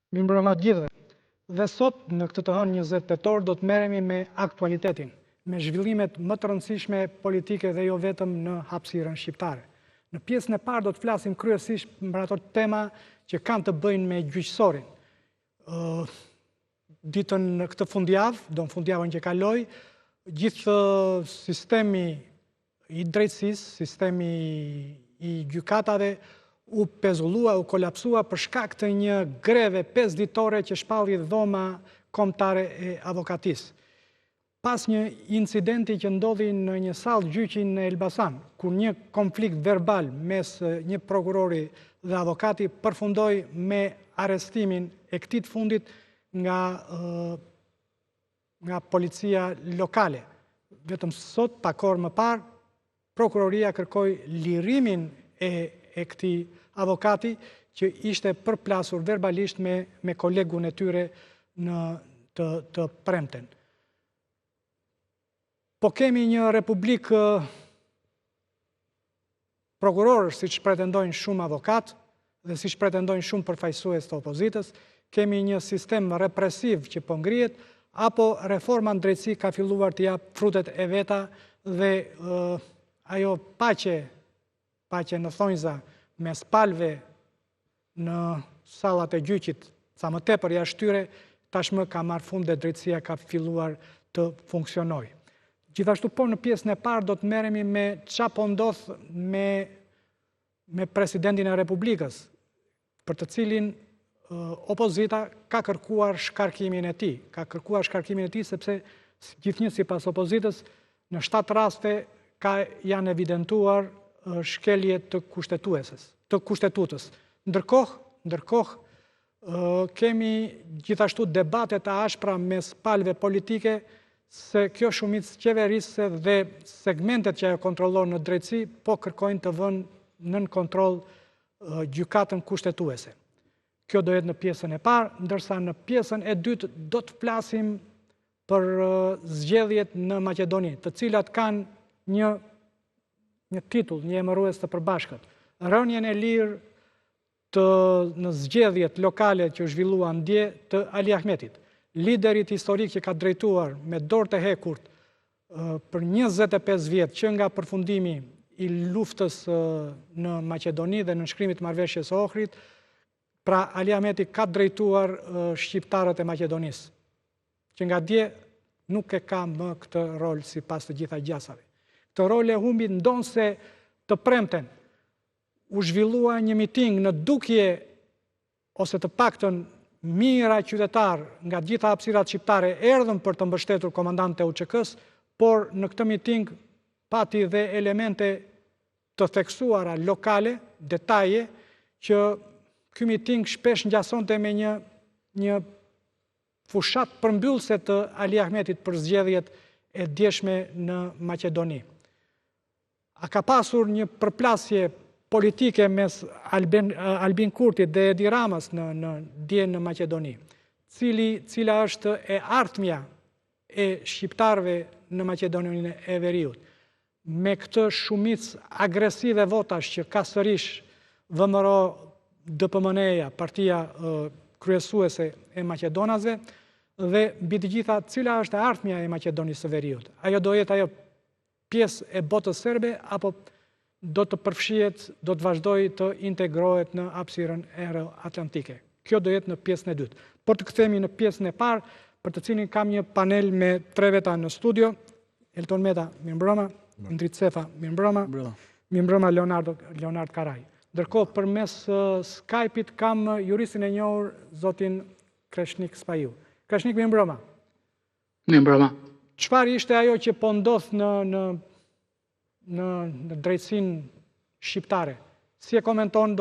Mirëmbrëma të gjithëve. Dhe sot, në këtë të hënë 20 tetor, do të merremi me aktualitetin, me zhvillimet më të rëndësishme politike dhe jo vetëm në hapësirën shqiptare. Në pjesën e parë do të flasim kryesisht për ato tema që kanë të bëjnë me gjyqësorin. Ditën në këtë fundjavë, do në fundjavën që kaloi, gjithë sistemi i drejtësisë, sistemi i gjykatave u pezullua, u kolapsua për shkak të një greve 5 ditore që shpalli dhoma kombëtare e avokatisë. Pas një incidenti që ndodhi në një sallë gjyqi në Elbasan, kur një konflikt verbal mes një prokurori dhe avokati përfundoi me arrestimin e këtij të fundit nga policia lokale. Vetëm sot, pak orë më parë, prokuroria kërkoi lirimin e këtij avokati që ishte përplasur verbalisht me kolegun e tyre në të premten. Po kemi një republikë prokurorësh, siç pretendojnë shumë avokat dhe siç pretendojnë shumë përfaqësues të opozitës, kemi një sistem represiv që po ngrihet, apo reforma në drejtësi ka filluar të jap frutet e veta dhe ajo paqe në thonjza mes palëve në sallat e gjyqit, sa më tepër jashtë tyre, tashmë ka marrë fund dhe drejtësia ka filluar të funksionojë. Gjithashtu po në pjesën e parë do të merremi me çfarë po ndodh me presidentin e Republikës, për të cilin opozita ka kërkuar shkarkimin e tij. Ka kërkuar shkarkimin e tij sepse gjithnjë sipas opozitës në 7 raste janë evidentuar shkelje të kushtetutës. Ndërkohë kemi gjithashtu debate të ashpra mes palëve politike se kjo shumicë qeverisë dhe segmentet që ajo kontrollon në drejtësi po kërkojnë të vënë nën kontroll gjykatën kushtetuese. Kjo do jetë në pjesën e parë, ndërsa në pjesën e dytë do të flasim për zgjedhjet në Maqedoni, të cilat kanë një titull, një emërues të përbashkët. Rënien e lirë në zgjedhjet lokale që u zhvilluan dje të Ali Ahmetit, liderit historik që ka drejtuar me dorë të hekurt për 25 vjet që nga përfundimi i luftës në Maqedoni dhe në nënshkrimit të marrëveshjes së Ohrit. Pra, Ali Ahmeti ka drejtuar shqiptarët e Maqedonisë, që nga dje nuk e ka më këtë rol sipas të gjitha gjasave. Këtë rol e humbi ndonse të premten u zhvillua një miting në Dukje, ose të paktën mijëra qytetarë nga gjitha hapësirat shqiptare erdhën për të mbështetur komandantët e UÇK-s, por në këtë miting pati dhe elemente të theksuara lokale, detaje, që ky miting shpesh ngjasonte me një fushat përmbyllëse të Ali Ahmetit për zgjedhjet e djeshme në Maqedoni. A ka pasur një përplasje politike mes Albin Kurtit dhe Edi Ramës dje në Maqedoni, cila është e ardhmja e shqiptarëve në Maqedoninë e Veriut. Me këtë shumicë agresive votash që ka sërish VMRO DPMNE-ja, partia kryesuese e Maqedonasve, dhe mbi të gjitha cila është e ardhmja e Maqedonisë së Veriut. Ajo do jetë ajo pjesë e botës serbe apo do të përfshihet, do të vazhdojë të integrohet në hapësirën euroatlantike. Kjo do jetë në pjesën e dytë. Por të kthehemi në pjesën e parë, për të cilin kam një panel me 3 veta në studio. Elton Meta, mirëmbrëma. Ndrit Sefa, mirëmbrëma. Mirëmbrëma Leonard Karaj. Ndërkohë përmes Skype-it kam juristin e njohur zotin Kreshnik Spahiu. Kreshnik, mirëmbrëma. Mirëmbrëma. Çfarë ishte ajo që po ndodh në drejtësinë shqiptare? Si e komenton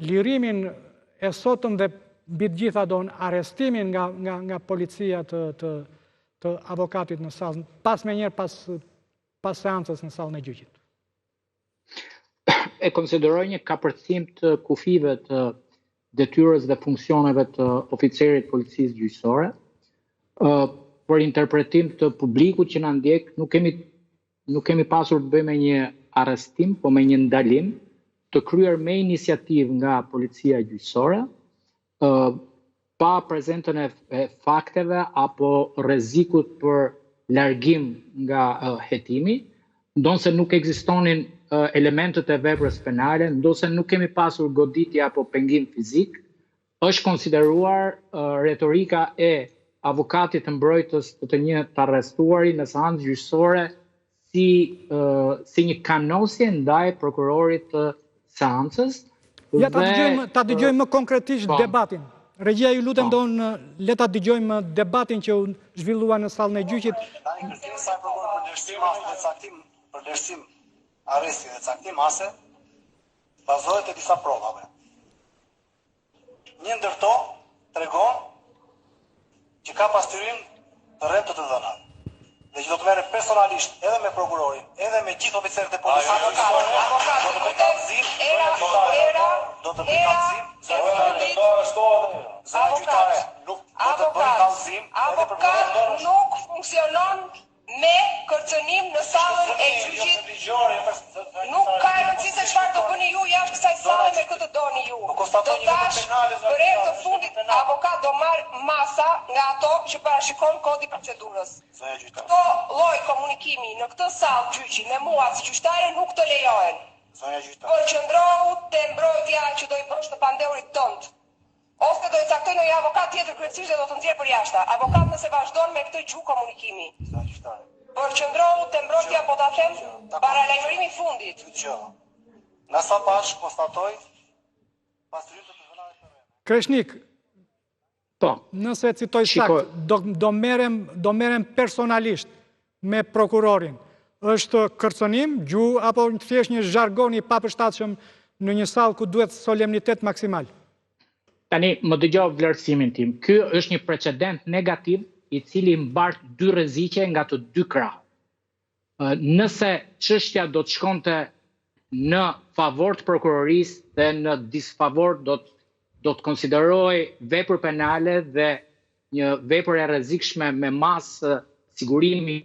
lirimin e sotëm dhe mbi të gjitha arrestimin nga policia të avokatit në sallën, pas seancës në sallën e gjyqit? E konsideroj një kapërcim të kufive të detyrës dhe funksioneve të oficerit policisë gjyqësore. Për interpretim të publikut që na ndjek, nuk kemi pasur të bëjmë një arrestim, po me një ndalim të kryer me iniciativë nga policia gjyqësore, pa prezentën e fakteve apo rrezikut për largim nga hetimi, ndonse nuk ekzistonin elementët e veprës penale, ndonse nuk kemi pasur goditje apo pengim fizik, është konsideruar retorika e avokatit të mbrojtës të një të arrestuari në seancë gjyqësore si një kanosje ndaj prokurorit të seancës. Ja ta dëgjojmë më konkretisht debatin. Regjia, ju lutem le ta dëgjojmë debatin që u zhvillua në sallën e gjyqit. Tani kërkesa e prokurorit për vlerësim arresti dhe caktim ase bazohet te disa provave. Një ndër to tregon që ka pastyrim të rreth të dhënave. Dhe që do të merret personalisht edhe me prokurorin, edhe me gjithë oficerët e policisë. Do të bëj kallëzim. Do të bëj kallëzim. Avokat nuk funksionon me kërcënim në sallën e gjyqit. Nuk ka rëndësi se çfarë do bëni ju jashtë kësaj salle me këtë doni ju. Do tash për herë të fundit avokat do marr masa nga ato që parashikon kodi procedurës. Këto lloj komunikimi në këtë sallë gjyqi me mua si gjyqtare nuk të lejohen. Përqëndrohu te mbrojtja që do i bësh të pandeurit tënd. Ose do i caktoj në një avokat tjetër kryesisht dhe do të nxjerr për jashtë. Avokat nëse vazhdon me këtë gjuhë komunikimi. Përqëndrohu te mbrojtja, po ta them, para lajmërimi fundit. Nga sa pash konstatoj pastyrim të dhënave të rreth. Kreshnik, nëse citoj sakt, do merrem personalisht me prokurorin. Është kërcënim, gjuhë apo thjesht një zhargon i papërshtatshëm në një sallë ku duhet solemnitet maksimal? Tani, më dëgjoj vlerësimin tim. Ky është një precedent negativ i cili mbart dy rreziqe nga të dy krahë. Nëse çështja do të shkonte në favor të prokurorisë dhe në disfavor do të konsideroj vepër penale dhe një vepër e rrezikshme me masë sigurimi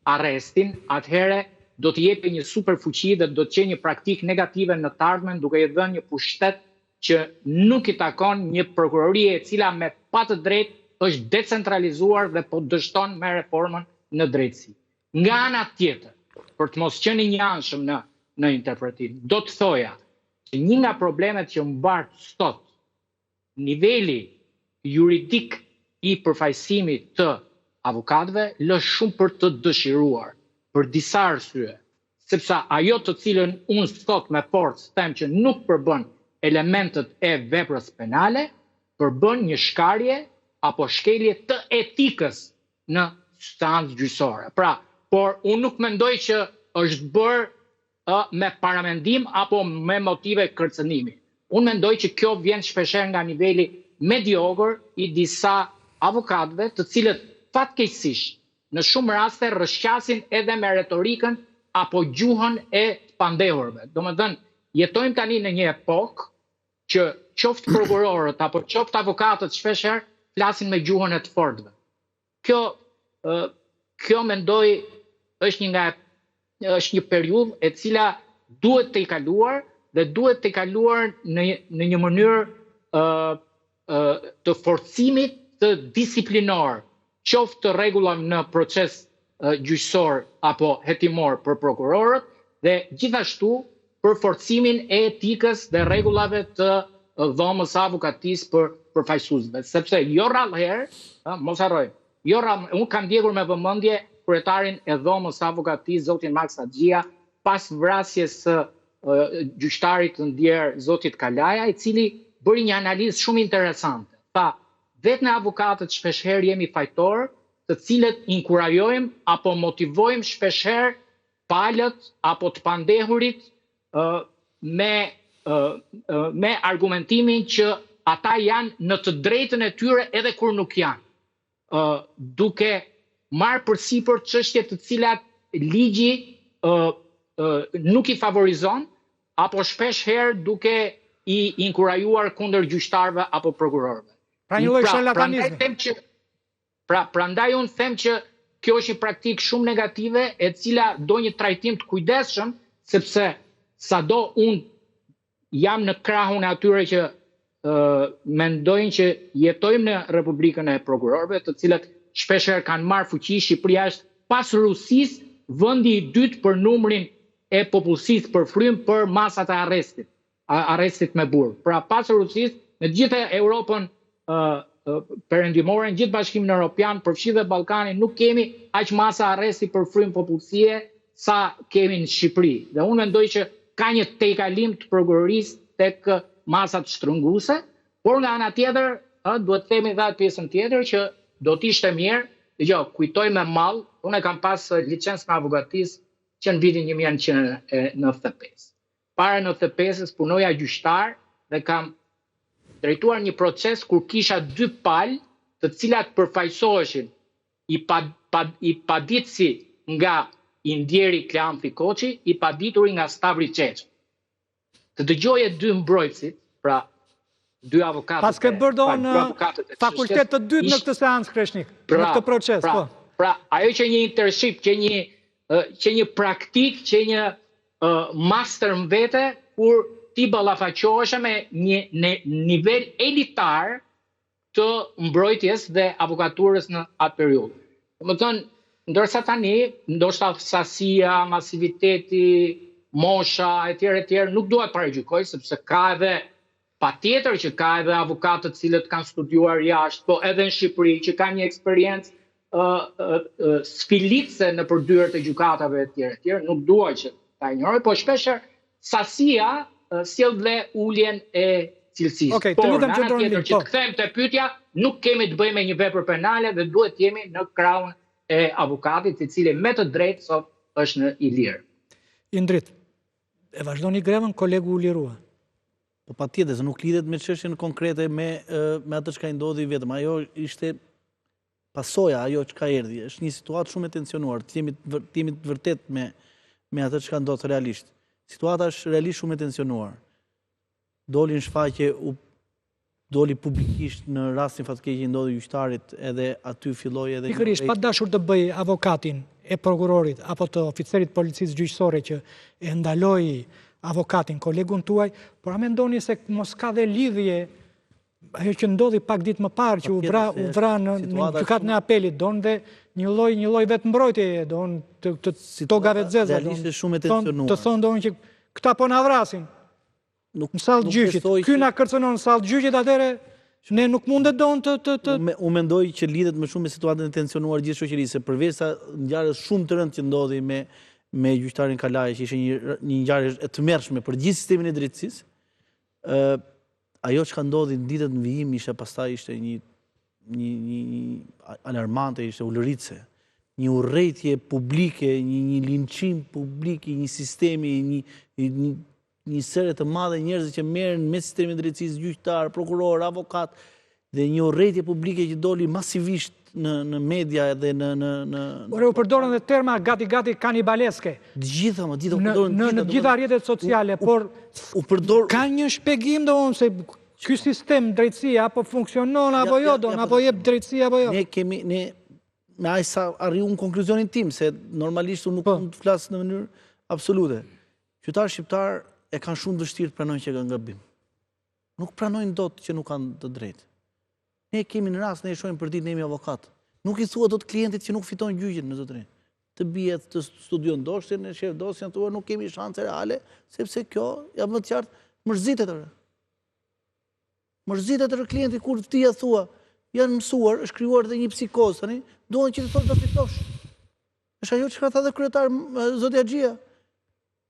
arrestin, atëherë do të jepi një superfuqi dhe do të qenë një praktikë negative në të ardhmen, duke i dhënë një pushtet që nuk i takon një prokurorie e cila me patë drejtë është decentralizuar dhe po dështon me reformën në drejtësi. Nga ana tjetër, për të mos qenë i anshëm në interpretim, do të thoja që një nga problemet që mbart sot niveli juridik i përfaqësimit të avokatëve lë shumë për të dëshiruar, për disa arsye, sepse ajo të cilën unë sot me forcë them që nuk përbën elementet e veprës penale, përbën një shkarje apo shkelje të etikës në seancë gjyqësore. Pra, por unë nuk mendoj që është bërë me paramendim apo me motive kërcënimi. Unë mendoj që kjo vjen shpeshherë nga niveli mediokër i disa avokatëve, të cilët fatkeqësisht në shumë raste rrëshqasin edhe me retorikën apo gjuhën e pandehurve. Domethënë, jetojmë tani në një epokë që qoftë prokurorët apo qoftë avokatët shpeshherë flasin me gjuhën e të fortëve. Kjo mendoj është një periudhë e cila duhet të kaluar dhe duhet të kaluar në një mënyrë të forcimit të disiplinor, qoftë të rregullave në proces gjyqësor apo hetimor për prokurorët dhe gjithashtu për forcimin e etikës dhe rregullave të dhomës avokatisë për përfaqësuesve, sepse jo rrallëherë, mos harroj, unë kam ndjekur me vëmendje kryetarin e dhomës avokatisë zotin Max Haxhia pas vrasjes së gjyqtarit të ndjer zotit Kalaja, i cili bëri një analizë shumë interesante. Tha, vetë në avokatët shpeshherë jemi fajtorë, të cilët inkurajojmë apo motivojmë shpeshherë palët apo të pandehurit me argumentimin që ata janë në të drejtën e tyre edhe kur nuk janë, duke marrë përsipër çështje të cilat ligji nuk i favorizon, apo shpesh herë duke i inkurajuar kundër gjyqtarëve apo prokurorëve. Pra një lloj sharlatanizmi. Prandaj unë them që kjo është një praktikë shumë negative e cila do një trajtim të kujdesshëm, sepse sado unë jam në krahun e atyre që mendojnë që jetojmë në Republikën e Prokurorëve, të cilët shpeshherë kanë marrë fuqi. Shqipëria është pas Rusisë vendi i dytë për numrin e popullsisë përfrym për masat e arrestit me burr. Pra pas Rusisë, në gjithë Europën perëndimore, në gjithë Bashkimin Evropian, përfshi dhe Ballkanin, nuk kemi aq masa arresti përfrym popullsie sa kemi në Shqipëri. Dhe unë mendoj që ka një tejkalim të prokurorisë tek masat shtrënguese, por nga ana tjetër, duhet të themi dhe atë pjesën tjetër që do të ishte mirë, dëgjoj, kujtoj me mall, unë kam pas licencë në avokatisë që në vitin 1995. Para 95-s punoja gjyqtar dhe kam drejtuar një proces kur kisha 2 palë, të cilat përfaqësoheshin i paditësi nga Indjeri Kleanthi Koçi, i padituri nga Stavri Çeçi. Të dëgjoje 2 mbrojtësit, pra 2 avokatët. Pas ke bërë në fakultet të dytë në këtë seancë Kreshnik, në këtë proces, po. Pra, ajo që një internship, që një praktik, që një master më vete, kur ti ballafaqoheshe me një nivel elitar të mbrojtjes dhe avokaturës në atë periudhë. Domethënë, ndërsa tani, ndoshta sasia, masiviteti, mosha, etj, nuk duhet paragjykoj, sepse ka edhe patjetër që ka edhe avokatë të cilët kanë studiuar jashtë, po edhe në Shqipëri që kanë një eksperiencë sfilitse në përdyrët e gjykatave etj, nuk dua që ta injoroj, po shpeshherë sasia sjell dhe uljen e cilësisë. Okej, por në anë tjetër që të kthejmë te pyetja, nuk kemi të bëjmë me një vepër penale dhe duhet jemi në krahun e avokatit, i cili me të drejtë sot është në i lirë. Indrit, e vazhdoni grevën, kolegu u lirua. Po patjetër, se nuk lidhet me çështjen konkrete me atë çka i ndodhi vetëm. Ajo ishte pasoja, ajo çka erdhi. Është një situatë shumë e tensionuar. Jemi të vërtet me atë çka ndodh realisht. Situata është realisht shumë e tensionuar. Doli në shfaqje, doli publikisht në rastin fatkeq që ndodhi gjyqtarit, edhe aty filloi edhe pikërisht pa dashur të bëj avokatin e prokurorit apo të oficerit policisë gjyqësore që e ndaloi avokatin, kolegun tuaj, por a mendoni se mos ka dhe lidhje ajo që ndodhi pak ditë më parë që u vra në gjykatën e apelit, don dhe një lloj vetmbrojtjeje, don të togave të zeza, të thonë don që këta po na vrasin. Në sallë gjyqit. Ky na kërcënon në sallë gjyqit, atëre ne nuk mundet don të... U mendoj që lidhet më shumë me situatën e tensionuar gjithë shoqërisë, përveç sa ngjarjes shumë të rëndë që ndodhi me gjyqtarin Kalaj, që ishte një ngjarje e tmerrshme për gjithë sistemin e drejtësisë. Ajo që ndodhi në ditët në vijim ishte një alarmante, ishte ulëritse. Një urrejtje publike, një linçim publik, një sistemi, një sere të madhe njerëz që merren me sistemin e drejtësisë, gjyqtar, prokuror, avokat, dhe një urrejtje publike që doli masivisht në media dhe në... Ore, u përdorën dhe terma gati kanibaleske. Gjitha në gjitha rrjetet sociale, por ka një shpjegim doon se ky sistem drejtësia apo funksionon apo jo, apo jep drejtësia apo jo. Ne kemi, me aq sa arriu në konkluzionin tim, se normalisht unë nuk mund të flas në mënyrë absolute. Qytetarët shqiptar e kanë shumë vështirë të pranojnë që kanë gabim. Nuk pranojnë dot që nuk kanë të drejtë. Ne kemi në rast, ne e shohim për ditë, ne jemi avokat. Nuk i thua dot klientit që nuk fiton gjyqin në të drejtë. Të bie të studion dosjen, e shef dosjen, thua nuk kemi shanse reale, sepse kjo, ja më të qartë, mërzitet atë. Mërzitet atë klienti kur ti ja thua, janë mësuar, është krijuar dhe një psikozë tani, duan që të thotë do fitosh. Është ajo çka tha dhe kryetari zoti Axhia.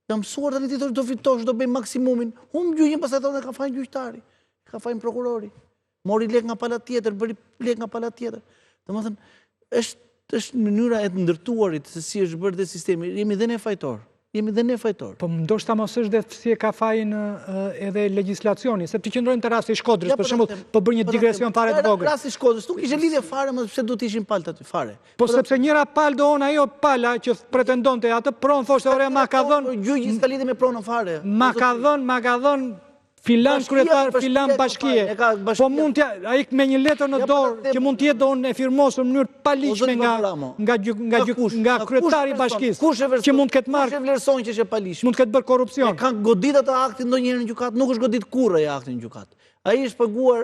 Jam mësuar tani ti thosh do fitosh, do bëj maksimumin. Humb gjyqin, pastaj thonë ka fajin gjyqtari, ka fajin prokurori. Mori lek nga pala tjetër, bëri lek nga pala tjetër. Domethënë, është mënyra e ndërtuarit se si është bërë dhe sistemi. Jemi dhe ne fajtor. Po ndoshta mos është dhe si e ka fajin edhe legjislacioni, se ti qëndrojnë te rasti i Shkodrës, për shembull, po bën një digresion fare të vogël. Rasti i Shkodrës nuk ishte lidhje fare, më pse duhet ishin palët aty fare. Po sepse njëra palë doon ajo pala që pretendonte atë pronë, thoshte ore ma ka dhënë. Gjyqi s'ka lidhje me pronën fare. Ma ka dhënë filan kryetar, filan bashkie. Po mund t'ja, ai me një letër në dorë që mund t'jetë unë e firmosur në mënyrë paligjshme nga kryetari i bashkisë, që mund këtë marrë, kush e vlerëson që është e paligjshme? mund këtë bërë korrupsion. Kanë godit atë aktin ndonjëherë në gjykat, nuk është godit kurrë ai akti në gjykat. Ai është paguar,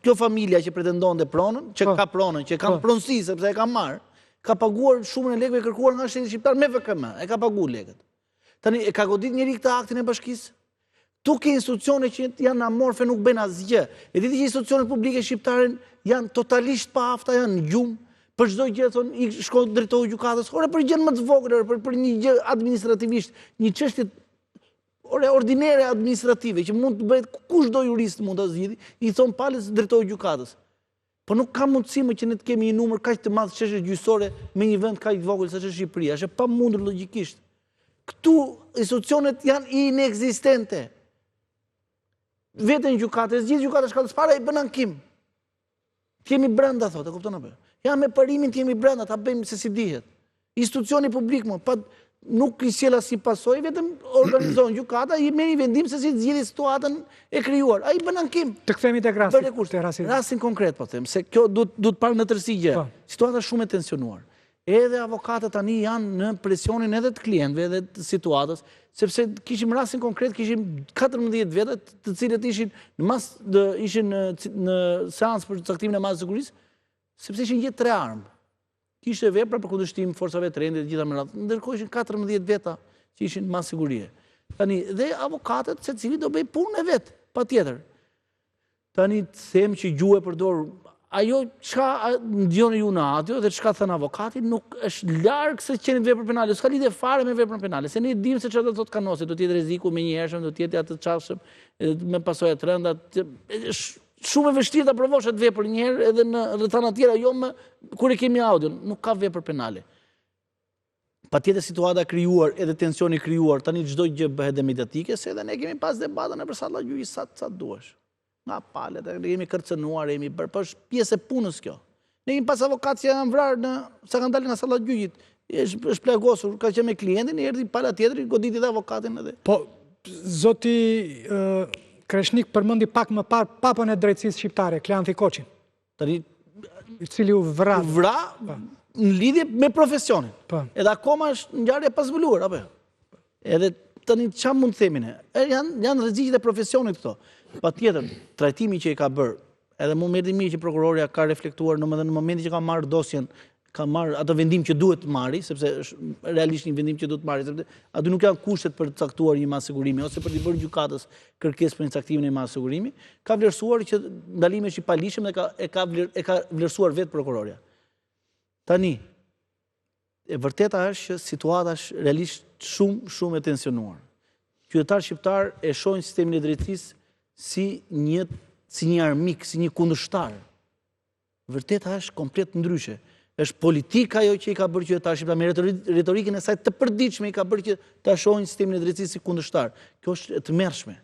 kjo familja që pretendon dhe pronën, që ka pronën, që ka pronësi sepse e ka marrë, ka paguar shumën e lekëve kërkuar nga shteti shqiptar me VKM, e ka paguar lekët. Tani e ka godit njëri këtë aktin e bashkisë? Tu ke institucione që janë amorfe, nuk bëjnë asgjë. E diti që institucionet publike shqiptare janë totalisht pa afta, janë në gjumë, për çdo gjë thonë i shkon drejtori i gjykatës, ore për gjën më të vogël, për një gjë administrativisht, një çështje ordinere administrative që mund të bëhet kushdo jurist mund ta zgjidhë, i thon palës drejtori i gjykatës. Po nuk ka mundësi më që ne të kemi një numër kaq të madh çështje gjyqësore me një vend kaq të vogël sa është Shqipëria, është e pamundur logjikisht. Këtu institucionet janë inekzistente. Vetën gjykatës, gjithë gjykatës shkallës para i bën ankim. T'jemi brenda, thotë, e kupton apo? Ja me parimin t'jemi brenda, ta bëjmë se si dihet. Institucioni publik më, nuk i sjell asnjë pasojë, vetëm organizon gjykata, i merr vendim se si të zgjidhë situatën e krijuar. Ai bën ankim. Të kthehemi tek rasti. Rastin konkret, po them, se kjo duhet parë në tërësi gjë. Situata shumë e tensionuar. Edhe avokatët tani janë në presionin edhe të klientëve, edhe të situatës, sepse kishim rastin konkret, kishim 14 veta të cilët ishin në seancë për caktimin e masës sigurisë, sepse ishin gjetë 3 armë. Kishte vepra për kundërshtim forcave të rendit, gjitha me radhë. Ndërkohë ishin 14 veta që ishin masë sigurie. Tani dhe avokatët secili do bëj punën e vet, patjetër. Tani them që gjuhë e përdor, ajo çka ndjoni ju në atë dhe çka thën avokati nuk është larg se qenë vepër penale, s'ka lidhje fare me veprën penale, se ne dimë se çfarë do të thotë kanosi, do të jetë rreziku me njëhershëm, do të jetë atë të çafshëm me pasoja të rënda. Shumë e vështirë ta provosh atë vepër një herë edhe në rrethana të tjera, jo më kur e kemi audion, nuk ka vepër penale. Patjetër situata krijuar, edhe tensioni krijuar, tani çdo gjë bëhet mediatike, se edhe ne kemi pas debatën për sallat gjyqi sa duash. Nga palet, ne kemi kërcënuar, kemi bërë, po është pjesë e punës kjo. Ne kemi pas avokatë që janë vrarë sa kanë dalë nga sallat gjyqit. Është plagosur, ka qenë me klientin, erdhi pala tjetër, goditi dhe avokatin edhe. Po, zoti Kreshnik përmendi pak më parë papën e drejtësisë shqiptare, Kleanthi Koçin. Tani i cili u vra në lidhje me profesionin. Edhe akoma është ngjarje pa zbuluar, apo? Edhe tani çfarë mund të themi ne? Janë rreziqet e profesionit këto. Patjetër, trajtimi që i ka bërë, edhe mu merdi mirë që prokuroria ka reflektuar në momentin që ka marrë dosjen, ka marrë atë vendim që duhet të marri, sepse është realisht një vendim që duhet të marri, sepse aty nuk janë kushtet për të caktuar një masë sigurimi, ose për të bërë gjykatës kërkesë për një caktimin e masë sigurimi, ka vlerësuar që ndalimi është i palishëm dhe e ka vlerësuar vetë prokuroria. Tani, e vërteta është që situata është realisht shumë e tensionuar. Qytetarët shqiptar e shohin sistemin e drejtësisë si një armik, si një kundërshtar. Vërteta është komplet ndryshe. Është politika ajo që i ka bërë qytetarët shqiptar, me retorikën e saj të përditshme i ka bërë që ta shohin sistemin e drejtësisë si kundërshtar. Kjo është e tmerrshme.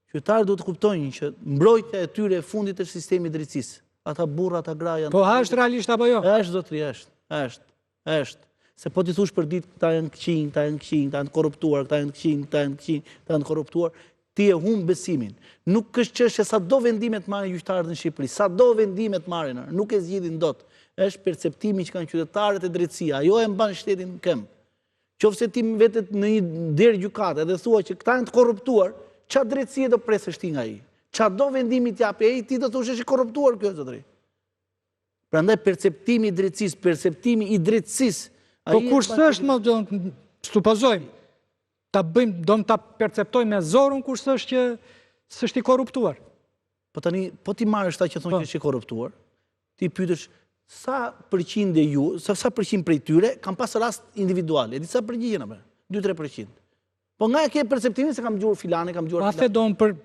Qytetarët duhet të kuptojnë që mbrojtja e tyre e fundit është sistemi i drejtësisë. Ata burra, ata gra janë. Po është realisht apo jo? Është zotëri, është. Se po ti thush për ditë këta janë këqinj, këta janë korruptuar, këta janë këqinj, këta janë korruptuar, ti e humb besimin. Nuk është çështje sa do vendime të marrin gjyqtarët në Shqipëri, sa do vendime të marrin, nuk e zgjidhin dot. Është perceptimi që kanë qytetarët e drejtësia, ajo e mban shtetin në këmbë. Qofse ti vetet në një derë gjykate dhe thua që këta janë të korruptuar, çfarë drejtësie do presësh ti nga ai? Çfarë do vendimi të japë ai, ti do thosh është i korruptuar kjo zotëri. Prandaj perceptimi i drejtësisë. Po kur s'është më supozojmë, do të perceptojmë me zorun kur s'është që s'është i korruptuar. Po tani, po ti marrësh ta që thonë që është i korruptuar, ti pyetesh sa përqind prej tyre kanë pas rast individual, e di sa përgjigjen apo? 2-3%. Po nga e ke perceptimin se kam dëgjuar filani, kam dëgjuar filani. A the don për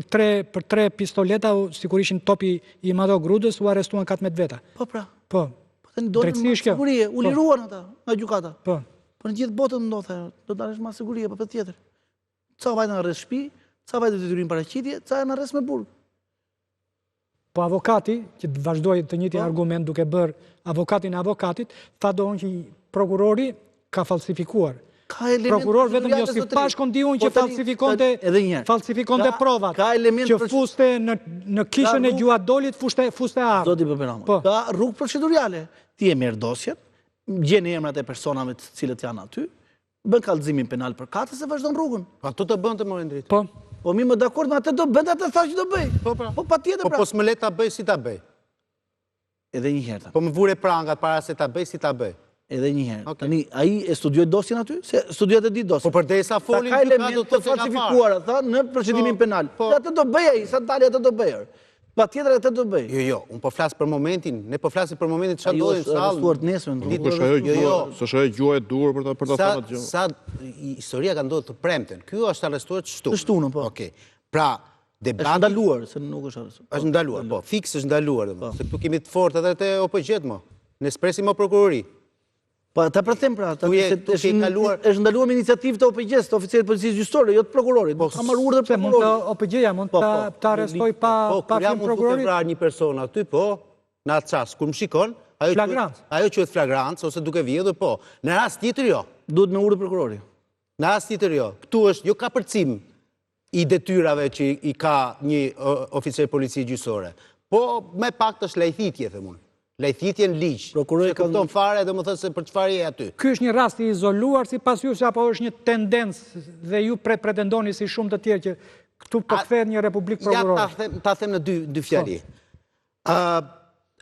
3 pistoleta, sikur ishin topi i Mado Grudës, u arrestuan 14 veta. Po pra. Po. Drejtësisht kjo. Sigurie, u liruan ata nga gjykata. Po. Po në gjithë botën ndodhte, do të dalësh me siguri apo patjetër. Ca vajtë në arrest shtëpi, ca vajtë detyrim paraqitje, ca në arrest me burg. Po avokati, që vazhdoi të njëjtin argument duke bërë avokatin e avokatit, tha doon që prokurori ka falsifikuar Prokuror vetëm Josip Pashkon diun që falsifikonte provat, që fuste në kishën e Gjuadolit fuste armë. Zoti Beberama, ka rrugë procedurale. Ti e merr dosjen, gjeni emrat e personave të cilët janë aty, bën kallëzimin penal për katës e vazhdon rrugën. Ato të bënte më drejt. Po mi më dakord me atë do bënte atë thash që do bëj. Po patjetër pra. Po s'më le ta bëj si ta bëj. Edhe një herë. Po më vure prangat para se ta bëj si ta bëj. Edhe një herë. Tani ai e studioi dosjen aty, se studiat e di dosjen. Po përderisa folin ka elemente të falsifikuara, tha, në procedimin penal. Atë do bëj ai, sa dali atë do bëj. Patjetër atë do bëj. Jo, unë po flas për momentin, ne po flasim për momentin çfarë ndodhi në sallë. Arrestuar të nesër. S'është ajo gjuha e dur për ta thënë atë gjë. Sa historia ka ndodhur të premten. Ky është arrestuar të shtunën. Të shtunën, po. Okej. Pra, debati është ndaluar, se nuk është arrestuar. Është ndaluar, po, fiks është ndaluar, se këtu kemi të fortë edhe te OPG-t më. Ne spresim më prokurori. Po ta përthem pra, është ndaluar me iniciativë të OPG-s, të oficerit policisë gjyqësore, jo të prokurorit. Ka marrë urdhër prokurorit. OPG-ja mund ta arrestoj pa firmë prokurorit. Po, kur jam një person aty, po, në atë çast kur më shikon, ajo quhet flagrancë ose duke vjedhur, po. Në rast tjetër jo. Duhet me urdhër prokurori. Në rast tjetër jo. Ktu është jo kapërcim i detyrave që i ka një oficer policie gjyqësore. Po, me pak është lajthitje, them unë. Lajthitje në ligj. Prokurori ka kupton fare, domethënë se për çfarë je aty. Ky është një rast i izoluar sipas jush apo është një tendencë dhe ju pretendoni si shumë të tjerë që këtu po kthehet një republikë prokurore? Ja ta them në dy fjali.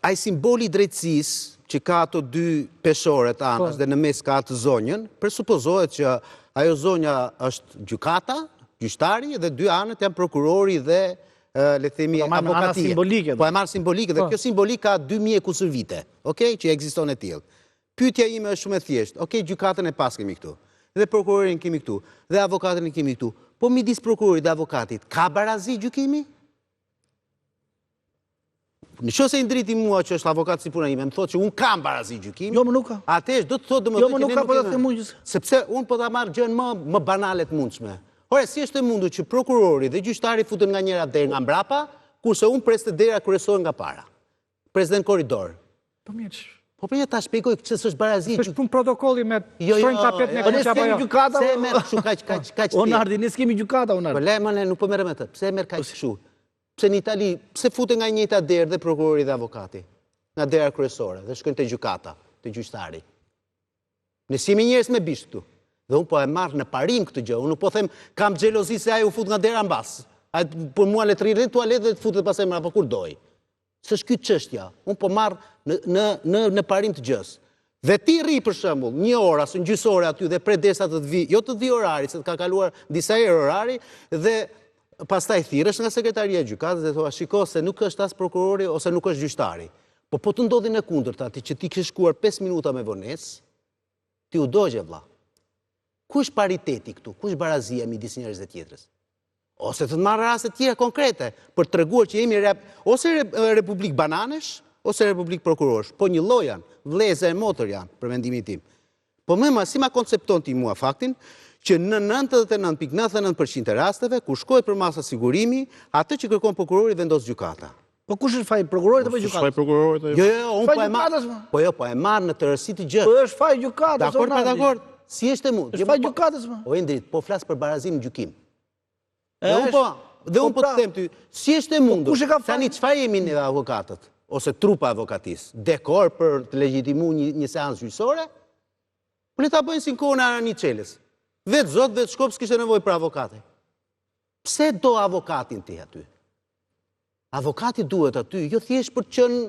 Ai simboli i drejtësisë që ka ato dy peshore të anës dhe në mes ka atë zonjën, presupozohet që ajo zonja është gjykata, gjyqtari dhe dy anët janë prokurori dhe le themi avokatia. Po e marr simbolike dhe kjo simbolik ka 2000 kusur vite, okay, që ekziston e tillë. Pyetja ime është shumë e thjeshtë. Okay, gjykatën e pas kemi këtu. Dhe prokurorin kemi këtu, dhe avokatën e kemi këtu. Po midis prokurorit dhe avokatit ka barazi gjykimi? Nëse i ndriti mua që është avokat si puna ime, më thotë që un kam barazi gjykimi. Jo, më nuk ka. Atëherë do të thotë domosdoshmë që nuk ka po të them unë. Sepse un po ta marr gjën më banale të mundshme. Ore, si është e mundur që prokurori dhe gjyqtari futen nga njëra derë nga mbrapa, kurse unë preste dera kryesore nga para. President korridor. Po mirë. Po për ta shpjegoj që s'është barazi. Është punë protokolli me shtrojnë tapet me kuq apo jo. Pse merr kështu kaq. Onardi, ne s'kemi gjykata, Onardi. Po lemën nuk po merrem atë. Pse merr kaq kështu? Pse në Itali, pse futen nga njëjta derë dhe prokurori dhe avokati? Nga dera kryesore dhe shkojnë te gjykata, te gjyqtari. Ne jemi njerëz me bisht këtu. Dhe unë po e marrë në parim këtë gjë, unë po them kam xhelozi se ai u fut nga dera mbas. Ai për mua le të rri në tualet dhe të futet pas emra apo kur doj. S'është ky çështja. Unë po marr në parim të gjës. Dhe ti rri për shembull një orë as gjysore aty dhe pret derisa të vi, jo të vi orari, se të ka kaluar disa herë orari dhe pastaj thirrësh nga sekretaria e gjykatës dhe thua shiko se nuk është as prokurori ose nuk është gjyqtari. Po të ndodhin e kundërta, ti që ti ke shkuar 5 minuta me vonesë, ti u dogje vlla. Ku është pariteti këtu? Ku është barazia midis njëris dhe tjetrës? Ose të marrë raste tjera konkrete, për të treguar që jemi ose republik bananesh, ose republik prokurorsh. Po një lloj janë, vëllezër e motër janë, për mendimin tim. Po si ma koncepton ti mua faktin, që në 99.99% e rasteve, kur shkohet për masa sigurimi, atë që kërkon prokurori vendos gjykata. Po kush është faj prokurorit apo gjykatës? Faj prokurorit. Jo, po e marr në tërësi të gjë. Po është faj gjykatës. Dakor. Si është e mund? Është faj gjykatës më. O Indrit, po flas për barazim në gjykim. Dhe unë po të them ty, si është e mundur? Tani çfarë jemi ne avokatët ose trupa avokatisë? Dekor për të legjitimuar një seancë gjyqësore? Po le ta bëjnë si kohën e Araniçelës. Vetë zot, vetë shkop s'kishte nevojë për avokate. Pse do avokatin ti aty? Avokati duhet aty, jo thjesht për të qenë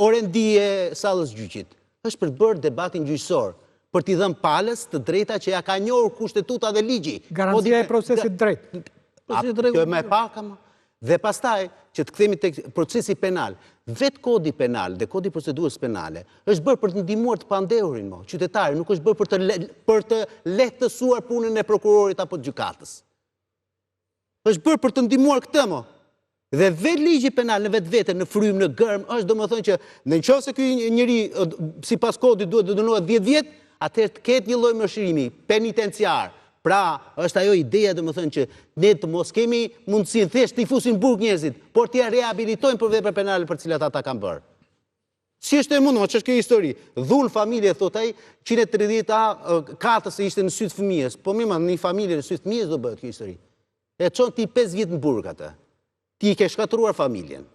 orendie sallës gjyqit. Është për të bërë debatin gjyqësor, për t'i dhënë palës të drejta që ja ka njohur kushtetuta dhe ligji. Garancia e procesit drejt. Kjo me pak, dhe pastaj që të kthemi tek procesi penal. Vetë kodi penal dhe kodi procedurës penale është bërë për të ndihmuar të pandehurin, qytetarin, nuk është bërë për të lehtësuar punën e prokurorit apo të gjykatës. Është bërë për të ndihmuar këtë, Dhe vetë ligji penal në vetvete, në frym, në gërm, është domethënë që nëse ky njeri sipas kodit duhet të dënohet 10 vjet, atëherë të ketë një lloj mëshirimi penitenciar. Pra, është ajo ideja domethënë që ne të mos kemi mundësinë thjesht të i fusin burg njerëzit, por t'i rehabilitojmë për vepra penale për cilat ata kanë bërë. Si është e mundur, që është kjo histori? Dhunë familje, thot ai, 130 katës se ishte në sytë fëmijës. Po mirë, në një familje në sytë fëmijës do bëhet kjo histori. E qonë ti 5 vjetë në burg atë. Ti ke shkatruar familjen.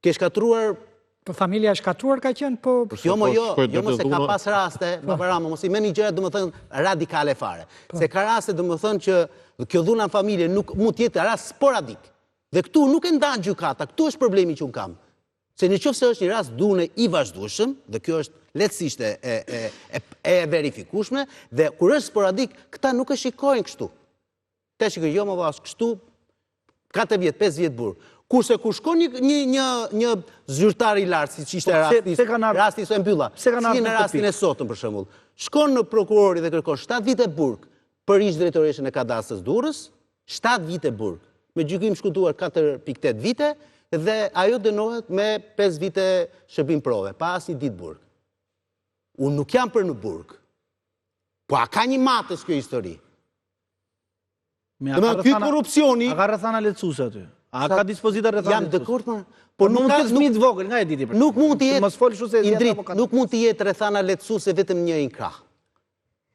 Ke shkatruar... Po familja e shkatruar ka qenë, po... Jo, se ka pas raste, Babarama, mos i meni gjëra do më thënë radikale fare. Se ka raste do më thënë që kjo dhuna familje nuk mund tjetë rast sporadik. Dhe këtu nuk e ndanë gjykata, këtu është problemi që unë kam. Se në qoftë se është një rast dhune i vazhdueshëm, dhe kjo është lehtësisht e verifikueshme, dhe kur është sporadik, këta nuk e shikojnë kështu. Te shikojnë, jo më vas kështu, 4 vjetë, 5 vjetë burë. Kurse kur shkon një zyrtar i lartë, si që ishte rasti së mbylla, si në rastin e sotën për shembull, shkon në prokurori dhe kërkon 7 vite burg për ish drejtoreshën e kadastrës Durrës, 7 vite burg, me gjykim shkutuar 4.8 vite, dhe ajo dënohet me 5 vite shërbim prove, pa asnjë ditë burg. Unë nuk jam për në burg, po a ka një matës kjo histori? Ky korrupsioni... A ka rrethana lehtësuese aty? A ka dispozita rrethana? Jam dakord, po nuk ka fëmijë të vogël, nga e diti për. Nuk mund të jetë, Indrit, nuk mund të jetë rrethana lehtësuese vetëm njërin krah.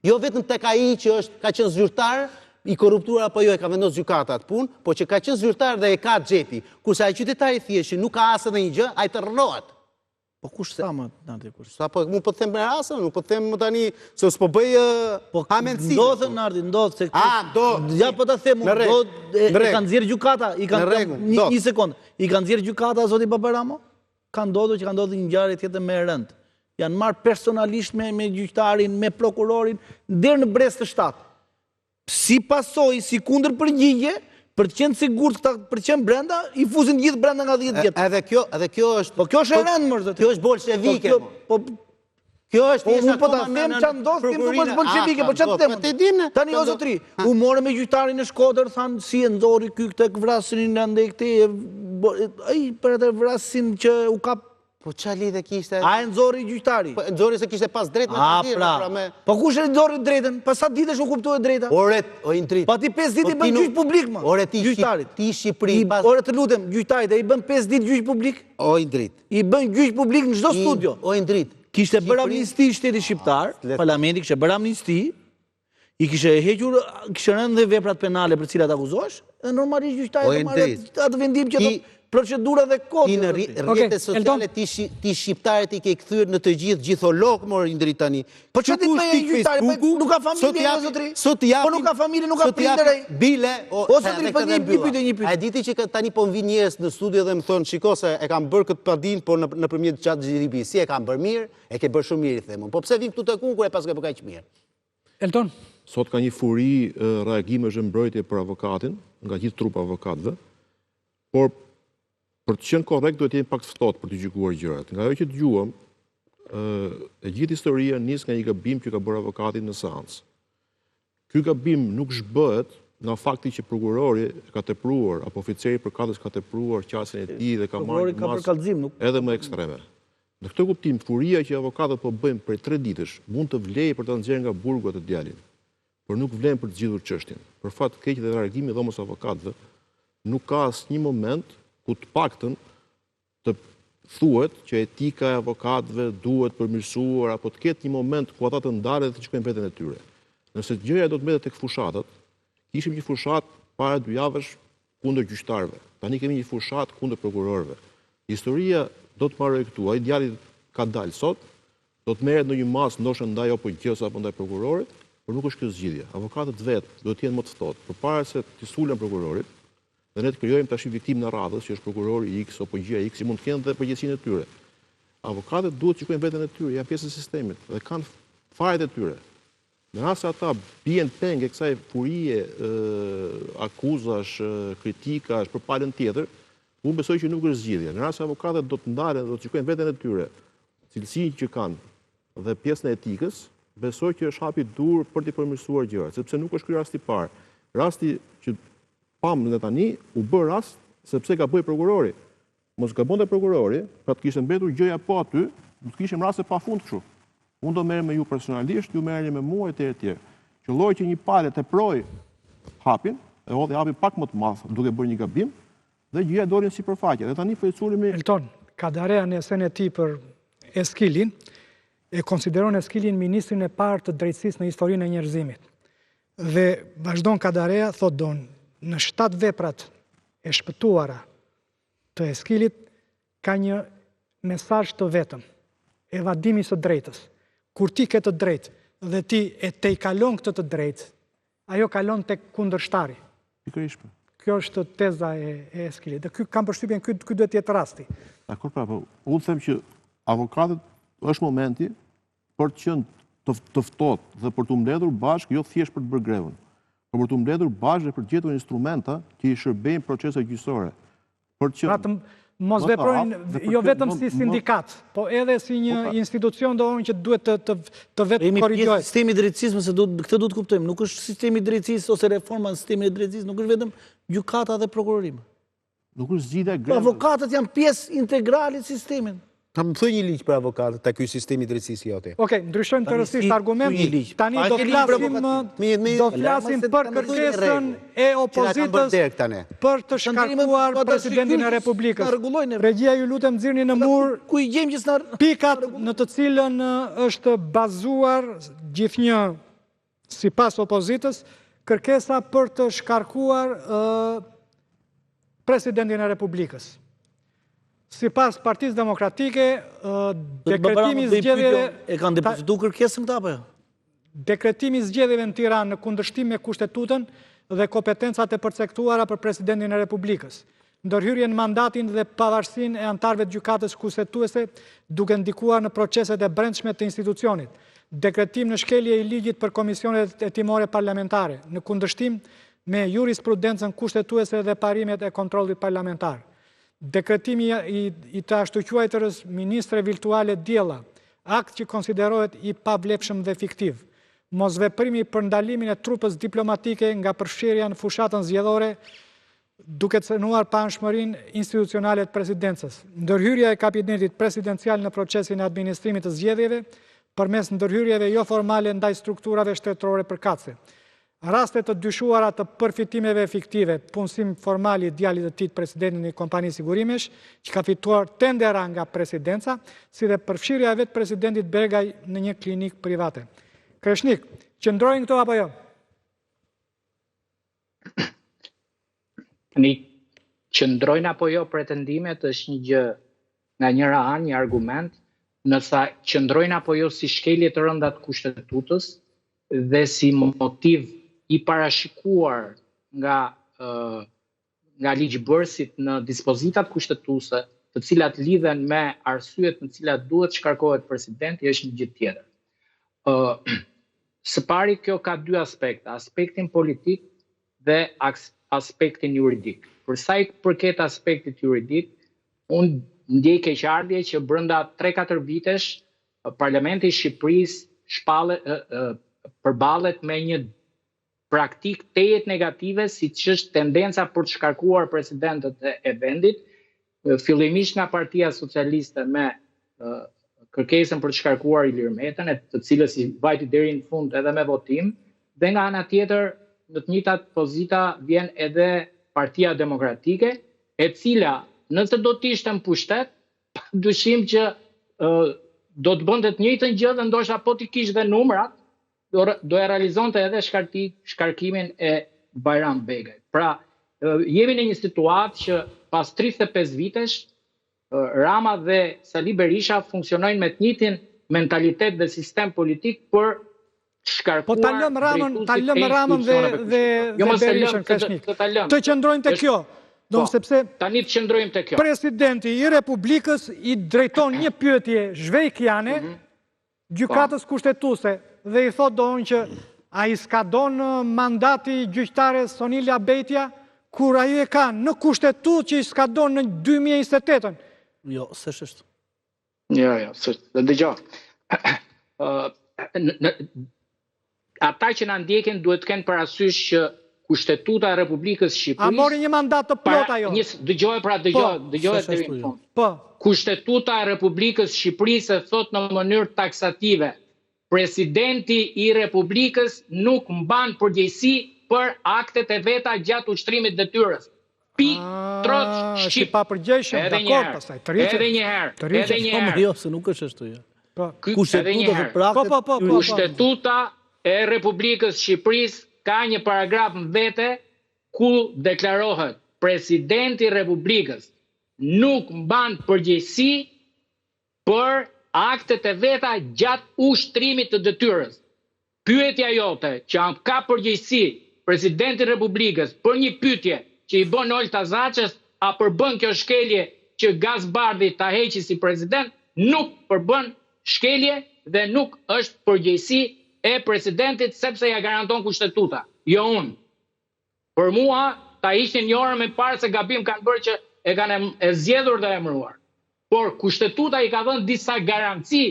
Jo vetëm tek ai që ka qenë zyrtar i korruptuar apo jo, e ka vendosur gjykata atë punë, po që ka qenë zyrtar dhe e ka xhepi. Kurse ai qytetari thjesht nuk ka as edhe një gjë, ai të rrohet. Po kush sa më natë kush? Sa po mu po të them me rasën, nuk po të them më tani se s'po bëj hamenci. Ndodhet Nardi, ndodh se ja po ta them unë, e kanë nxjerr gjykata, i kanë një sekond. I kanë nxjerr gjykata zoti Babaramo? Ka ndodhur që ka ndodhur një ngjarje tjetër më e rëndë. Janë marrë personalisht me gjyqtarin, me prokurorin deri në brez të 7. Si pasojë, si kundër përgjigje, për të qenë sigurt këta për të qenë brenda, i fuzin gjithë brenda nga 10 vjet. Edhe kjo është... Po kjo është e rëndë, mërë, zoti. Kjo është bolshevike. Kjo është... Po mu po ta them që ndodhë, tim nuk është bolshevike, po që të temë? Tani, o zotri, u more me gjyqtarin në Shkodër, thanë, si e nxori ky këtë vrasin në ndaj këti, ai për atë vrasin që u kap... Po qa lidhe kishte... A e nxori gjyqtari? Po nxori se kishte pas drejt me të tjera. Po kush e nxori drejtën? Pa sa ditësh u kuptoi drejta? O Indrit. Pa ti 5 ditë i bën gjyq publik, më. Gjyqtarit. Ti Shqipëri... Ore të lutem, gjyqtarit e i bën 5 ditë gjyq publik? O Indrit. I bën gjyq publik në çdo studio. O Indrit. Kishte bërë amnisti shteti shqiptar, parlamenti kishte bërë amnisti, i kishte hequr, kishte rënë dhe veprat penale për cilat akuzohesh, dhe normalisht gjyqtari të marrë atë vendim që procedura dhe kodë. Ti në rrjetet sociale, ti shqiptarët i ke kthyer në të gjitholog, mor Indrit tani. Po që ti me gjyqtari, nuk ka familje, jo zotri? Po nuk ka familje, nuk ka prindër ai. Bile, o zotri, po një pyetje. A e diti që tani po vin njerëz në studio dhe më thonë, shiko se e kam bërë këtë padin, po nëpërmjet ChatGPT, si e kam bërë mirë, e ke bërë shumë mirë, i themun. Po pse vin këtu tek unë kur e pas ke bërë kaq mirë? Elton. Sot ka një furi reagimesh e mbrojtje për avokatin, nga gjithë trupa avokatëve, por për të qenë korrekt duhet të jemi pak të ftohtë për të gjykuar gjërat. Nga ajo që dëgjuam, e gjithë historia nis nga një gabim që ka bërë avokati në seancë. Ky gabim nuk zhbëhet nga fakti që prokurori ka tepruar apo oficeri përkatës ka tepruar qasjen e tij dhe ka marrë masë edhe më ekstreme. Në këtë kuptim, furia që avokatët po bëjnë për 3 ditësh mund të vlejë për ta nxjerrë nga burgu atë djalin, por nuk vlen për të zgjidhur çështjen. Për fat të keq dhe largimi i dhomës avokatëve, nuk ka asnjë moment ku të paktën të thuhet që etika e avokatëve duhet përmirësuar apo të ketë një moment ku ata të ndalen dhe të shkojnë veten e tyre. Nëse gjëja do të mbetet tek fushatat, kishim një fushat para 2 javësh kundër gjyqtarëve. Tani kemi një fushat kundër prokurorëve. Historia do të marrë këtu. Ai djali ka dalë sot, do të merret në një mas ndoshta ndaj apo gjës apo ndaj prokurorit, por nuk është kjo zgjidhje. Avokatët vetë do të jenë më të ftohtë përpara se të sulen prokurorit. Dhe ne të krijojmë tash viktimë në radhës, që është prokurori X apo gjëja X, që mund të kenë dhe përgjegjësinë e tyre. Avokatët duhet të shikojnë veten e tyre, janë pjesë e sistemit dhe kanë fajet e tyre. Në rast se ata bien peng e kësaj furie, akuzash, kritikash për palën tjetër, unë besoj që nuk është zgjidhje. Në rast se avokatët do të ndalen, do të shikojnë veten e tyre, cilësinë që kanë dhe pjesën e etikës, besoj që është hapi dur për të përmirësuar gjërat, sepse nuk është ky rasti i parë. Rasti që pam në tani, u bë rast sepse ka bëj prokurori. Mos gabonte prokurori, pra të kishte mbetur gjëja po aty, do të kishim raste pafund kështu. Unë do merrem me ju personalisht, ju merrni me mua etj. Qëlloj që një palë teproi hapin, e hodhi hapin pak më të madh, duke bërë një gabim, dhe gjëja dolën sipërfaqe. Dhe tani fësulimi Elton, ka darea në esen e tij për Eskilin, e konsideron Eskilin ministrin e parë të drejtësisë në historinë e njerëzimit. Dhe vazhdon Kadarea, thot Don, në 7 veprat e shpëtuara të Eskilit ka një mesazh të vetëm, evadimi së drejtës. Kur ti ke të drejtë dhe ti e te i kalon këtë të drejtë, ajo kalon tek kundërshtari. Pikërisht. Kjo është teza e Eskilit. Dhe kam përshtypjen ky duhet të jetë rasti. Dakor, pra, po unë them që avokatët është momenti për të qenë të ftohtë dhe për të mbledhur bashkë, jo thjesht për të bërë grevën, por për të mbledhur bashkë dhe për të gjetur instrumenta që i shërbejnë proceset gjyqësore. Për të qenë mos veprojnë jo vetëm si sindikat, po edhe si një institucion që duhet të vetë korrigjohet. Sistemi i drejtësisë, se këtë duhet kuptojmë, nuk është sistemi i drejtësisë ose reforma në sistemin e drejtësisë, nuk është vetëm gjykata dhe prokurorimi. Nuk është zgjidhja e grevës. Avokatët janë pjesë integrale të sistemin. Ta më thëj një ligj për avokatët, ta ky sistemi i drejtësisë jote. Okej, ndryshojmë tërësisht argument. Tani do flasim për kërkesën e opozitës për të shkarkuar presidentin e Republikës. Regjia, ju lutem nxirni në mur pikat në të cilën është bazuar gjithnjë sipas opozitës kërkesa për të shkarkuar presidentin e Republikës. Sipas Partisë Demokratike, dekretimi zgjedhjeve... E kanë depozitu kërkesën këta apo jo? Dekretimi zgjedhjeve në Tiranë në kundërshtim me kushtetutën dhe kompetencat e përcaktuara për presidentin e Republikës. Ndërhyrjen mandatin dhe pavarësinë e anëtarëve të gjykatës kushtetuese duke ndikuar në proceset e brendshme të institucionit. Dekretim në shkelje i ligjit për komisionet hetimore parlamentare, në kundërshtim me jurisprudencën kushtetuese dhe parimet e kontrollit parlamentar. Dekretimi i të ashtuquajtërës ministre virtuale Diella, akt që konsiderohet i pavlefshëm dhe fiktiv. Mosveprimi për ndalimin e trupës diplomatike nga përfshirja në fushatën zgjedhore, duke cënuar paanshmërinë institucionale të presidencës. Ndërhyrja e kabinetit presidencial në procesin e administrimit të zgjedhjeve, përmes ndërhyrjeve jo formale ndaj strukturave shtetërore përkatëse. Rastet të dyshuara të përfitimeve fiktive, punësim formal i djalit të tij presidentin e kompanisë sigurimesh, që ka fituar tendera nga presidenca, si dhe përfshirja e vetë presidentit Begaj në një klinik private. Kreshnik, qëndrojnë këto apo jo? Një qëndrojnë apo jo pretendimet është një gjë nga njëra anë, një argument, nësa qëndrojnë apo jo si shkelje të rënda të kushtetutës dhe si motiv i parashikuar nga ligjbërësit në dispozitat kushtetuese, të cilat lidhen me arsyet në cilat duhet shkarkohet presidenti, është një gjë tjetër. Së pari, kjo ka 2 aspekte, aspektin politik dhe aspektin juridik. Për sa i përket aspektit juridik, unë ndjej keqardhje që brenda 3-4 vitesh Parlamenti i Shqipërisë përballet me një praktik tejet negative, si që është tendenca për të shkarkuar presidentët e vendit, fillimisht nga Partia Socialiste me kërkesën për të shkarkuar Ilir Metën, të cilës i vajti deri në fund edhe me votim, dhe nga ana tjetër, në të njëjtat pozita vjen edhe Partia Demokratike, e cila, nëse do të ishte në pushtet, dyshim që do të bënte të njëjtën gjë dhe ndoshta po t'i kishte dhe numrat, do e realizonte edhe shkarkimin e Bajram Begajt. Pra, jemi në një situatë që pas 35 vitesh, Rama dhe Sali Berisha funksionojnë me të njëjtin mentalitet dhe sistem politik për shkarkuar... Po ta lëmë Ramën dhe Berishën, Kreshnik. Të qëndrojnë të kjo. Sepse tani të qëndrojmë të kjo. Presidenti i Republikës i drejton një pyetje zhvejkiane gjykatës kushtetuese dhe i thot doon që a i s'ka donë mandati gjyqtare Sonilja Bejtja, kur a i e ka në kushtetut që i s'ka donë në 2028. Jo, së shështë. Jo, sështë. Dëgjo. Ata që në ndjekin duhet të kenë parasysh që Kushtetuta e Republikës Shqipërisë... A mori një mandat të plot ajo? Dëgjohet deri në fund. Kushtetuta e Republikës Shqipërisë e thot në mënyrë taksative, presidenti i Republikës nuk mban përgjegjësi për aktet e veta gjatë ushtrimit detyrës. Pik, troc, Si shqip. pa përgjeshëm, dakord, pastaj, të rriqe. Edhe një herë. Jo, se nuk është ashtu, ja. Kushtetuta dhe praktet... Kushtetuta e Republikës Shqipërisë ka një paragraf në vete ku deklarohet presidenti i Republikës nuk mban përgjegjësi për aktet e veta gjatë ushtrimit të detyrës. Pyetja jote që ka përgjegjësi presidenti i Republikës për një pyetje që i bën Olta Zaçës a përbën kjo shkelje që Gazbardi ta heqi si president, nuk përbën shkelje dhe nuk është përgjegjësi e presidentit sepse ja garanton kushtetuta. Jo unë. Për mua, ta ishin një orë me parë se gabim kanë bërë që e kanë e zgjedhur dhe emëruar. Por kushtetuta i ka dhënë disa garanci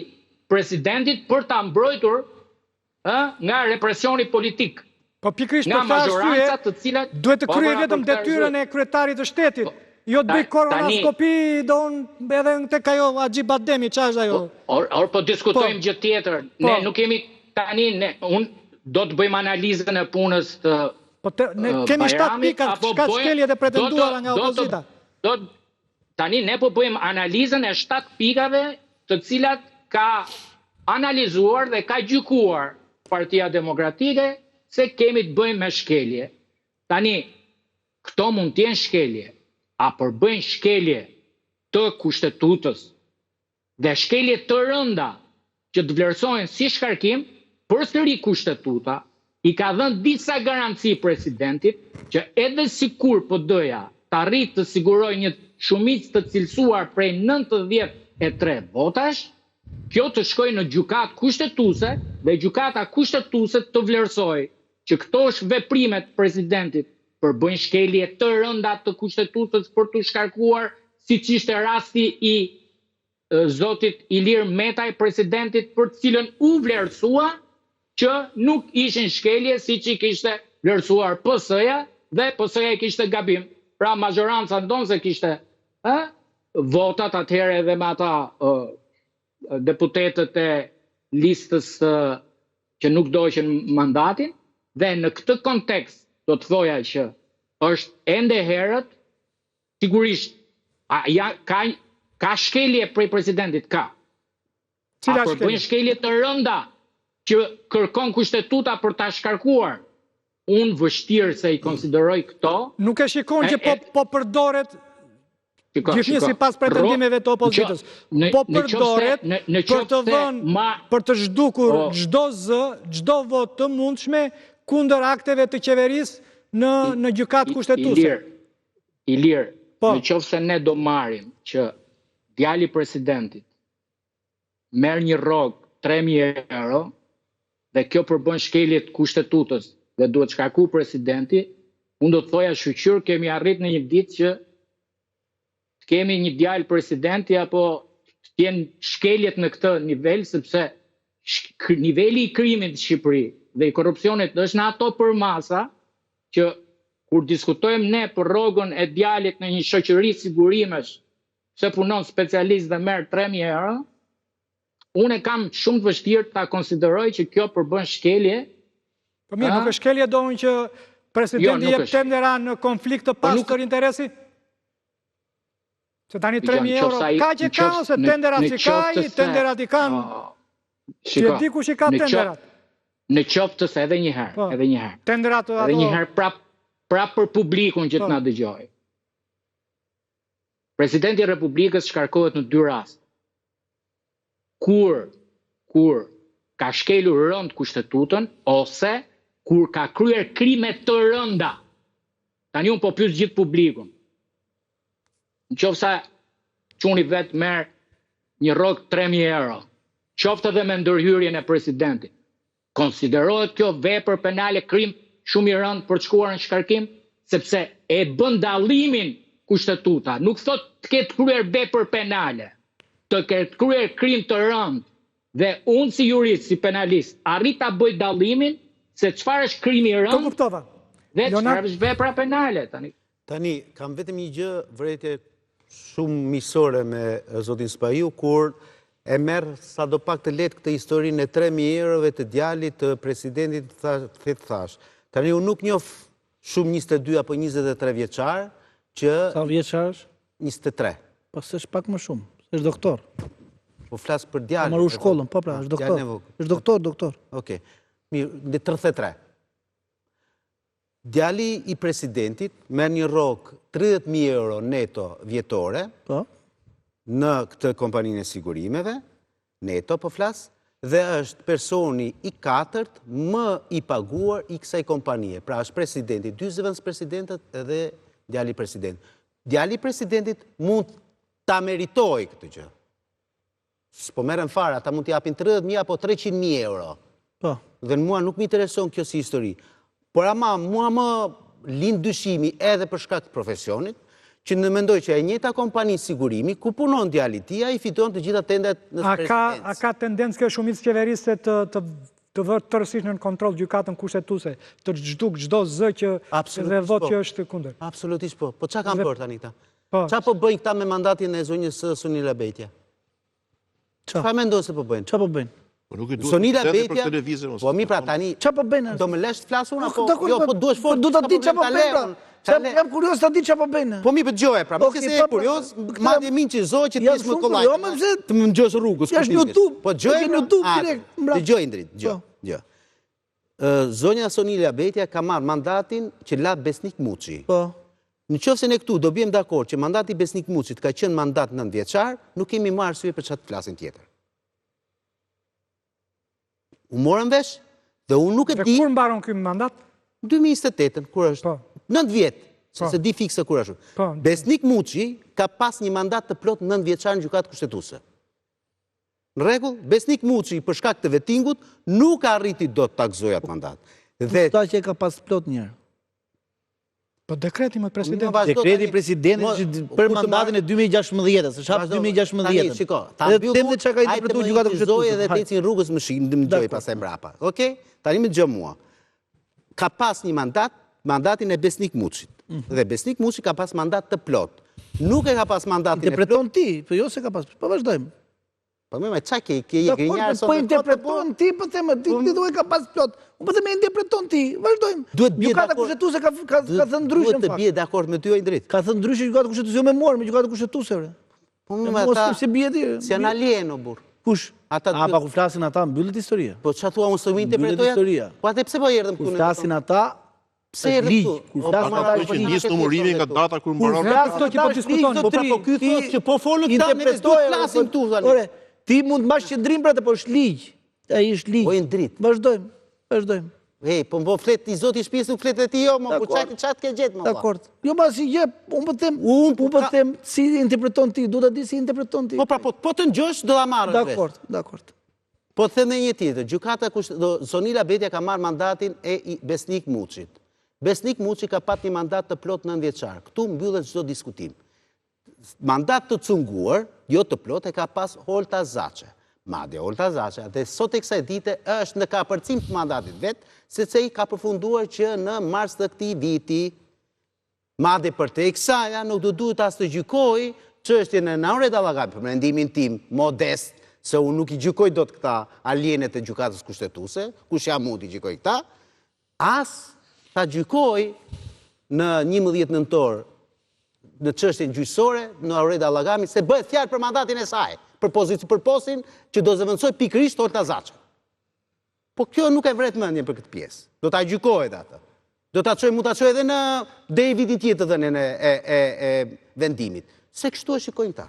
presidentit për ta mbrojtur nga represioni politik. Po pikërisht për ta arsye, duhet të kryej vetëm detyrën e kryetarit të shtetit. Jo të bëj koronaskopi, edhe tek ajo Axhi Bademi, çfarë është ajo? Or po diskutojmë gjë tjetër. Ne nuk kemi tani, unë do të bëjmë analizën e punës të kemi 7 pika, çka shkeljet e pretenduara nga opozita. Tani ne po bëjmë analizën e 7 pikave të cilat ka analizuar dhe ka gjykuar Partia Demokratike se kemi të bëjmë me shkelje. Tani, këto mund të jenë shkelje, a përbëjnë shkelje të kushtetutës dhe shkelje të rënda që të vlerësojnë si shkarkim, përsëri kushtetuta i ka dhënë disa garanci presidentit që edhe sikur PD-ja të arrit të siguroj një shumicë të cilësuar prej 93 votash, kjo të shkoj në gjykatë kushtetuese dhe gjykata kushtetuese të vlerësoj që këto është veprimet presidentit përbëjnë shkelje të rënda të kushtetutës për të shkarkuar, siç ishte rasti i zotit Ilir Metaj, presidentit për të cilën u vlerësua që nuk ishin shkelje siç i kishte vlerësuar PS-ja dhe PS-ja i kishte gabim. Pra majoranca ndonë se kishte votat atëherë edhe me ata deputetët e listës që nuk doqen mandatin, dhe në këtë kontekst do të thoja që është ende herët, sigurisht, ka shkelje prej presidentit, ka. A përbëjnë shkelje të rënda që kërkon kushtetuta për ta shkarkuar? Unë vështirë se i konsideroj këto. Nuk e shikon që po përdoret gjithnjë si pas pretendimeve të opozitës. Po përdoret për të dhënë, për të zhdukur çdo zë, çdo votë të mundshme kundër akteve të qeverisë në gjykatë kushtetuese. Ilir, në qoftë se ne do marrim që djali presidentit merr një rrogë 3.000 euro dhe kjo përbën shkelje të kushtetutës dhe duhet shkarku presidenti, unë do të thoja shqyr kemi arrit në një ditë që kemi një djalë presidenti apo të jenë shkeljet në këtë nivel, sepse niveli i krimit në Shqipëri dhe i korrupsionit është në ato për masa që kur diskutojmë ne për rrogën e djalit në një shoqëri sigurimesh se punon specialist dhe merr 3.000 euro, unë e kam shumë të vështirë ta konsideroj që kjo përbën shkelje. Po mirë, nuk është shkelje do unë që presidenti jep tendera në konflikt të pastër interesi? Se tani 3.000 euro ka që ka, ose tenderat që ka i, tenderat i kanë, që e di kush i ka tenderat. Në qoftë se edhe një herë, tenderat edhe një herë prap për publikun që të na dëgjoj. Presidenti i Republikës shkarkohet në 2 raste. Kur ka shkelur rënd kushtetutën, ose kur ka kryer krime të rënda. Tani unë po pyes gjithë publikun. Në qoftë se çuni vetë merr një rrogë 3.000 euro, qoftë edhe me ndërhyrjen e presidentit, konsiderohet kjo vepër penale krim shumë i rëndë për të shkuar në shkarkim, sepse e bën dallimin kushtetuta. Nuk thot të ketë kryer vepër penale, të ketë kryer krim të rëndë, dhe unë si jurist, si penalist, arrit ta bëj dallimin se çfarë është krimi i rëndë dhe çfarë është vepra penale tani. Tani, kam vetëm një gjë vërejtje shumë miqësore me zotin Spaju, kur e merr sado pak të lehtë këtë historinë e 3.000 eurove të djalit të presidentit thash. Tani unë nuk njoh shumë 22 apo 23 vjeçar që... Sa vjeçar është? 23. Po s'është pak më shumë, është doktor. Po flasë për djalë. Maru shkollën, po pra, është doktor. është doktor. Oke, mirë, në 33. Djali i presidentit merr një rrogë 30.000 euro neto vjetore në këtë kompaninë e sigurimeve, neto po flas, dhe është personi i 4 më i paguar i kësaj kompanie. Pra është presidenti, 2 zëvendës presidentët edhe djali i presidentit. Djali i presidentit mund ta meritoj këtë gjë. S'po merren fare, ata mund t'i japin 30.000 apo 300.000 euro. Po. Dhe mua nuk më intereson kjo si histori. Por ama mua më lind dyshimi edhe për shkak të profesionit, që në mendoj që e njëjta kompani sigurimi, ku punon djali tia, i fiton të gjitha tendet në presidencë. A ka tendencë kjo shumicë qeverisë të vërë tërësisht në kontrol gjykatën kushtetuese, të zhduk çdo zë që dhe vot që është kundër? Absolutisht po. Po qa kam bërë tani ta? Qa po bëjnë këta me mandatin e zonjës Sonila Betja? Qa mendon se po bëjnë? Qa po bëjnë? Sonila Betja, po mi pra tani, qa po bëjnë? do me lesh të flasur, jo, po duesh fort, du të di qa po bëjnë, jam kurios të di qa po bëjnë. Po mi për gjoje, pra, më se e kurios, madje minë që zoj që t'jesë më kollaj, të më gjosë rrugës. Jash në YouTube, po gjoje, në YouTube direkt. Të gjoj, Indrit, gjoj. Zonja Sonila Betja ka marrë mandatin që la Besnik Muçi. Në qoftë se ne këtu do bjem dakord që mandati Besnik Muçit ka qenë mandat 9 vjeçar, nuk kemi marrë arsye për çfarë të flasin tjetër. U morën vesh dhe unë nuk e di... Dhe kur mbaron ky mandat? 2028, kur është? 9 vjetë, se di fikse kur është. Besnik Muçi ka pas një mandat të plot 9 vjeçar në gjykatë kushtetuese. Në rregull, Besnik Muçi për shkak të vettingut nuk arriti dot ta gëzojë atë mandat. Dhe ta që ka pas plot njërë. Po dekreti më president. Dekreti presidentit për mandatin e 2016, së shapë 2016. Shiko, ta mbyllë që ka interpretu gjykatë kushtetuese. Edhe të ecin rrugës më gjoj pastaj mbrapa. Okej? Tani më dëgjoj mua. Ka pas një mandat, mandatin e Besnik Muçit. Dhe Besnik Muçi ka pas mandat të plot. Nuk e ka pas mandatin e plot. Interpreton ti, po jo se ka pas. Po vazhdojmë. Po me qa ke i grinjarë po interpreton ti, po theme, ti duhet ka pas plot. Po theme interpreton ti, vazhdojmë. Gjykata kushtetuese ka thënë ndryshe në fakt. Duhet të bie dakord me ty o Indrit. Ka thënë ndryshe gjykata kushtetuese, jo me morë, me gjykata kushtetuese. Po me ata, si janë alien o burr. Kush? A pa ku flasin ata, mbyllet historia. Po qa thua unë së më interpretoja? Po atë pse po erdhëm këtu në... Ku flasin ata, pse erdhëm këtu? Ku flasin ata, që njësë numërimi nga data kur mbaron. Këto që po diskuton. Po pra po ky thotë që po folën këta, ne vetë duhet flasim këtu tani. Ti mund të mbash qendrim për atë, po është ligj. Ai është ligj. Po i ndrit. Vazhdojmë. Hej, po më flet i zoti i shtëpisë nuk flet ti jo, më po çat ke gjetë më. Dakor. Jo ma si jep, unë po them si interpreton ti, duhet ta di si interpreton ti. Po pra po të ngjosh do ta marrësh. Dakor. Po them edhe një tjetër, gjykata Sonila Betja ka marrë mandatin e Besnik Muçit. Besnik Muçi ka pat një mandat të plot 9 vjeçar. Ktu mbyllet çdo diskutim. Mandat të cunguar, jo të plot, e ka pas Holta Zaçe. Madje Holta Zaçe, dhe sot e kësaj dite është në kapërcim të mandatit vetë, sepse i ka përfunduar që në mars të këtij viti. Madje për te kësaj, nuk do duhet as të gjykoj çështjen e Naure Dallagami, për mendimin tim modest, se unë nuk i gjykoj dot këta alienet e gjykatës kushtetuese, kush jam unë të gjykoj këta, as ta gjykoj në 11 nëntor në çështjen gjyqësore në Naure Dallagami, se bëhet fjalë për mandatin e saj, për postin që do zëvendësoj pikërisht Holta Zaçe. Po kjo nuk e vret mendjen për këtë pjesë. Do ta gjykohet atë. Mund ta çojë edhe në Davidin tjetër dhënien e vendimit. Se kështu e shikojnë ta.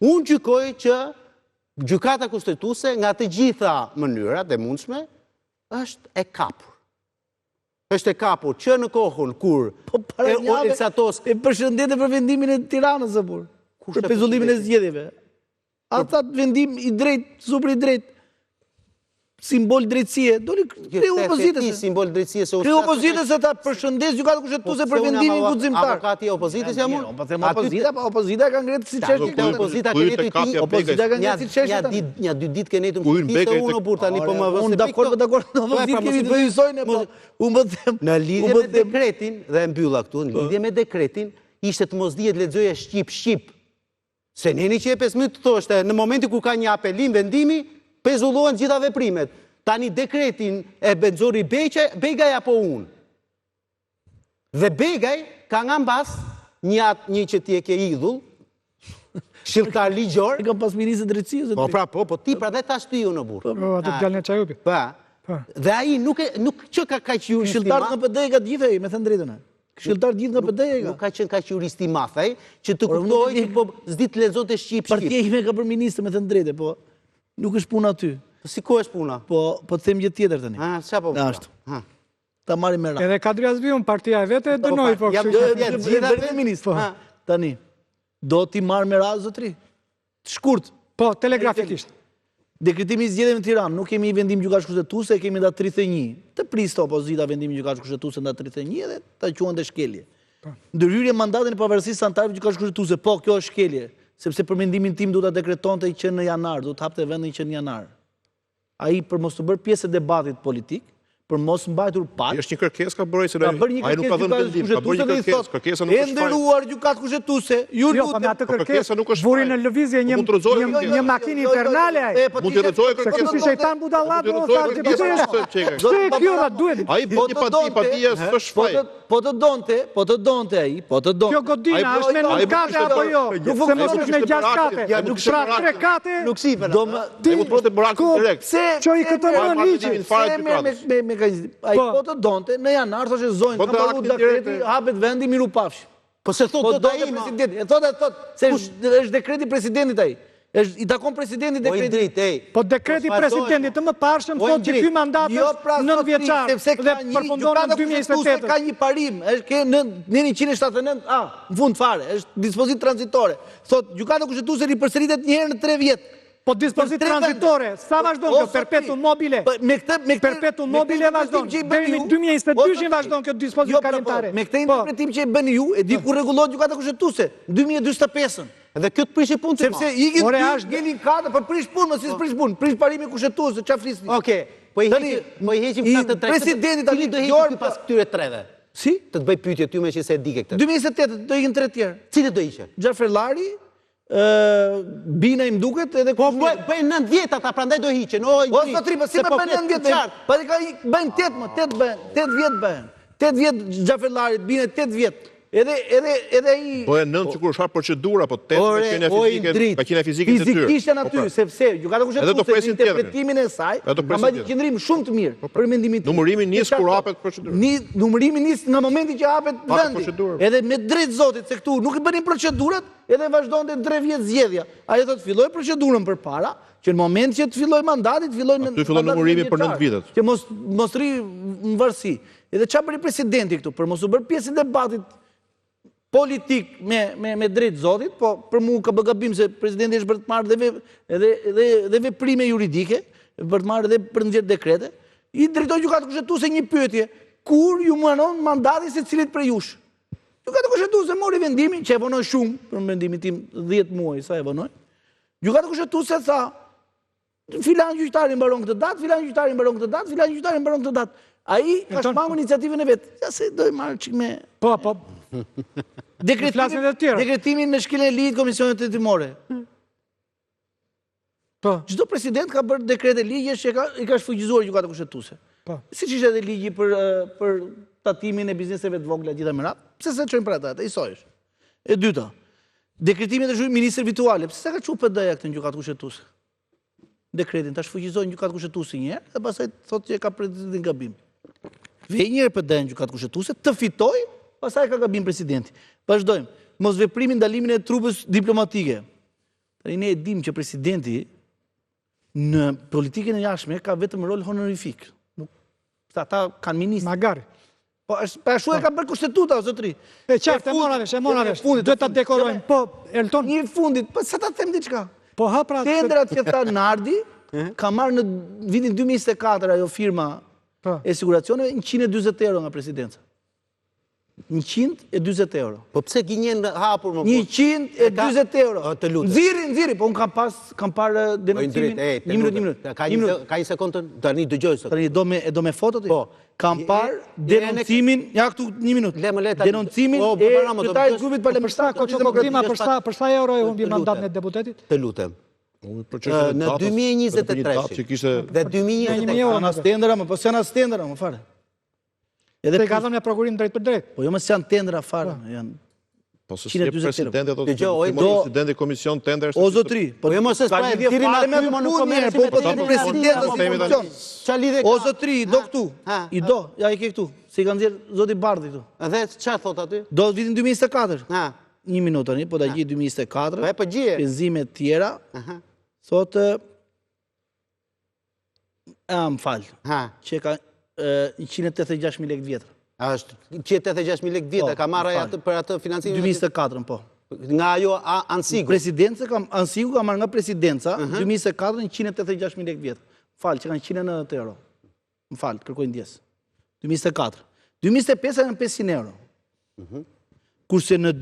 Unë gjykoj që gjykata kushtetuese nga të gjitha mënyrat e mundshme është e kapur. Është e kapur që në kohën kur Elsatos e përshëndetë për vendimin e Tiranës e burr. Për pezullimin e zgjedhjeve. Ata vendim i drejtë, super i drejtë, simbol drejtësie, doli kreu opozitës. Simbol drejtësie se kreu opozitës se ta përshëndes gjykatë kushtetuese për vendimin guximtar. Avokati i opozitës jam unë. Po them opozita ka ngretë si çështje këtë. Opozita ka ngretë si çështje. Ja 2 ditë ke netur se unë o burr tani po më vëse. Unë dakord, opozita kemi të bëjsojnë, po unë më them. Në lidhje me dekretin dhe mbylla këtu, në lidhje me dekretin, ishte të mos dihet lexoja shqip. Se njeni që e 5 minutë të thoshte, në momenti ku ka një apelim vendimi, pezullohen gjitha veprimet. Tani dekretin e Benzori Begaj apo unë. Dhe Begaj ka nga mbas një që ti e ke idhull, shqiptar ligjor. E kam pas ministër drejtësisë. Po ti pra dhe tash ty në burë. Po, atë djalin e Çajupi. Dhe ai nuk që ka kaq jurist i Këshilltar madh. nga PD ka gjithë ai, me thënë drejtën. Këshilltar gjithë nga PD ka. Nuk ka qenë kaq jurist i madh ai, që të kuptoj që po s'di të lexonte shqip. Partia ime ka për ministër, me thënë drejtë, po nuk është puna aty. Si ku është puna? Po të them gjë tjetër tani. Ç'a po? Ashtu. Ta marrim me radhë. Edhe Kadri Azbiun, partia e vete, dënoi, po Gjithë ministër. Tani, do t'i marrë me radhë, zotri? Shkurt. Po, telegrafikisht. Dekretimi i zgjedhjeve në Tiranë, nuk kemi vendim gjykatës kushtetuese, kemi nda 31. Të pristë opozita vendim gjykatës kushtetuese nda 31 dhe ta quhen dhe shkelje. Ndërhyrje mandatin e pavarësisë anëtarëve gjykatës kushtetuese, po kjo është shkelje, sepse për mendimin tim duhet ta dekretonte që në janar, duhet hapte vendin që në janar. Ai për mos të bërë pjesë e debatit politik, për mos mbajtur pat. Është një kërkesë ka bërë, Ka bërë një kërkesë gjykatës kushtetuese, kërkesa nuk është e nderuar gjykatë kushtetuese, ju Jo, po me atë kërkesë vuri në lëvizje një makinë infernale ai. Mund të rrezojë Se kërkesën. kështu shejtan budallat, o thash që Pse kjo ra duhet? Ai boti patia s'është shfaj. Po të donte ai, po të donte. Kjo godina është me 9 kate apo jo? Se mos është me 6 kate. Nuk Pra 3 kate. Nuk sipër. Ai mund të thotë Buraku direkt. Çoj këtë në liçi. Ai po të donte, në janar thoshte zonjë, ka marrë dekreti, hapet vendi, miru pafsh. Po se Po thot donte presidenti, e thot, se është dekreti presidentit ai. I takon presidentit dekreti. Po dekreti presidentit të mëparshëm thotë që ky mandat është 9 vjeçar dhe përfundon në 2028. Ka një parim, është në 179 në fund fare, është dispozitë tranzitore. Thot, gjykata kushtetuese ripërsëritet një herë në 3 vjet. Po dispozitë tranzitore, sa vazhdon kjo perpetuum mobile? Perpetuum mobile vazhdon. Deri në 2022 vazhdon kjo dispozitë kalimtare. Me këtë interpretim që e bëni ju, e di ku rregullohet gjykata kushtetuese, 2045-ën. Dhe kjo të prish punë. Sepse ikin ngelin katë, për prish punë, mos i prish punë, prish parimin kushtetues, çfarë flisni? Okej. Po i heqim këta të tre. Presidenti tani do heqim pas këtyre treve. Si? Të të bëj pyetje ty me që se e dike këtë. 2028 do ikin 3 tjerë. Cilët do ishin? Xhaferllari, Bina im duket edhe po bëjnë 9 vjet ata, prandaj do hiqen. O sotri, po si më bëjnë 9 vjet? Po bëjnë 8 më, 8 bëjnë, 8 vjet bëjnë. 8 vjet Xhaferllarit, Bina 8 vjet. Edhe ai Po e nënt sikur është procedura, po 8 ka qenë fizike të tyre. Fizikisht janë aty, sepse gjykata kushtetuese në interpretimin e saj ka mbajtur qendrim shumë të mirë për mendimin tim. Numërimi nis kur hapet procedura. Numërimi nis nga momenti që hapet vendi. Edhe me drejt zotit se këtu nuk i bënin procedurat, edhe vazhdonte 3 vjet zgjedhja. Ai thotë filloi procedurën përpara, që në moment që të filloj mandati, të filloj në numërimi për 9 vitet. Që mos rri në varësi. Edhe çfarë bëri presidenti këtu për mos u bërë pjesë e debatit politik me drejt zotit, po për mu ka bë gabim se presidenti është për të marrë edhe veprime juridike, për të marrë edhe për nxjerr dekrete, i drejtoi gjykatës kushtetuese një pyetje, kur ju mbanon mandati secilit prej jush? Gjykata kushtetuese mori vendimin, që e vonoi shumë, për mendimin tim 10 muaj sa e vonoi. Gjykata kushtetuese tha, filan gjyqtari mbaron këtë datë, filan gjyqtari mbaron këtë datë, filan gjyqtari mbaron këtë datë. Ai ka shmangur iniciativën e vet. Ja se do i marr çik me Po. Dekretimin në shkeljen e ligjit komisionit hetimore. Po. Çdo president ka bërë dekrete ligjesh që i ka shfuqizuar gjykata kushtetuese. Po. Siç ishte edhe ligji për tatimin e bizneseve të vogla gjitha me radhë. Pse se çojmë për ata, i sojësh. E dyta, dekretimin e zhvillimit ministër vituale. Pse ka çu PD-ja këtë gjykatë kushtetuese? Dekretin ta shfuqizojnë gjykatë kushtetuese një herë dhe pastaj thotë që ka presidentin gabim. Vej një herë PD në gjykatë kushtetuese, të fitoj, pastaj ka gabim presidenti. Vazhdojmë. Mos veprimi ndalimin e trupës diplomatike. Tani ne e dim që presidenti në politikën e jashtme ka vetëm rol honorifik. Ata kanë ministër. Magari. Po ashtu e ka bërë kushtetuta, o zotri. E qartë, e mora vesh. Duhet ta dekorojmë. Po, Elton. Një fundit, po sa ta them diçka. Po hapra. Tendrat që tha Nardi ka marrë në vitin 2024 ajo firma e siguracioneve 140 euro nga presidenca. 140 euro. Po pse gënjen hapur më? 140 euro. Të lutem. Nxirri, po unë kam parë denoncimin. Një minut. Ka një sekondë, tani dëgjoj sot. Tani do me fotot? Po. Kam parë denoncimin, ja këtu një minut. Denoncimin e kryetarit grupit parlamentar. Për sa euro e humbi mandatin e deputetit? Të lutem. Në 2023. Dhe 2023. Janë stendera, po janë stendera, më fare. Edhe ka dhënë me prokurim drejt për drejt. Po jo më janë tendra fare, janë Po se si presidenti ato presidenti komision tender. O zotri, po jo mos e spaj diri me aty më nuk komerci me presidenti. O zotri, do këtu. I do, ja i ke këtu. Si kanë nxjerr zoti Bardhi këtu. Edhe çfarë thot aty? Do vitin 2024. Një minutë tani, po ta gjej 2024. Po gjej. Penzime të tjera. Thotë më fal. Që ka 186.000 lekë vjetër. A është 186.000 lekë vjetër, ka marrë për atë financimin? 2024, po. Nga ajo ansigu? Presidenca, ansigu ka marrë nga presidenca, 2024, 186.000 lekë vjetër. Falë, që kanë 190 euro. Më falë, kërkoj ndjes. 2024. 2025 janë 500 euro. Kurse në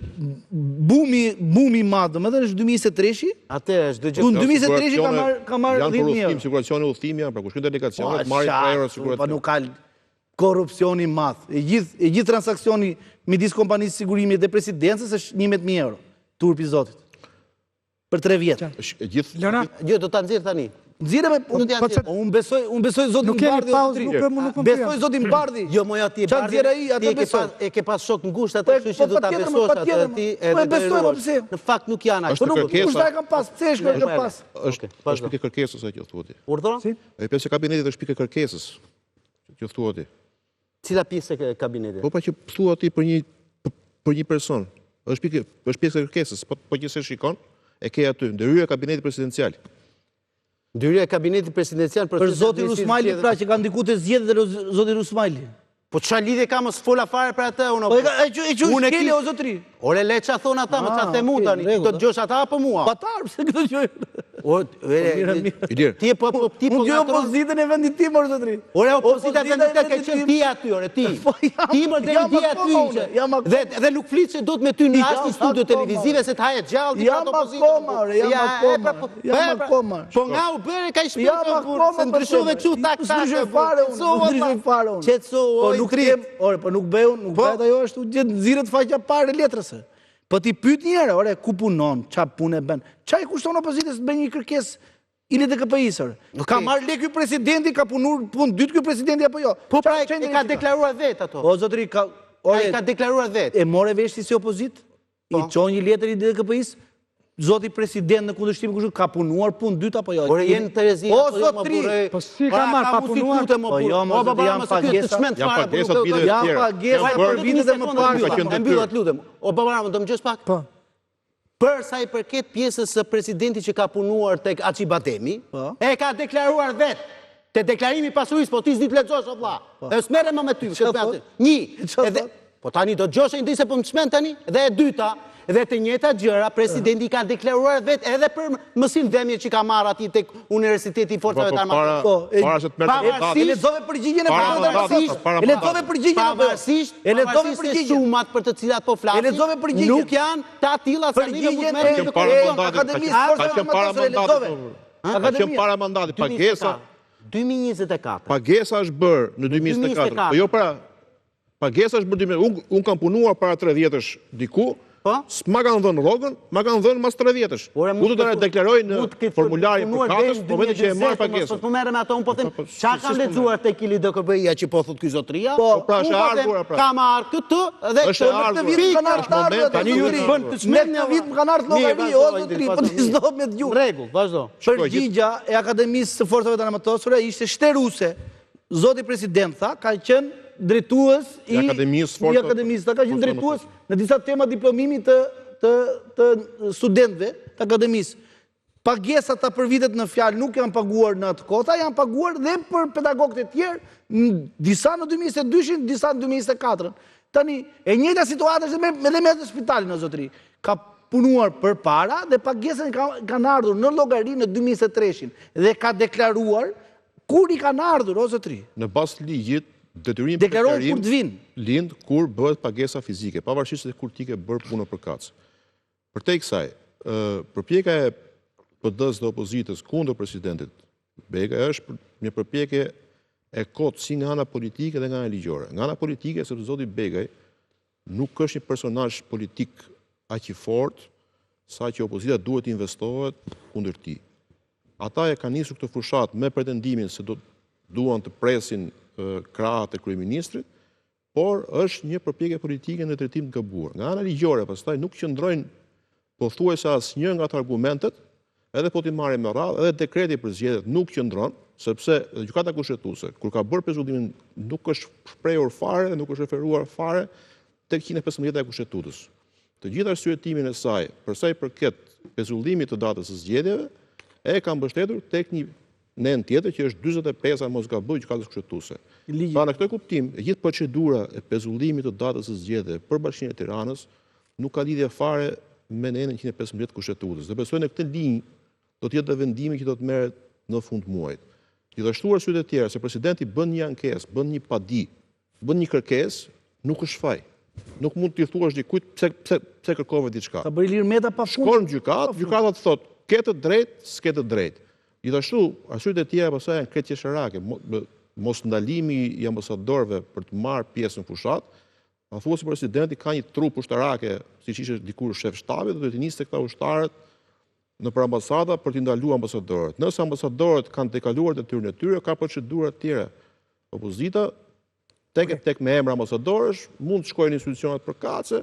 bumi madë, më dhe është 2023, atër është dëgjë. Në 2023 ka marrë 10.000 euro. Janë për uthtim, siguracioni uthtim janë, pra kushkën delegacionet, marrë 3 euro siguracion. Pa nuk ka korupcioni madh. E gjithë transakcioni midis kompanisë sigurimit dhe presidencës është 11.000 euro. Turpi zotit. Për 3 vjetë. Jo, do të nxirë tani. Nxirë me... Unë besoj zotin Bardhi. Besoj zotin Bardhi. Jo, moja ti e Bardhi. E ke pas shok ngusht atë, kështu që do ta besosh atë ti edhe të ruash. Në fakt nuk janë ashtu. Kushta e kam pas, pse është kam pas. Është pikë kërkesës që thuati. Urdhëron? E pse kabinetit është pikë kërkesës që thuati. Cila pjesë e kabinetit? Po pa që thuati për një person. Është pjesë e kërkesës, po që se shikon, e ke aty, ndërhyrja e kabinetit presidencial. Ndërhyrja e kabinetit presidencial për zotin Rusmajli, pra që ka ndikut e zgjedhjet dhe zotin Rusmajli. Po çfarë lidhje ka mos fola fare për atë unë? Po e çuçkele o zotri. Ore le çfarë thon ata, më çfarë them tani? Do të djosh ata apo mua? Patar, pse këtë gjë? O, ti po Unë gjë opozitën e vendit tim o zotri. Ore opozita vendit ka qenë ti aty, ore ti. Ti më deri di aty. Dhe nuk flit se do të me ty në asnjë studio televizive se të hahet gjallë ti ato opozitë. Jam akoma. Po nga u bëre kaq shpejt se ndryshove kështu tak tak. Ndryshoj fare unë. Qetëso. Nuk rrim, po nuk bëhet ajo ashtu gjithë nxirret faqja parë letrës. Po ti pyet një herë, ore, ku punon, çfarë punë bën? Çfarë kushton opozitës të bëjë një kërkesë i LDKP-sër? Ka marrë lekë ky presidenti, ka punuar punë dytë ky presidenti apo jo? Po pra e ka deklaruar vetë ato. O zotri, ai ka deklaruar vetë. E morë vesh si opozitë? I çon një letër i LDKP-së? Zoti president në kundërshtim kush ka punuar punë dytë apo jo? Ore jenë Terezia. O zotri, po si ka marrë pa punuar? Po jo, më zotri jam pagesa. Jam pagesa të viteve të tjera. Jam pagesa për vitet e më parë. Më mbyllat lutem. O baba, më do më gjës pak? Po. Për sa i përket pjesës së presidentit që ka punuar tek Acibademi, e ka deklaruar vetë. Te deklarimi i pasurisë, po ti s'di të lexosh o vlla. E s'merrem më me ty. Një. Po tani do të djosh ndonjëse po më çmend tani. Dhe e dyta, dhe të njëjta gjëra, presidenti ka deklaruar vetë edhe për mësimdhënie që ka marrë atij tek Universiteti i Forcave të Armatave. Para se të merrte E lexove përgjigjen e pavarësisht. E lexove përgjigjen pavarësisht sumat për të cilat po flasim. E lexove përgjigjen. Nuk janë të atilla sa ne mund të merrem në Akademisë Forcave të Armatave. Ka qenë para mandatit, pagesa 2024. Pagesa është bërë në 2024. Po jo pra, pagesa është bërë, unë kam punuar para 3 vjetësh diku, s'ma kanë dhënë rrogën, ma kanë dhënë mas 3 vjetësh. U do të deklaroj në formularin për katësh, po vetë që e marë pagesën. Po merrem ato, unë po them, qa kam lexuar tek LDKP-ja që po thot ky zotria? Po pra është ardhur pra. Ka marrë këtë dhe është ardhur. Tani ju të bën të shmet në vit më kanë ardhur llogari, o zotri, po ti s'do me dëgju. Rregull, vazhdo. Përgjigja e Akademisë së Forcave të Armatosura ishte shteruse. Zoti president tha, ka qenë drejtues i akademisë, ka qenë drejtues në disa tema diplomimi të studentëve të akademisë. Pagesat për vitet në fjalë nuk janë paguar në atë kohë, janë paguar dhe për pedagogët e tjerë, disa në 2022, disa në 2024. Tani, e njëjta situatë është edhe me atë spitalin o zotri. Ka punuar për para dhe pagesën kanë ardhur në llogari në 2023 dhe ka deklaruar kur i kanë ardhur o zotri. Në bazë të ligjit detyrimi për deklarim lind kur bëhet pagesa fizike, pavarësisht se kur ti ke bërë punën për kac. Përtej kësaj, përpjekja e PD-s dhe opozitës kundër presidentit Begaj është një përpjekje e kotë si nga ana politike dhe nga ana ligjore. Nga ana politike, sepse zoti Begaj nuk është një personazh politik aq i fortë sa që opozita duhet investohet kundër tij. Ata e kanë nisur këtë fushat me pretendimin se duan të presin krahët e kryeministrit, por është një përpjekje politike në drejtim të gabuar. Nga ana ligjore, pastaj nuk qëndrojnë pothuajse asnjë nga ato argumentet, edhe po t'i marrim me radhë, edhe dekreti për zgjedhjet nuk qëndron, sepse gjykata kushtetuese, kur ka bërë pezullimin, nuk është shprehur fare dhe nuk është referuar fare tek 115 e Kushtetutës. Të gjithë arsyetimin e saj, për sa i përket pezullimit të datës së zgjedhjeve, e ka mbështetur tek një nen tjetër që është 45 mos gaboj gjykatës kushtetuese. Pra në këtë kuptim, e gjithë procedura e pezullimit të datës së zgjedhjeve për Bashkinë e Tiranës nuk ka lidhje fare me nenën 115 Kushtetutës. Dhe besoj në këtë linjë do të jetë vendimi që do të merret në fund muajit. Gjithashtu arsyet e tjera se presidenti bën një ankesë, bën një padi, bën një kërkesë, nuk është faj. Nuk mund t'i thuash dikujt pse kërkove diçka. Sa bëri Ilir Meta pa fund. Shkon në gjykatë, gjykata të thotë, ke të drejtë, s'ke të drejtë. Gjithashtu, arsyet e tjera pastaj janë krejt qesharake, mos ndalimi i ambasadorëve për të marrë pjesë në fushat. Në thua se presidenti ka një trup ushtarake, siç ishte dikur shef shtabi, dhe do të niste këta ushtarët në për ambasada për t'i ndaluar ambasadorët. Nëse ambasadorët kanë dekaluar detyrën e tyre, ka procedura të tjera. Opozita tek me emra ambasadorësh, mund të shkojnë në institucionet përkatëse,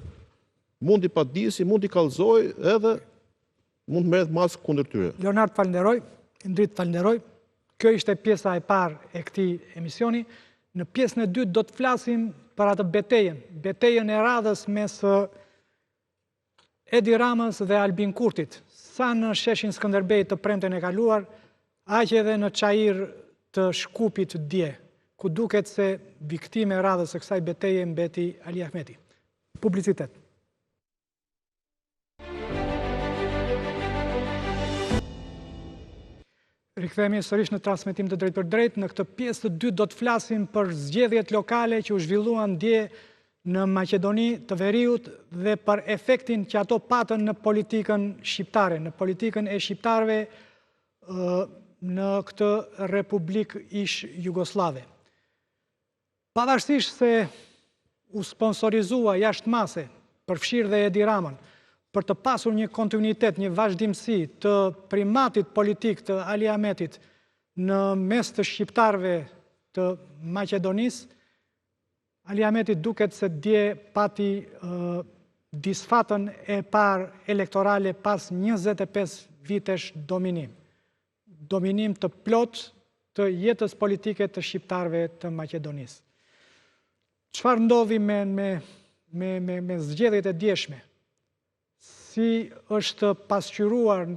mund t'i padisi, mund t'i kallëzoj, edhe mund të merret masë kundër tyre. Leonard, falenderoj, Indrit falenderoj. Kjo ishte pjesa e parë e këtij emisioni. Në pjesën e dytë do të flasim për atë betejën e radhës mes Edi Ramës dhe Albin Kurtit. Sa në sheshin Skënderbej të premten e kaluar, aq edhe në Çajir të Shkupit dje, ku duket se viktime e radhës së kësaj beteje mbeti Ali Ahmeti. Publicitet. Rikthehemi sërish në transmetim të drejt për drejt. Në këtë pjesë të dytë do të flasim për zgjedhjet lokale që u zhvilluan dje në Maqedoni të Veriut dhe për efektin që ato patën në politikën shqiptare, në politikën e shqiptarëve në këtë Republikë ish Jugoslave. Pavarësisht se u sponsorizua jashtëmase, përfshirë dhe Edi Ramën, për të pasur një kontinuitet, një vazhdimsi të primatit politik të Ali Ahmetit në mes të shqiptarëve të Maqedonisë, Ali Ahmeti duket se dje pati disfatën e parë elektorale pas 25 vitesh dominim. Dominim të plot të jetës politike të shqiptarëve të Maqedonisë. Çfarë ndodhi me zgjedhjet e djeshme? Si është pasqyruar,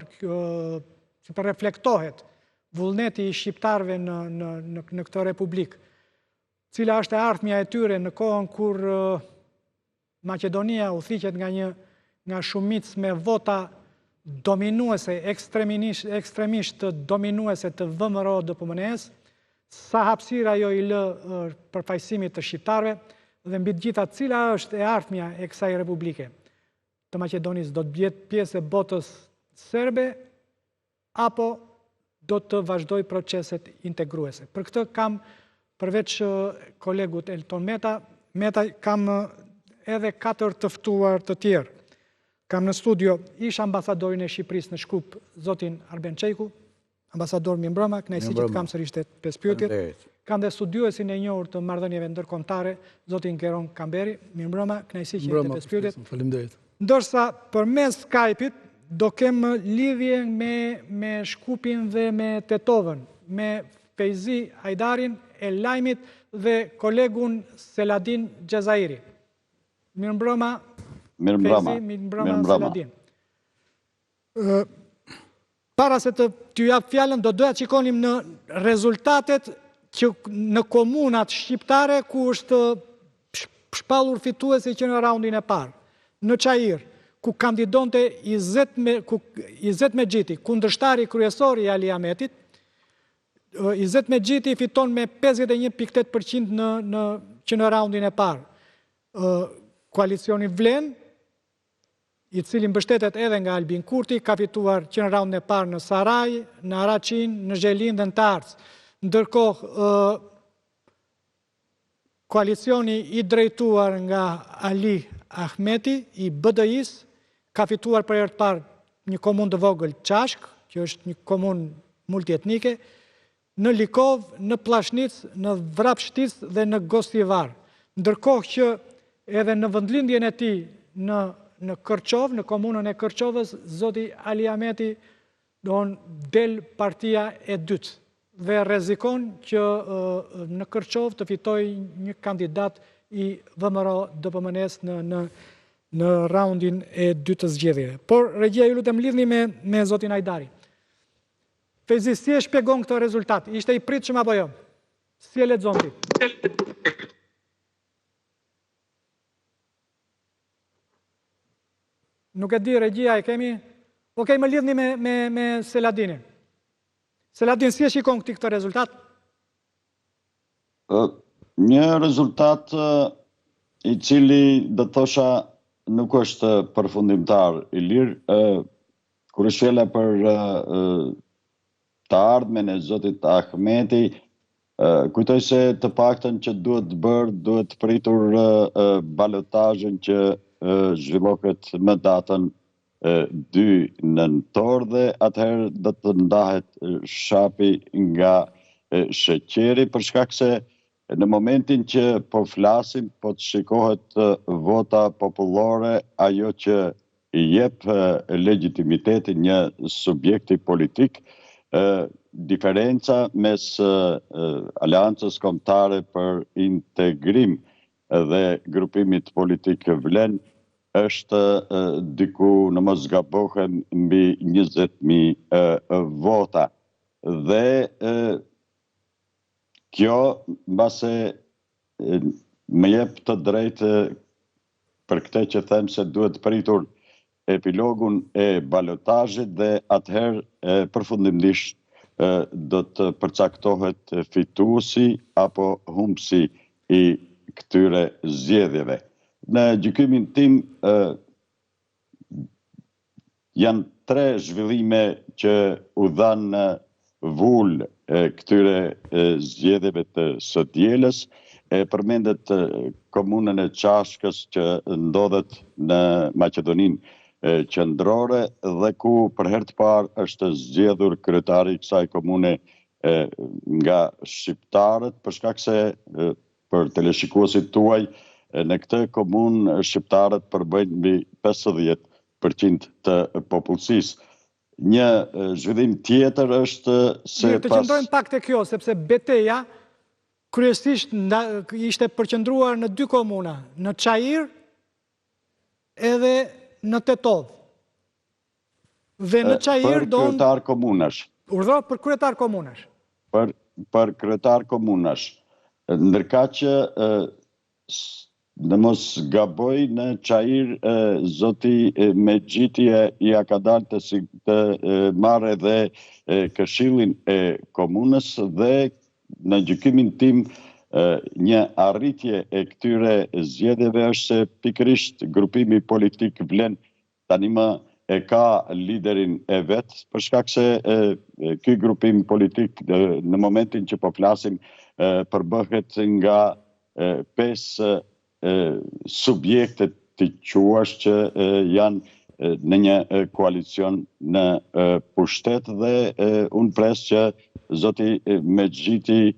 si për reflektohet vullneti i shqiptarëve në këtë republikë, cila është e ardhmja e tyre në kohën kur Maqedonia u thiqet nga shumicë me vota dominuese, ekstremisht dominuese të VMRO-DPMNE-s, sa hapësira ajo i lë përfaqësimit të shqiptarëve dhe mbi të gjitha cila është e ardhmja e kësaj republike të Maqedonisë, do të jetë pjesë e botës serbe apo do të vazhdoj proceset integruese. Për këtë kam, përveç kolegut Elton Meta, kam edhe 4 të ftuar të tjerë. Kam në studio ish ambasadorin e Shqipërisë në Shkup, zotin Arben Çejku, ambasador mirëmbrëma, kënaqësi që të kam sërish te 5 pyetjet. Kam dhe studiuesin e njohur të marrëdhënieve ndërkombëtare, zotin Geron Kamberi, mirëmbrëma, kënaqësi që jeni te 5 pyetjet. Faleminderit. Ndërsa përmes Skype-it do kem lidhje me Shkupin dhe me Tetovën, me Fejzi Hajdarin, e Lajmit dhe kolegun Seladin Gjezairi. Mirëmbrëma. Fejzi, mirëmbrëma Seladin. Para se t'ju jap fjalën, do doja të shikonim në rezultatet që në komunat shqiptare ku është shpallur fituesi që në raundin e parë. Në Çajir, ku kandidonte Izet Mexhiti, kundërshtari kryesor i Ali Ahmetit, Izet Mexhiti fiton me 51.8% që në raundin e parë. Koalicioni Vlen, i cili mbështetet edhe nga Albin Kurti, ka fituar që në raundin e parë në Saraj, në Araçin, në Zhelin dhe në Tarës. Ndërkohë, koalicioni i drejtuar nga Ali Ahmeti, i BDI-s, ka fituar për herë të parë një komunë të vogël Çashk, që është një komunë multietnike, në Likov, në Pllashnic, në Vrapshtic dhe në Gostivar. ndërkohë që edhe në vendlindjen e tij në Kërçov, në komunën e Kërçovës, zoti Ali Ahmeti del partia e dytë dhe rrezikon që në Kërçov të fitojë një kandidat i VMRO-DPMN-s në raundin e dytë të zgjedhjeve. Por regjia, ju lutem, lidhni me zotin Hajdari. Feyzi, si e shpjegon këtë rezultat? Ishte i pritshëm apo jo? Si e lexon ti? Nuk e di, regjia e kemi? Okej, më lidhni me Seladinin. Seladin, si e shikon ti këtë rezultat? Një rezultat i cili do thosha nuk është përfundimtar i lirë, kur shfela për të ardhmen e zotit Ahmeti, kujtoj se të paktën që duhet pritur balotazhin që zhvillohet më datën 2 nëntor dhe atëherë do të ndahet shapi nga sheqeri, për shkak se në momentin që po flasim, po të shikohet vota popullore, ajo që i jep legitimitetin një subjekti politik, diferenca mes Aleancës Kombëtare për Integrim dhe grupimit politik Vlen është diku, në mos gabohem, mbi 20.000 vota. Dhe kjo mbase më jep të drejtë për këtë që them se duhet pritur epilogun e balotazhit dhe atëherë përfundimisht do të përcaktohet fituesi apo humbësi i këtyre zgjedhjeve. Në gjykimin tim janë 3 zhvillime që u dhanë vull këtyre zgjedhjeve të së dielës. Përmendet komunën e Çashkës që ndodhet në Maqedoninë Qendrore dhe ku për herë të parë është zgjedhur kryetari i kësaj komune nga shqiptarët, për shkak se për teleshikuesit tuaj në këtë komunë shqiptarët përbëjnë mbi 50% të popullsisë. Një zhvillim tjetër është se të qëndrojmë pak te kjo, sepse betejë kryesisht ishte përqendruar në 2 komuna, në Çajir edhe në Tetov. Dhe në Çajir për kryetar komunash. Urdhëro për kryetar komunash. Për kryetar komunash. Ndërkaq që në mos gaboj, në Çajir zoti Mexhiti ja ka dalë të marrë edhe këshillin e komunës dhe në gjykimin tim një arritje e këtyre zgjedhjeve është se pikërisht grupimi politik Vlen tani më e ka liderin e vet, për shkak se ky grupim politik në momentin që po flasim përbëhet nga 5 subjekte të quash që janë në një koalicion në pushtet dhe unë pres që zoti Mexhiti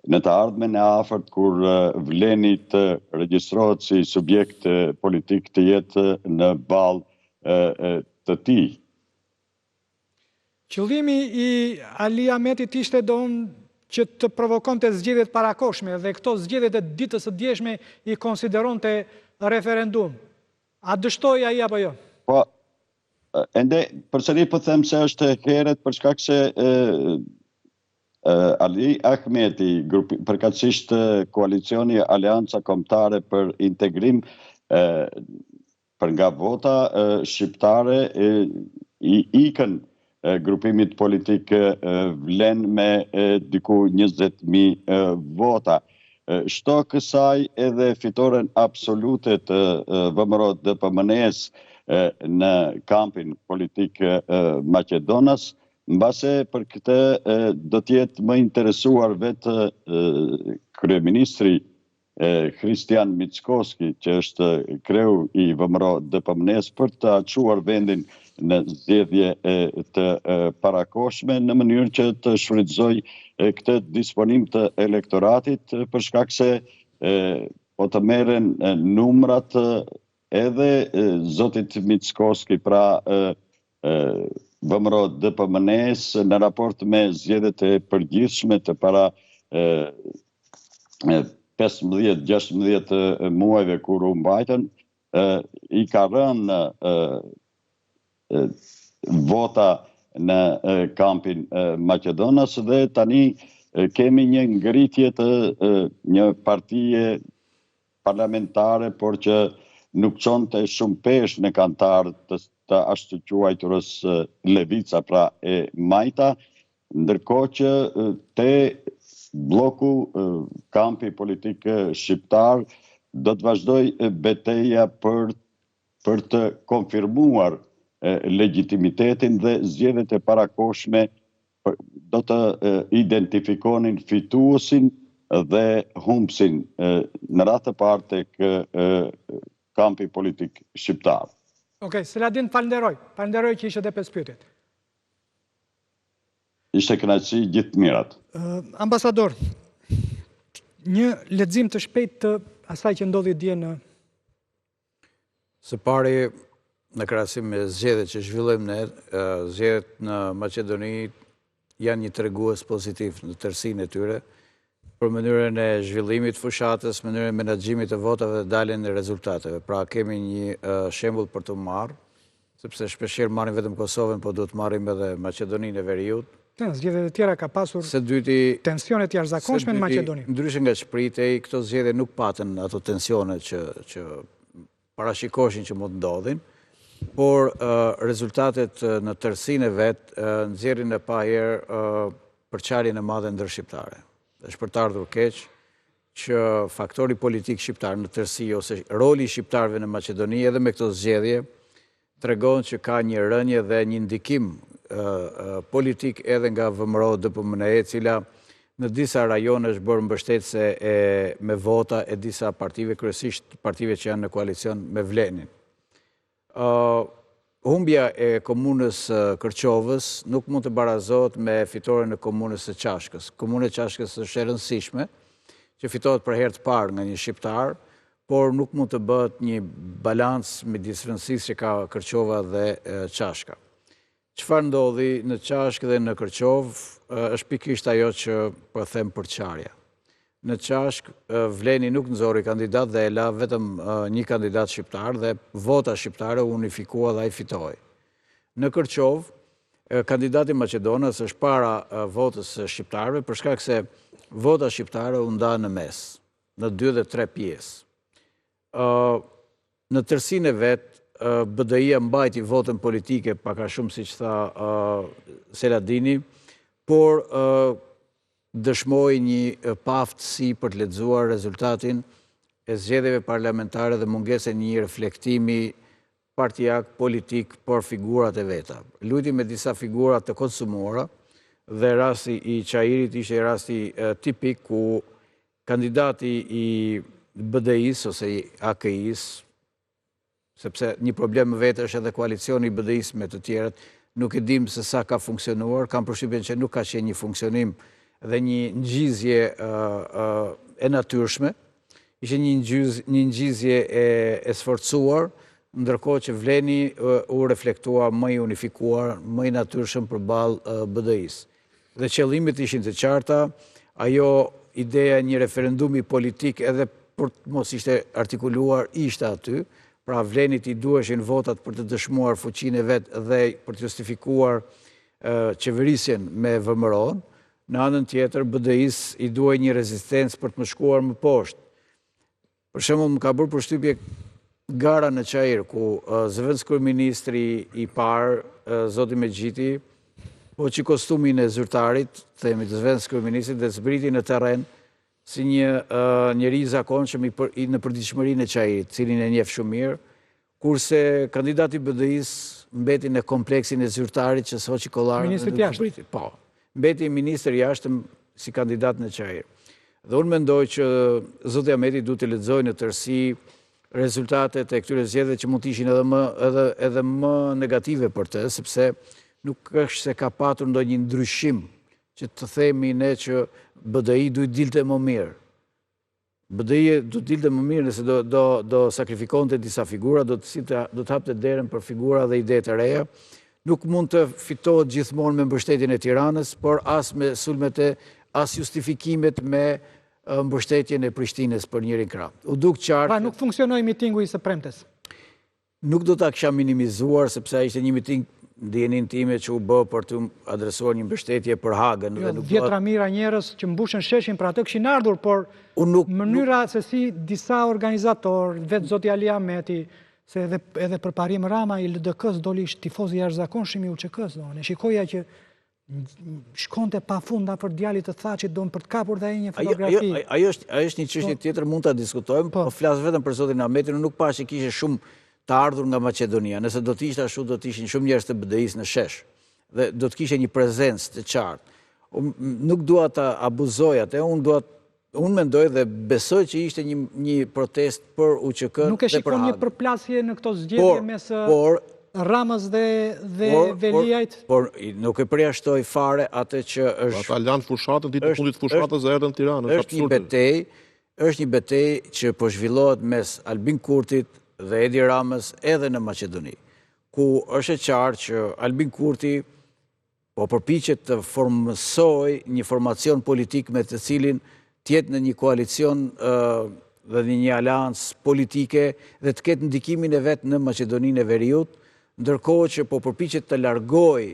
në të ardhmen e afërt kur Vleni të regjistrohet si subjekt politik të jetë në ballë të tij. Qëllimi i Ali Ahmetit ishte që të provokonte zgjedhjet parakoshme dhe këto zgjedhjet e ditës së djeshme i konsideronte referendum. A dështoi ai apo jo? Po, ende përsëri po them se është herët për shkak se Ali Ahmeti, përkatësisht koalicioni Aleanca Kombëtare për Integrim, për nga vota shqiptare i ikën grupimit politik Vlen me diku 20.000 vota. Shto kësaj edhe fitoren absolute të VMRO-DPMN-s në kampin politik Maqedonas, mbase për këtë do t'jetë më interesuar vetë kryeministri Kristian Mickoski, që është kreu i VMRO-DPMN-s, për të aquar vendin në zgjedhje të parakoshme në mënyrë që të shfrytëzoj këtë disponim të elektoratit, për shkak se po të merren numrat edhe zotit Mickoski, pra vëmëro DPMN-s në raport me zgjedhjet e përgjithshme të para 15-16 muajve kur u mbajtën, i ka rënë vota në kampin Maqedonas dhe tani kemi një ngritje të një partije parlamentare, por që nuk çonte shumë pesh në kantar të ashtu quajturës Levica, pra e Majta, ndërkohë që te bloku kampi politik shqiptar do të vazhdoj betejë për të konfirmuar legitimitetin dhe zgjedhjet e parakohshme do të identifikonin fituesin dhe humbësin në radhë të parë tek kampi politik shqiptar. Okej, Seladin, falenderoj. Falenderoj që ishe dhe 5 pyetjet. Ishte kënaqësi, gjithë mirat. Ambasador, një lexim të shpejt të asaj që ndodhi dje në... Së pari, në krahasim me zgjedhjet që zhvillojmë ne, zgjedhjet në Maqedoni janë një tregues pozitiv në tërësinë e tyre, për mënyrën e zhvillimit të fushatës, mënyrën e menaxhimit të votave dhe daljen e rezultateve. Pra kemi një shembull për të marrë, sepse shpeshherë marrim vetëm Kosovën, po duhet marrim edhe Maqedoninë e Veriut. Zgjedhjet e tjera ka pasur tensione të jashtëzakonshme në Maqedoni. Ndryshe nga shpritej, këto zgjedhje nuk patën ato tensione që parashikoshin që mund ndodhin, por rezultatet në tërësinë e vet nxjerrin e paherë përçarjen e madhe ndërshqiptare. Është për të ardhur keq që faktori politik shqiptar në tërësi ose roli i shqiptarëve në Maqedoni edhe me këto zgjedhje tregon që ka një rënje dhe një ndikim politik edhe nga VMRO DPMN-e, e cila në disa rajone është bërë mbështetëse me vota e disa partive, kryesisht partive që janë në koalicion me Vlenin. Humbja e komunës Kërqovës nuk mund të barazohet me fitoren e komunës së Qashkës. Komuna e Qashkës është e rëndësishme, që fitohet për herë të parë nga një shqiptar, por nuk mund të bëhet një balancë midis rëndësisë që ka Kërqova dhe Qashka. Çfarë ndodhi në Qashkë dhe në Kërqovë është pikërisht ajo që po them përçarja. Në Qashkë, Vleni nuk nxori kandidat dhe e la vetëm një kandidat shqiptar dhe vota shqiptare unifikua dhe ai fitoi. Në Kërqovë, kandidati Maqedonas është para votës shqiptarëve për shkak se vota shqiptare u nda në mes, në 2 dhe 3 pjesë. Në tërësinë e vet, BDI-ja mbajti votën politike pak a shumë siç tha Seladini, por dëshmoi një paaftësi për të lexuar rezultatin e zgjedhjeve parlamentare dhe mungesën e një reflektimi partijak, politik, por figurat e veta. Luti me disa figura të konsumuara dhe rasti i Çajirit ishte rasti tipik ku kandidati i BDI-s ose i AKI-s, sepse një problem vetë është edhe koalicioni i BDI-s me të tjerët, nuk e dim se sa ka funksionuar, kam përshtypjen që nuk ka qenë një funksionim dhe një ngjizje e natyrshme, ishte një ngjizje e sforcuar, ndërkohë që Vleni u reflektua më i unifikuar, më i natyrshëm përballë BDI-s. Dhe qëllimet ishin të qarta, ajo ideja një referendumi politik edhe për të mos ishte artikuluar ishte aty, pra Vlenit i duheshin votat për të dëshmuar fuqinë e vet dhe për të justifikuar qeverisjen me VMRO-n. Në anën tjetër, BDI-s i duhej një rezistencë për të më shkuar më poshtë. Për shembull, më ka bërë përshtypje gara në Çajir, ku zëvendës kryeministri i parë, zoti Mexhiti, po që kostumin e zyrtarit, themi të zëvendës kryeministrit, dhe zbriti në terren si një njeri i zakonshëm në përditshmërinë e Çajirit, cilin e njeh shumë mirë, kurse kandidati i BDI-s mbeti në kompleksin e zyrtarit që soçi kollar Ministri i Jashtëm. Po. Mbeti ministër i jashtëm si kandidat në Çajir. Dhe unë mendoj që zoti Ahmeti duhet të lexojë në tërësi rezultatet e këtyre zgjedhjeve që mund të ishin edhe më negative për të, sepse nuk është se ka patur ndonjë ndryshim që të themi ne që BDI duhet dilte më mirë. BDI do të dilte më mirë nëse do sakrifikonte disa figura, do të hapte derën për figura dhe ide të reja. Nuk mund të fitohet gjithmonë me mbështetjen e Tiranës, por as me sulmet as justifikimet me mbështetjen e Prishtinës për njërin krah. U duk qartë. Pra nuk funksionoi mitingu i së premtes. Nuk do ta kisha minimizuar sepse ishte një miting ndjenin time që u bë për të adresuar një mbështetje për Hagën. Vjetra mira njerëz që mbushen sheshin për atë kishin ardhur, por mënyra se si disa organizator, vetë zoti Ali Ahmeti, se edhe për Parim Rama i LDK-s doli tifoz i jashtëzakonshëm i UÇK-s, ne shikoja që shkonte pafund afër djalit të Thaçit për të kapur dhe ai një fotografi. Ajo është një çështje tjetër, mund ta diskutojmë, po flas vetëm për zotin Ahmetin, nuk pa që kishte shumë të ardhur nga Maqedonia. Nëse do të ishte ashtu, do të ishin shumë njerëz të BDI-s në shesh dhe do të kishte një prezencë të qartë. Nuk dua ta abuzoj atë, unë mendoj dhe besoj që ishte një protest për UÇK dhe për Hagën. Nuk e shikon një përplasje në këto zgjedhje mes Ramës dhe Veliajt? Por nuk e përjashtoj fare atë që është... Ata lanë fushatën, ditë fundit fushatës dhe erdhën në Tiranë. Është një betejë që po zhvillohet mes Albin Kurtit dhe Edi Ramës edhe në Maqedoni, ku është e qartë që Albin Kurti po përpiqet të formësoj një formacion politik me të cilin tjetë në një koalicion dhe një aleancë politike dhe të ketë ndikimin e vetë në Maqedoninë e Veriut, ndërkohë që po përpiqet të largoj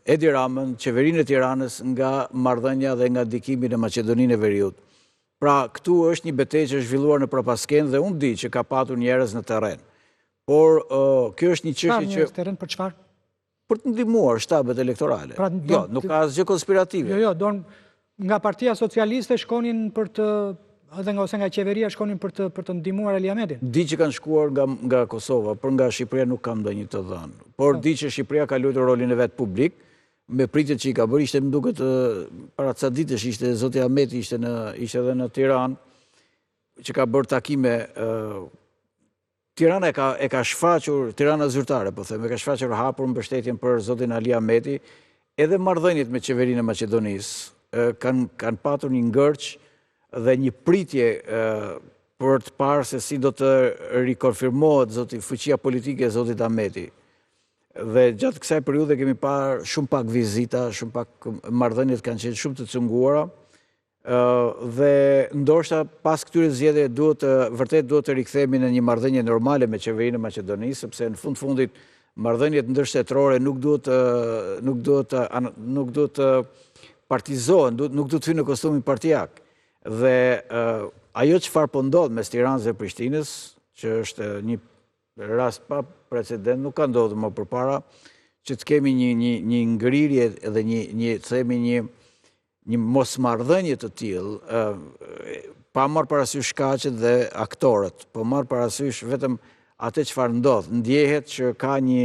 Edi Ramën, qeverinë e Tiranës, nga marrëdhënia dhe nga ndikimi në Maqedoninë e Veriut. Pra, këtu është një betejë që është zhvilluar në Prapasken dhe unë di që ka patur njerëz në terren. Por kjo është një çështje që... Njerëz në terren për çfarë? Për të ndihmuar shtabet elektorale. Jo, nuk ka asgjë konspirative. Jo, nga Partia Socialiste shkonin për të... ose nga qeveria shkonin për të ndihmuar Ali Ahmetin. Di që kanë shkuar nga Kosova, por nga Shqipëria nuk kam ndonjë të dhënë. Por di që Shqipëria ka luajtur rolin e vet publik, me pritjet që i ka bërë, ishte më duket para ca ditësh, ishte zoti Ahmeti, ishte edhe në Tiranë, që ka bërë takime. Tirana e ka shfaqur, Tirana zyrtare, po them, e ka shfaqur hapur mbështetjen për zotin Ali Ahmeti, edhe marrëdhëniet me qeverinë e Maqedonisë kanë patur një ngërç dhe një pritje për të parë se si do të rikonfirmohet fuqia politike e zotit Ahmeti. Dhe gjatë kësaj periudhe kemi parë shumë pak vizita, shumë pak marrëdhëniet kanë qenë shumë të cunguara, dhe ndoshta pas këtyre zgjedhjeve vërtet duhet të rikthehemi në një marrëdhënie normale me qeverinë e Maqedonisë, sepse në fundit marrëdhëniet ndërshtetërore nuk duhet të partizohen, nuk duhet të hyjnë në kostumin partijak. Dhe ajo çfarë po ndodh mes Tiranës dhe Prishtinës, që është një rast pa precedent, nuk ka ndodhur më përpara, që të kemi një ngrirje dhe një mosmarrëdhënie të tillë, pa marrë parasysh shkaqet dhe aktorët, po marrë parasysh vetëm atë çfarë ndodh. Ndjehet që ka një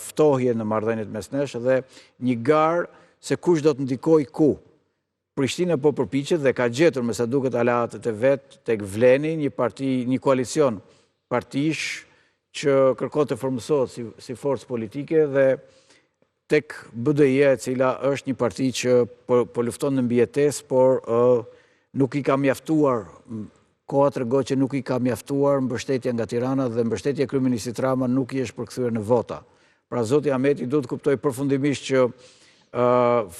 ftohje në marrëdhëniet mes nesh dhe një garë se kush do të ndikojë ku. Prishtina po përpiqet dhe ka gjetur me sa duket aleatët e vet tek Vleni, një koalicion partish që kërkon të formësohet si forcë politike, dhe tek BDI-ja, e cila është një parti që po lufton në mbijetesë, por nuk i ka mjaftuar, koha tregon që nuk i ka mjaftuar mbështetja nga Tirana dhe mbështetja e kryeministit Rama nuk i është përkthyer në vota. Pra zoti Ahmeti duhet të kuptojë përfundimisht që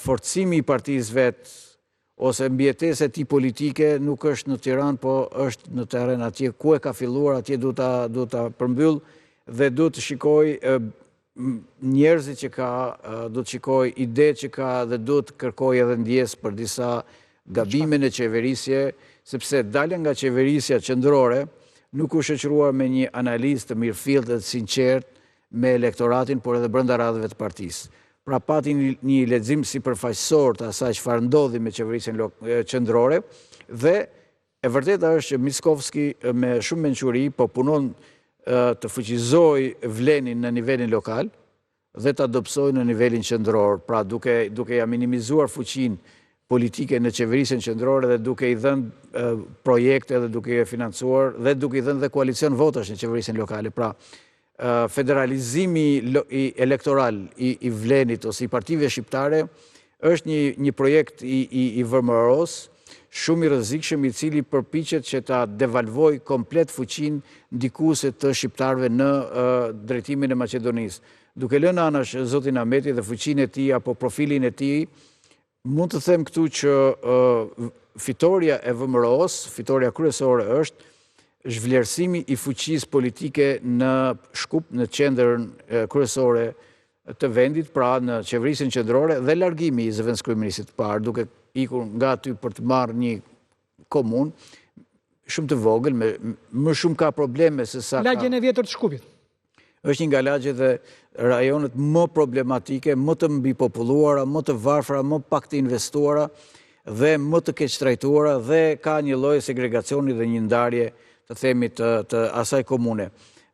forcimi i partisë vet ose mbijetesa e tij politike nuk është në Tiranë, po është në terren atje ku e ka filluar, atje duhet ta përmbyll dhe duhet të shikoj njerëzit që ka, duhet të shikoj idetë që ka dhe duhet të kërkoj edhe ndjesë për disa gabime në qeverisje, sepse dalja nga qeverisja qendrore nuk u shoqëruar me një analizë të mirëfillt dhe të sinqertë me elektoratin, por edhe brenda radhëve të partisë. Pra pati një lexim sipërfaqësor të asaj çfarë ndodhi me qeverisjen qendrore, dhe e vërteta është që Mickovski me shumë mençuri po punon të fuqizojë Vlenin në nivelin lokal dhe ta dobësojë në nivelin qendror, pra duke ja minimizuar fuqinë politike në qeverisjen qendrore dhe duke i dhënë projekte dhe duke i financuar dhe duke i dhënë dhe koalicion votash në qeverisjen lokale. Pra federalizimi elektoral i Vlenit ose i partive shqiptare është një projekt i vërmëros shumë i rrezikshëm i cili përpiqet që ta devalvoj komplet fuqinë ndikuese të shqiptarëve në drejtimin e Maqedonisë. Duke lënë anash zotin Ahmeti dhe fuqinë e tij apo profilin e tij, mund të them këtu që fitoria e VMRO-s, fitoria kryesore është zhvlerësimi i fuqisë politike në Shkup, në qendrën kryesore të vendit, pra në qeverisin qendrore, dhe largimi i zëvendëskryeministit të parë, duke ikur nga aty për të marrë një komunë shumë të vogël, më shumë ka probleme se sa ka... Lagjen e vjetër të Shkupit. Është një nga lagjet dhe rajonet më problematike, më të mbipopulluara, më të varfra, më pak të investuara dhe më të keq trajtuara, dhe ka një lloj segregacioni dhe një ndarje të themi të asaj komune.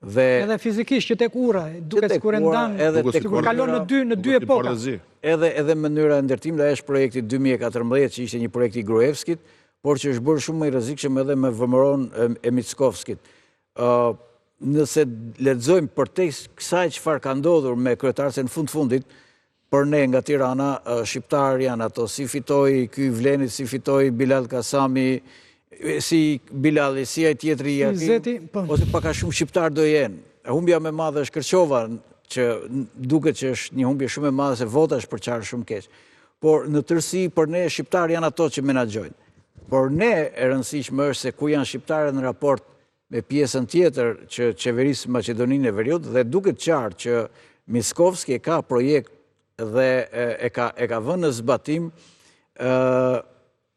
Edhe fizikisht që tek ura, duke sikur e ndan, sikur kalon në dy epoka. Edhe mënyra e ndërtimit, ai është projekti 2014 që ishte një projekt i Gruevskit, por që është bërë shumë më i rrezikshëm edhe me VMRO-n e Mickovskit. Nëse lexojmë përtext kësaj çfarë ka ndodhur me kryetarën në fundit, për ne nga Tirana, shqiptar janë ato, si fitoi ky Vlenit, si fitoi Bilal Kasami, si Bilali, si ai tjetri ose pak a shumë shqiptar do jenë. Humbja më e madhe është Kërçova, që duket që është një humbje shumë e madhe se vota është përqarë shumë keq. Por në tërësi për ne shqiptar janë ato që menaxhojnë. Por ne e rëndësishme është se ku janë shqiptarët në raport me pjesën tjetër që qeverisë Maqedoninë e Veriut, dhe duket qartë që Mickovski ka projekt dhe e ka vënë në zbatim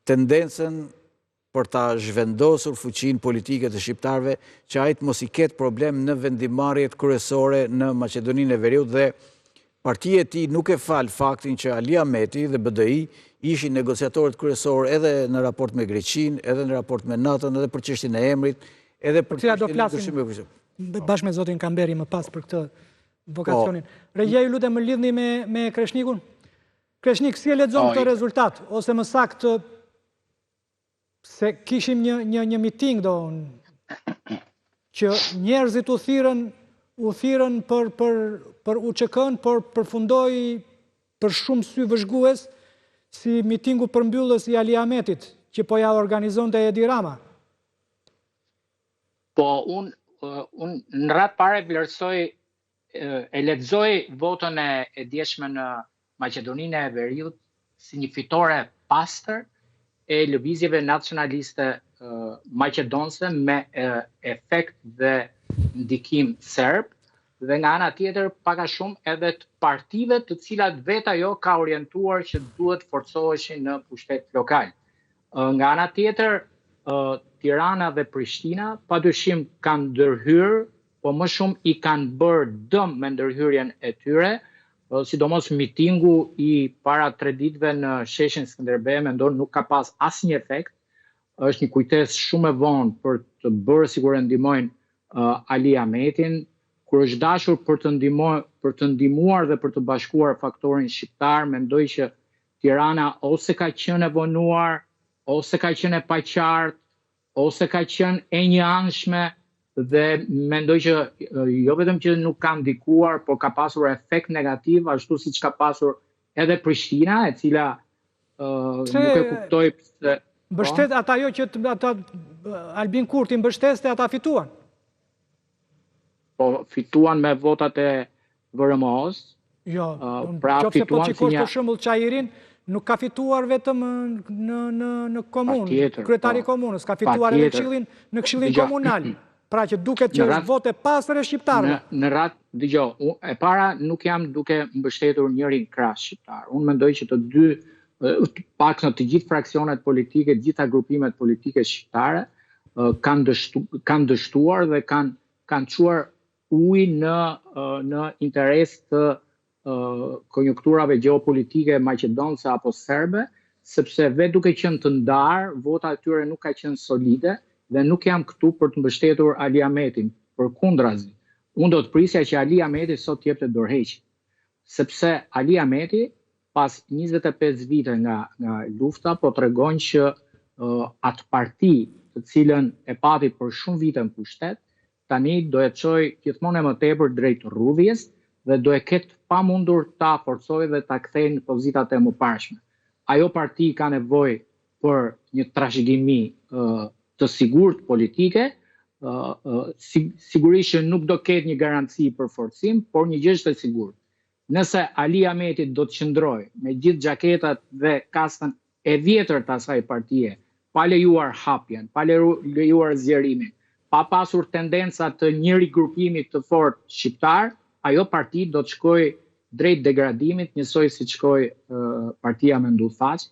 tendencën për ta zhvendosur fuqinë politike të shqiptarëve, që ai të mos i ketë problem në vendimarrjet kryesore në Maqedoninë e Veriut, dhe partia e tij nuk e fal faktin që Ali Ahmeti dhe BDI ishin negociatorët kryesorë edhe në raport me Greqinë, edhe në raport me NATO-n, edhe për çështjen e emrit, edhe për çështjen e negocimit. Bashkë me zotin Kamberi më pas për këtë vokacionin. Regja, ju lutem, më lidhni me Kreshnikun. Kreshnik, si e lexon këtë rezultat, ose më saktë se kishim një miting që njerëzit u thirën për UÇK-n, por përfundoi për shumë sy vëzhgues si mitingu përmbyllës i Ali Ahmetit, që po ja organizonte Edi Rama. Po, unë në radhë pare vlerësoj, e lexoj votën e djeshme në Maqedoninë e Veriut si një fitore pastër e lëvizjeve nacionaliste maqedonse me efekt dhe ndikim serb, dhe nga ana tjetër pak a shumë edhe të partive të cilat vetë ajo ka orientuar që duhet forcoheshin në pushtet lokal. Nga ana tjetër, Tirana dhe Prishtina padyshim kanë ndërhyrë, po më shumë i kanë bërë dëm me ndërhyrjen e tyre, sidomos mitingu i para 3 ditëve në sheshin Skënderbej, mendon nuk ka pas asnjë efekt. Është një kujtesë shumë e vonë për të bërë sikur e ndihmojnë Ali Ahmetin, kur është dashur për të ndihmuar dhe për të bashkuar faktorin shqiptar, mendoj që Tirana ose ka qenë e vonuar, ose ka qenë e paqartë, ose ka qenë e njëanshme, dhe mendoj që jo vetëm që nuk ka ndikuar, por ka pasur efekt negativ, ashtu siç ka pasur edhe Prishtina, e cila nuk e kuptoi pse mbështet ata jo që ata Albin Kurti mbështeste, ata fituan. Po fituan me votat e VRMO-s. Jo, pra qofse po fituan qikosh për shembull Çajirin, nuk ka fituar vetëm në komunë, kryetari i komunës, ka fituar edhe në këshillin komunal. Pra që duket që është vote pastër e shqiptarëve. Në radhë, dëgjoj, e para nuk jam duke mbështetur njërin krahas shqiptar. Unë mendoj që të dy, pak në të gjithë fraksionet politike, të gjitha grupimet politike shqiptare kanë dështuar dhe kanë çuar ujë në interes të konjunkturave gjeopolitike maqedonse apo serbe, sepse vetë duke qenë të ndarë, vota e tyre nuk ka qenë solide, dhe nuk jam këtu për të mbështetur Ali Ahmetin, përkundrazi. Unë do të prisja që Ali Ahmeti sot jepte dorëheqje, sepse Ali Ahmeti pas 25 vite nga lufta po tregon që atë parti të cilën e pati për shumë vite në pushtet, tani do e çojë gjithmonë më tepër drejt rrudhjes dhe do e ketë pamundur ta forcojë dhe ta kthejë në pozitat e mëparshme. Ajo parti ka nevojë për një trashëgimi të sigurt politike, sigurisht që nuk do ketë një garanci për forcim, por një gjë është e sigurt. Nëse Ali Ahmeti do të qëndrojë me gjithë xhaketat dhe kaskën e vjetër të asaj partie, pa lejuar hapjen, pa lejuar zgjerimin, pa pasur tendenca të një rigrupimi të fortë shqiptar, ajo parti do të shkojë drejt degradimit, njësoj si shkoi partia me ndufaq,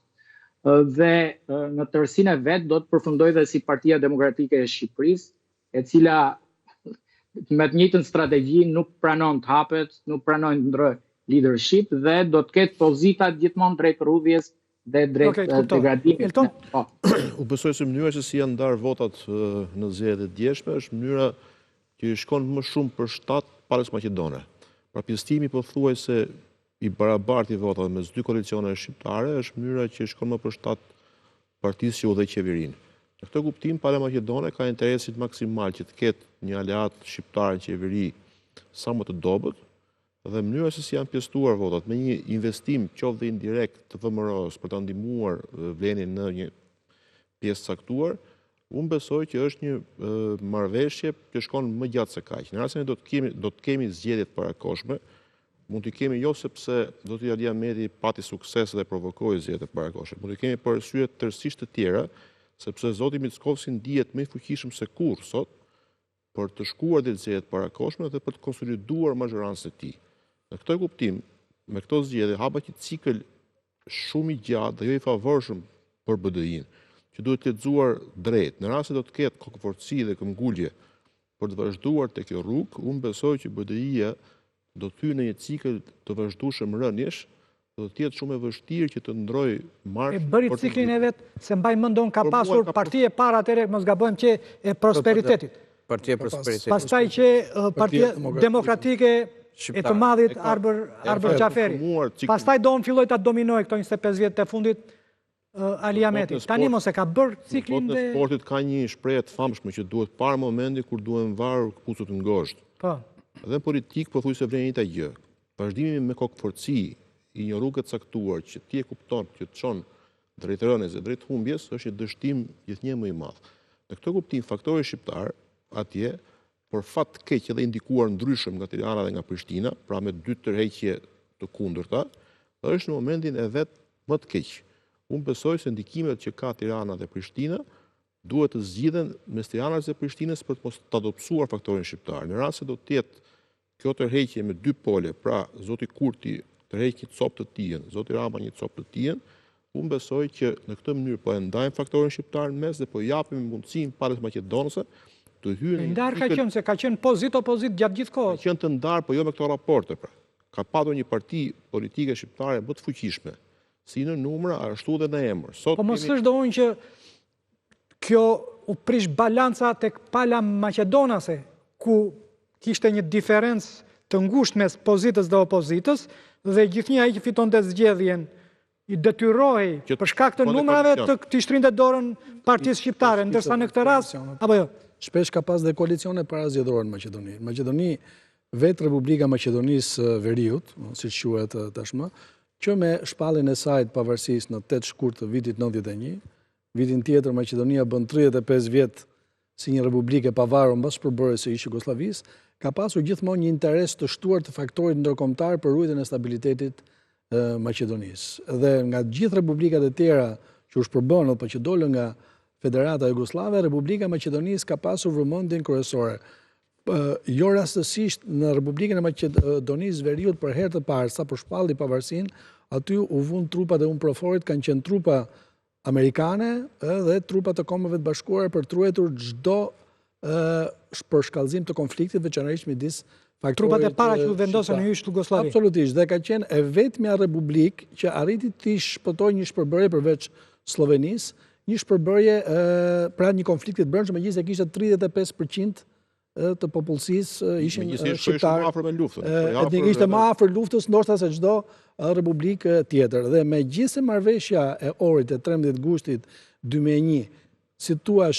dhe në tërësinë e vet do të përfundojë dhe si Partia Demokratike e Shqipërisë, e cila me të njëjtën strategji nuk pranon të hapet, nuk pranon të ndrojë leadership dhe do të ketë pozitat gjithmonë drejt rrudhjes dhe drejt degradimit. U besoj se mënyra që si janë ndarë votat në zgjedhjet e djeshme është mënyra që i shkon më shumë për shtat palës Maqedone. Pra pjesëtimi pothuajse i barabartë i votave mes dy koalicione shqiptare është mënyra që i shkon më për shtat partisë që udhëheq qeverinë. Në këtë kuptim, Pala Maqedone ka interesit maksimal që të ketë një aleat shqiptar në qeveri sa më të dobët, dhe mënyra se si janë pjesëtuar votat me një investim qoftë dhe indirekt të VMRO-s për ta ndihmuar vlenin në një pjesë caktuar, unë besoj që është një marrëveshje që shkon më gjatë se kaq. Në rastin do të kemi zgjedhjet parakoshme, mund të kemi jo sepse do të Ali Ahmeti pati sukses dhe provokoi zgjedhjet e parakoshme, mund të kemi për arsye tërësisht të tjera, sepse zoti Mickovsi ndihet më i fuqishëm se kurrë sot për të shkuar dhe zgjedhjet parakoshme dhe për të konsoliduar mazhorancën e tij. Në këtë kuptim, me këto zgjedhje hapa një cikël shumë i gjatë dhe jo i favorshëm për BDI-n, që duhet të lexuar drejt. Në rast se do të ketë kokëforci dhe këmbgulje për të vazhduar te kjo rrugë, unë besoj që BDI-ja do të hyjë në një cikël të vazhdueshëm rënjesh, do të jetë shumë e vështirë që të ndrojë marrë. E bëri ciklin e vet, se mbaj mendon ka pasur partie para atëre, mos gabojmë që e prosperitetit. Partia e prosperitetit. Pastaj që Partia Demokratike e të madhit Arbër Xhaferi. Pastaj do në filloj të dominoj këto 25 vjetë të fundit Ali Ahmeti. Tani mos e ka bërë ciklin dhe... Në sportit ka një shprehje të famshme që duhet parë momenti kur duhen varur këpucët ngosht. Dhe në politikë pothuajse vlen njëjta gjë. Vazhdimi me kokëforci i një rruge të caktuar që ti e kupton që të çon drejt rënies dhe drejt humbjes është një dështim gjithnjë më i madh. Në këtë kuptim faktori shqiptar atje por fat keq edhe indikuar ndryshëm nga Tirana dhe nga Prishtina, pra me dy tërheqje të kundërta, është në momentin e vet më të keq. Unë besoj se ndikimet që ka Tirana dhe Prishtina duhet të zgjidhen mes Tiranës dhe Prishtinës për të mos të adopsuar faktorin shqiptar. Në rast se do të jetë kjo tërheqje me dy pole, pra zoti Kurti tërheq një copë të tij, zoti Rama një copë të tij, unë besoj që në këtë mënyrë po e ndajmë faktorin shqiptar në mes dhe po japim mundësinë palës maqedonëse të hyrë. Ndarë ka qenë se ka qenë opozit gjatë gjithë kohës. Ka qenë të ndarë, po jo me këto raporte, pra. Ka patur një parti politike shqiptare më të fuqishme, si në numra, ashtu dhe në emër. Po mos është do unë që kjo u prish balanca tek Pala Maqedonase, ku kishte një diferencë të ngushtë mes pozitës dhe opozitës, dhe gjithnjë ai që fiton të zgjedhjen i detyrohej për shkak të numrave të këtij shtrindet dorën partisë shqiptare, ndërsa në këtë rast apo jo. Shpesh ka pas dhe koalicione parazgjedhore në Maqedoni. Në Maqedoni, vetë Republika Maqedonisë Veriut, siç quhet tashmë, që me shpalljen e saj të pavarësisë në 8 shkurt të vitit 91, vitin tjetër Maqedonia bën 35 vjet si një republikë e pavarur mbas përbërjes së Jugosllavisë, ka pasur gjithmonë një interes të shtuar të faktorit ndërkombëtar për ruajtjen e stabilitetit Maqedonisë. Dhe nga gjithë republikat e tjera që u shpërbën apo që dolën nga Federata Jugoslave, Republika Maqedonisë ka pasur vëmendjen kryesore. Jo rastësisht në Republikën e Maqedonisë Veriut për herë të parë sa për shpalli pavarësinë, aty u vund trupat e UNPROFOR-it, kanë qenë trupa amerikane dhe trupat të Kombeve të Bashkuara për të ruajtur çdo përshkallëzim të konfliktit, veçanërisht midis faktorit. Trupat e para që u vendosën në jysh Jugosllavi. Absolutisht, dhe ka qenë e vetmja republikë që arriti të shpëtojë një shpërbërje përveç Slovenisë, një shpërbërje pra një konfliktit brendshëm, megjithëse kishte 35% të popullsisë ishin shqiptarë. Etnikisht më afër luftës ndoshta se çdo republikë tjetër. Dhe megjithëse marrëveshja e orit e 13 gushtit 2001, si thua,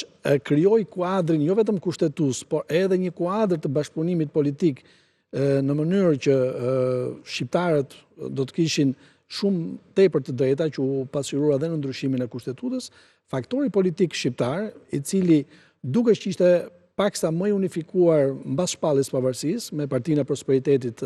krijoi kuadrin jo vetëm kushtetues, por edhe një kuadër të bashkëpunimit politik në mënyrë që shqiptarët do të kishin shumë tepër të drejta që u pasqyrua edhe në ndryshimin e kushtetutës, faktori politik shqiptar, i cili duke që ishte paksa më i unifikuar mbas shpalljes pavarësisë me Partinë e Prosperitetit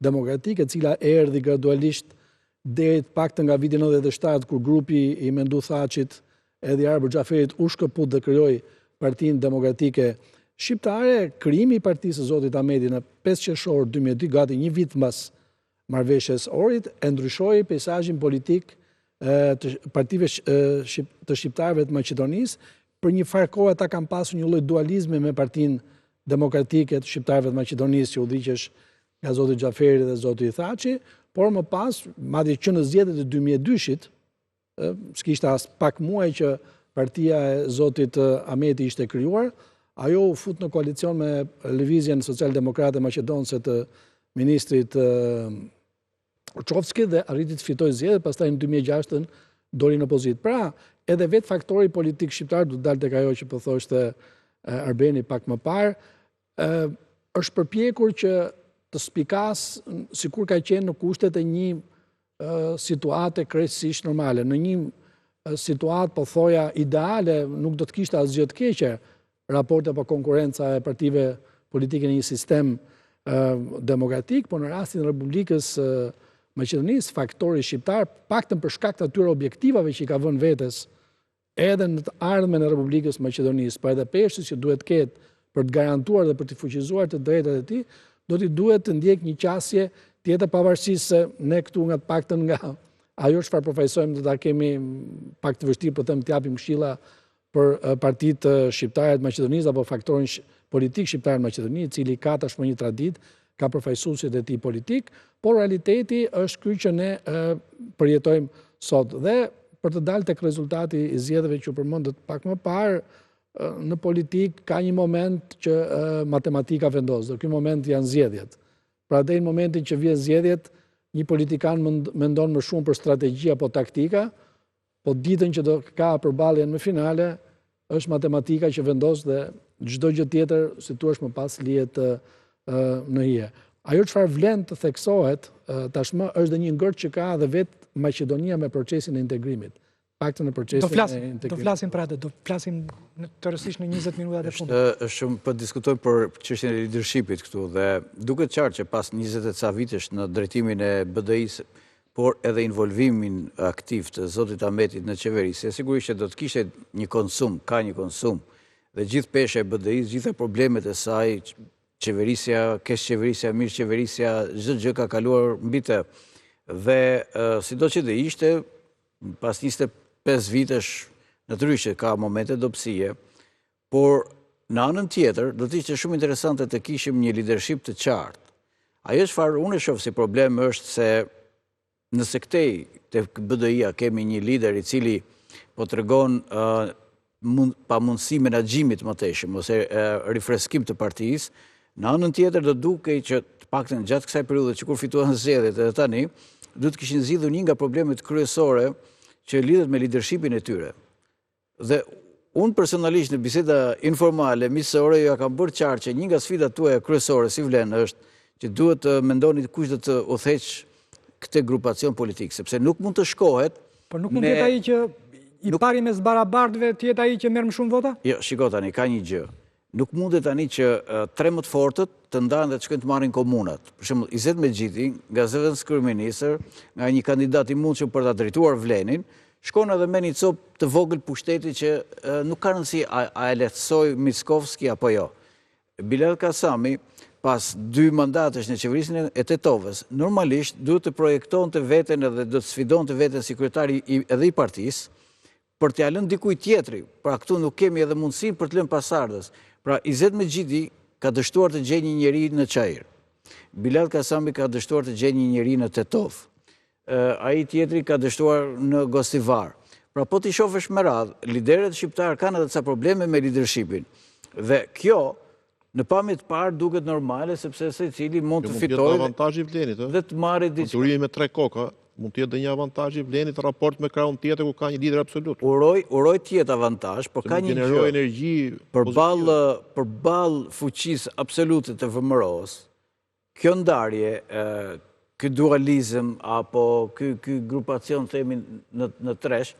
Demokratik, e cila erdhi gradualisht deri paktën nga viti 97 kur grupi i Mendu Thaçit edhe i Arber Xhaferit u shkëput dhe krijoi Partinë Demokratike Shqiptare. Krijimi i partisë së zotit Ahmeti në 5 qershor 2002, gati një vit mbas marrëveshjes Ohrit, e ndryshoi peizazhin politik të partive të shqiptarëve të Maqedonisë. Për një farë kohë ata kanë pasur një lloj dualizmi me Partinë Demokratike të shqiptarëve të Maqedonisë që udhëhiqesh nga zoti Xhaferi dhe zoti Thaçi, por më pas, madje që në zgjedhjet e 2002-shit, s'kishte as pak muaj që partia e zotit Ahmeti ishte krijuar, ajo u fut në koalicion me Lëvizjen Social-Demokrate Maqedonëse të ministrit Çovski dhe arriti të fitojë zgjedhjet, pastaj në 2006 doli në opozitë. Pra, edhe vetë faktori politik shqiptar, du të dalë tek ajo që po thoshte Arbeni pak më parë, është përpjekur që të spikas sikur ka qenë në kushtet e një situate krejtësisht normale. Në një situatë po thoja ideale, nuk do të kishte asgjë të keqe raporte apo konkurenca e partive politike në një sistem demokratik, por në rastin e Republikës Maqedonisë, faktori shqiptar, paktën për shkak të atyre objektivave që i ka vënë vetes edhe në të ardhmen e Republikës Maqedonisë, por edhe peshës që duhet ketë për të garantuar dhe për të fuqizuar të drejtat e tij, do t'i duhet të ndjek një qasje tjetër pavarësisht se ne këtu nga të paktën nga ajo çfarë përfaqësojmë do ta kemi pak të vështirë për të japim këshilla për partitë shqiptare të Maqedonisë apo faktorin politik shqiptar në Maqedoni, i cili ka tashmë një traditë, ka përfaqësuesit e tij politik, por realiteti është ky që ne përjetojmë sot. Dhe për të dalë tek rezultati i zgjedhjeve që u përmendët pak më parë, në politik ka një moment që matematika vendos, dhe ky moment janë zgjedhjet. Pra deri në momentin që vjen zgjedhjet, një politikan mendon më shumë për strategji apo taktika, po ditën që do ka përballjen në finale, është matematika që vendos dhe çdo gjë tjetër, si thua më pas, lihet në hije. Ajo çfarë vlen të theksohet tashmë është dhe një ngërç që ka edhe vetë Maqedonia me procesin e integrimit. Paktën në procesin e integrimit. Do flasim për atë, do flasim tërësisht në 20 minutat e fundit. Është shumë po diskutojmë për çështjen e leadershipit këtu dhe duket qartë që pas 20 e ca vitesh në drejtimin e BDI-s, por edhe involvimin aktiv të zotit Ahmetit në qeveri, se sigurisht që do të kishte një konsum, ka një konsum, dhe gjithë pesha e BDI-s, gjitha problemet e saj, qeverisja, kesh qeverisja, mirë qeverisja, çdo gjë ka kaluar mbi të. Dhe sido që dhe ishte, pas 25 vitesh, natyrisht ka momente dobësie, por në anën tjetër, do të ishte shumë interesante të kishim një leadership të qartë. Ajo çfarë unë shoh si problem është se nëse këtej te BDI-a kemi një lider i cili po tregon pa mundësi menaxhimit më teshëm ose rifreskim të partisë, në anën tjetër do dukej që të paktën gjatë kësaj periudhe që kur fituan zgjedhjet edhe tani, do të kishin zgjidhur një nga problemet kryesore që lidhet me leadershipin e tyre. Dhe unë personalisht në biseda informale, miqësore, ja kam bërë qartë që një nga sfidat tuaja kryesore si vlen është që duhet të mendoni kush do të udhëheq këtë grupacion politik, sepse nuk mund të shkohet. Por nuk mund të jetë ai që i pari mes barabartëve të jetë ai që merr më shumë vota? Jo, shiko tani, ka një gjë. Nuk mundet tani që tre më të fortët të ndahen dhe të shkojnë të marrin komunat. Për shembull, Izet Mexhiti, nga zëvendës kryeministër, nga një kandidat i mundshëm për ta drejtuar Vlenin, shkon edhe me një copë të vogël pushteti që nuk ka rëndësi a e lehtësoj Mickovski apo jo. Bilal Kasami, pas 2 mandatesh në qeverisin e Tetovës, normalisht duhet të projektonte veten edhe do të sfidonte veten si kryetari edhe i partisë për t'ia lënë dikujt tjetri. Pra këtu nuk kemi edhe mundësinë për të lënë pasardhës. Pra Izet Mexhiti ka dështuar të gjejë një njeri në Çajir. Bilal Kasami ka dështuar të gjejë një njeri në Tetov. Ai tjetri ka dështuar në Gostivar. Pra po t'i shohësh me radhë, liderët shqiptar kanë edhe ca probleme me leadershipin. Dhe kjo në pamje të parë duket normale sepse secili mund të fitojë avantazhi i Vlenit, dhe të marrë diçka. Kulturimi me 3 koka mund të jetë dhe një avantazh i Vlenit në raport me krahun tjetër ku ka një lider absolut. Uroj të jetë avantazh, por ka një generoj energji përballë fuqisë absolute të VMRO-s. Kjo ndarje ky dualizëm apo ky grupacion themi në tresh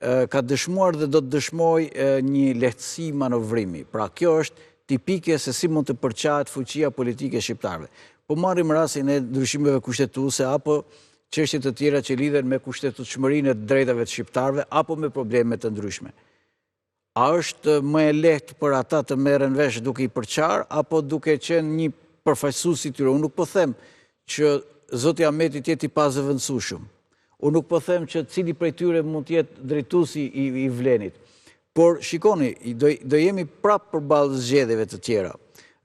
ka dëshmuar dhe do të dëshmoj një lehtësi manovrimi. Pra kjo është tipike se si mund të përqahet fuqia politike shqiptarëve. Po marrim rastin e ndryshimeve kushtetuese apo çështje të tjera që lidhen me kushtetueshmërinë e drejtave të shqiptarëve apo me probleme të ndryshme. A është më e lehtë për ata të merren vesh duke i përqar apo duke qenë një përfaqësues i tyre? Unë nuk po them që Zoti Ahmeti të jetë i pazëvendësueshëm. Unë nuk po them që cili prej tyre mund të jetë drejtuesi i vlenit. Por shikoni, do jemi prapë përballë zgjedhjeve të tjera.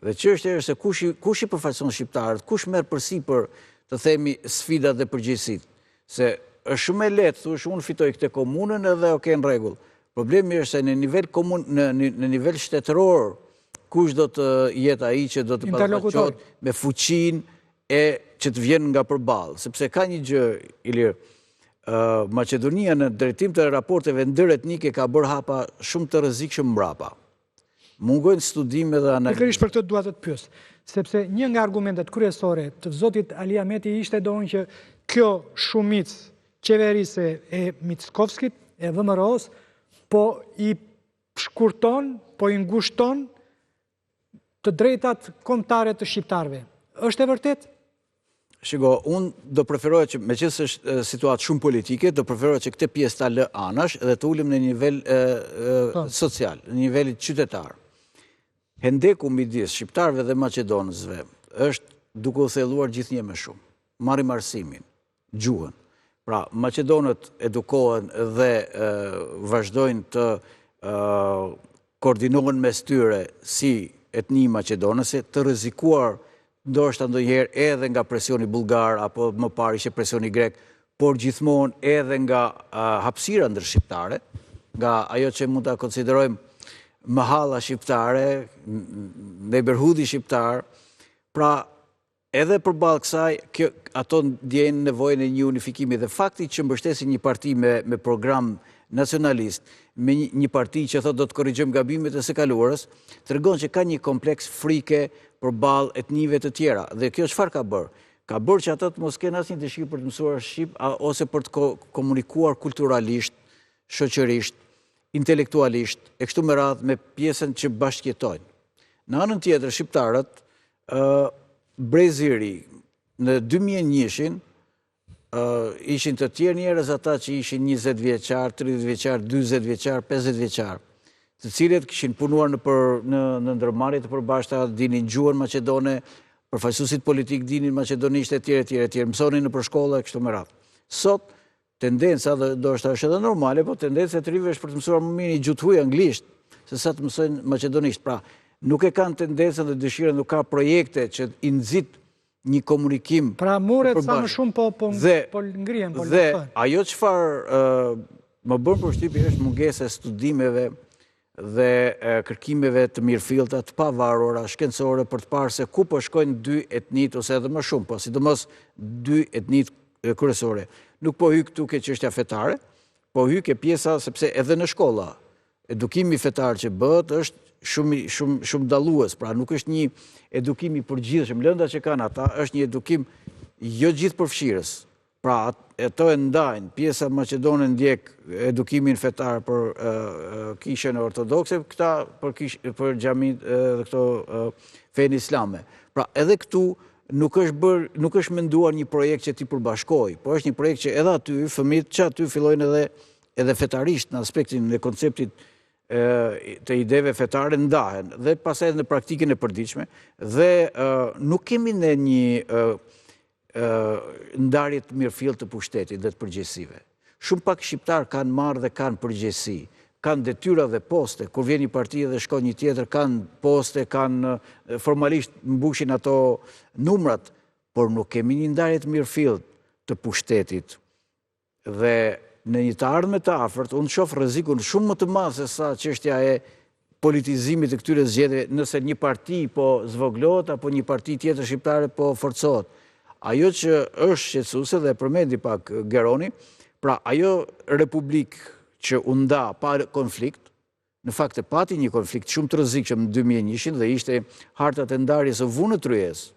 Dhe çështja është se kush i përfaqëson shqiptarët, kush merr përsipër të themi sfidat dhe përgjegjësitë. Se është shumë e lehtë thush unë fitoj këtë komunën edhe okay në rregull. Problemi është se në nivel shtetëror kush do të jetë ai që do të ballafaqohet me fuqinë e që të vjen nga përballë, sepse ka një gjë Ilir, Maqedonia në drejtim të raporteve ndëretnike ka bërë hapa shumë të rrezikshëm mbrapa. Mungojnë studime dhe analizë. Pikërisht për këtë dua të pyes, sepse një nga argumentet kryesore të zotit Ali Ahmeti ishte donë që kjo shumicë qeverise e Mickovskit, e VMRO-s, po i shkurton, po i ngushton të drejtat kombëtare të shqiptarëve. Është e vërtet? Shiko, unë do preferoja që, me qësë është situatë shumë politike, do preferoja që këte pjesë ta lë anash dhe të ullim në nivel social, në nivelit qytetar. Hendeku midis shqiptarëve dhe maqedonësve është duke u thelluar gjithnjë më shumë. Marrim arsimin, gjuhën. Pra, maqedonët edukohen dhe vazhdojnë të koordinohen mes tyre si etni maqedonëse, të rrezikuar ndoshta ndonjëherë edhe nga presioni bullgar apo më parë ishte presioni grek, por gjithmonë edhe nga hapësira ndërshqiptare, nga ajo që mund ta konsiderojmë mahalla shqiptare, neighborhoodi shqiptar. Pra, edhe përballë kësaj, ato ndjejnë nevojën e një unifikimi dhe fakti që mbështesin një parti me program nacionalist, me një parti që thotë do të korrigjojmë gabimet e së kaluarës, tregon që ka një kompleks frike përballë etnive të tjera. Dhe kjo çfarë ka bërë? Ka bërë që ata të mos kenë asnjë dëshirë për të mësuar shqip ose për të komunikuar kulturalisht, shoqërisht, intelektualisht, e kështu me radhë me pjesën që bashkëjetojnë. Në anën tjetër, shqiptarët, brezi i ri, në 2001-shin, ishin të tjerë njerëz ata që ishin 20 vjeçar, 30 vjeçar, 40 vjeçar, 50 vjeçar, të cilët kishin punuar në ndërmarrje të përbashkëta, dinin gjuhën maqedone, përfaqësuesit politik dinin maqedonisht e tjerë, mësonin nëpër shkolla e kështu me radhë. Sot tendenca, dhe do është edhe normale, po tendenca e të rive është për të mësuar më mirë gjuhë huaj anglisht, se sa të mësojnë maqedonisht. Pra, nuk e kanë tendencën dhe dëshirën, nuk ka projekte që i nxit një komunikim. Pra muret sa më shumë po ngrihen. Dhe ajo çfarë më bën përshtypje është mungesa e studimeve dhe kërkimeve të mirëfillta të pavarura shkencore për të parë se ku po shkojnë dy etnit ose edhe më shumë, po sidomos dy etnit kryesore. Nuk po hy këtu ke çështja fetare, po hy ke pjesa sepse edhe në shkolla edukimi fetar që bëhet është shumë dallues, pra nuk është një edukim i përgjithshëm. Lënda që kanë ata është një edukim jo gjithë përfshirës. Pra ato e ndajnë, pjesa maqedone ndjek edukimin fetar për kishën ortodokse, këta për xhamin dhe këto fenë islame. Pra edhe këtu nuk është menduar një projekt që ti përbashkoj, por është një projekt që edhe aty fëmijët që aty fillojnë edhe fetarisht në aspektin e konceptit të ideve fetare ndahen dhe pastaj në praktikën e përditshme dhe nuk kemi në një ndarje të mirëfillt të pushtetit dhe të përgjegjësive. Shumë pak shqiptar kanë marrë dhe kanë përgjegjësi, kanë detyra dhe poste, kur vjen një parti dhe shkon një tjetër, kanë poste, kanë formalisht mbushin ato numrat, por nuk kemi një ndarje të mirëfillt të pushtetit. Dhe në një të ardhme të afërt, unë shoh rrezikun shumë më të madh se sa çështja e politizimit të këtyre zgjedhjeve, nëse një parti po zvoglohet apo një parti tjetër shqiptare po forcohet. Ajo që është shqetësuese dhe përmendi pak Geroni, pra ajo republikë që u nda pa konflikt, në fakt e pati një konflikt shumë të rrezikshëm në 2001 dhe ishte hartat e ndarjes së vunët ryjes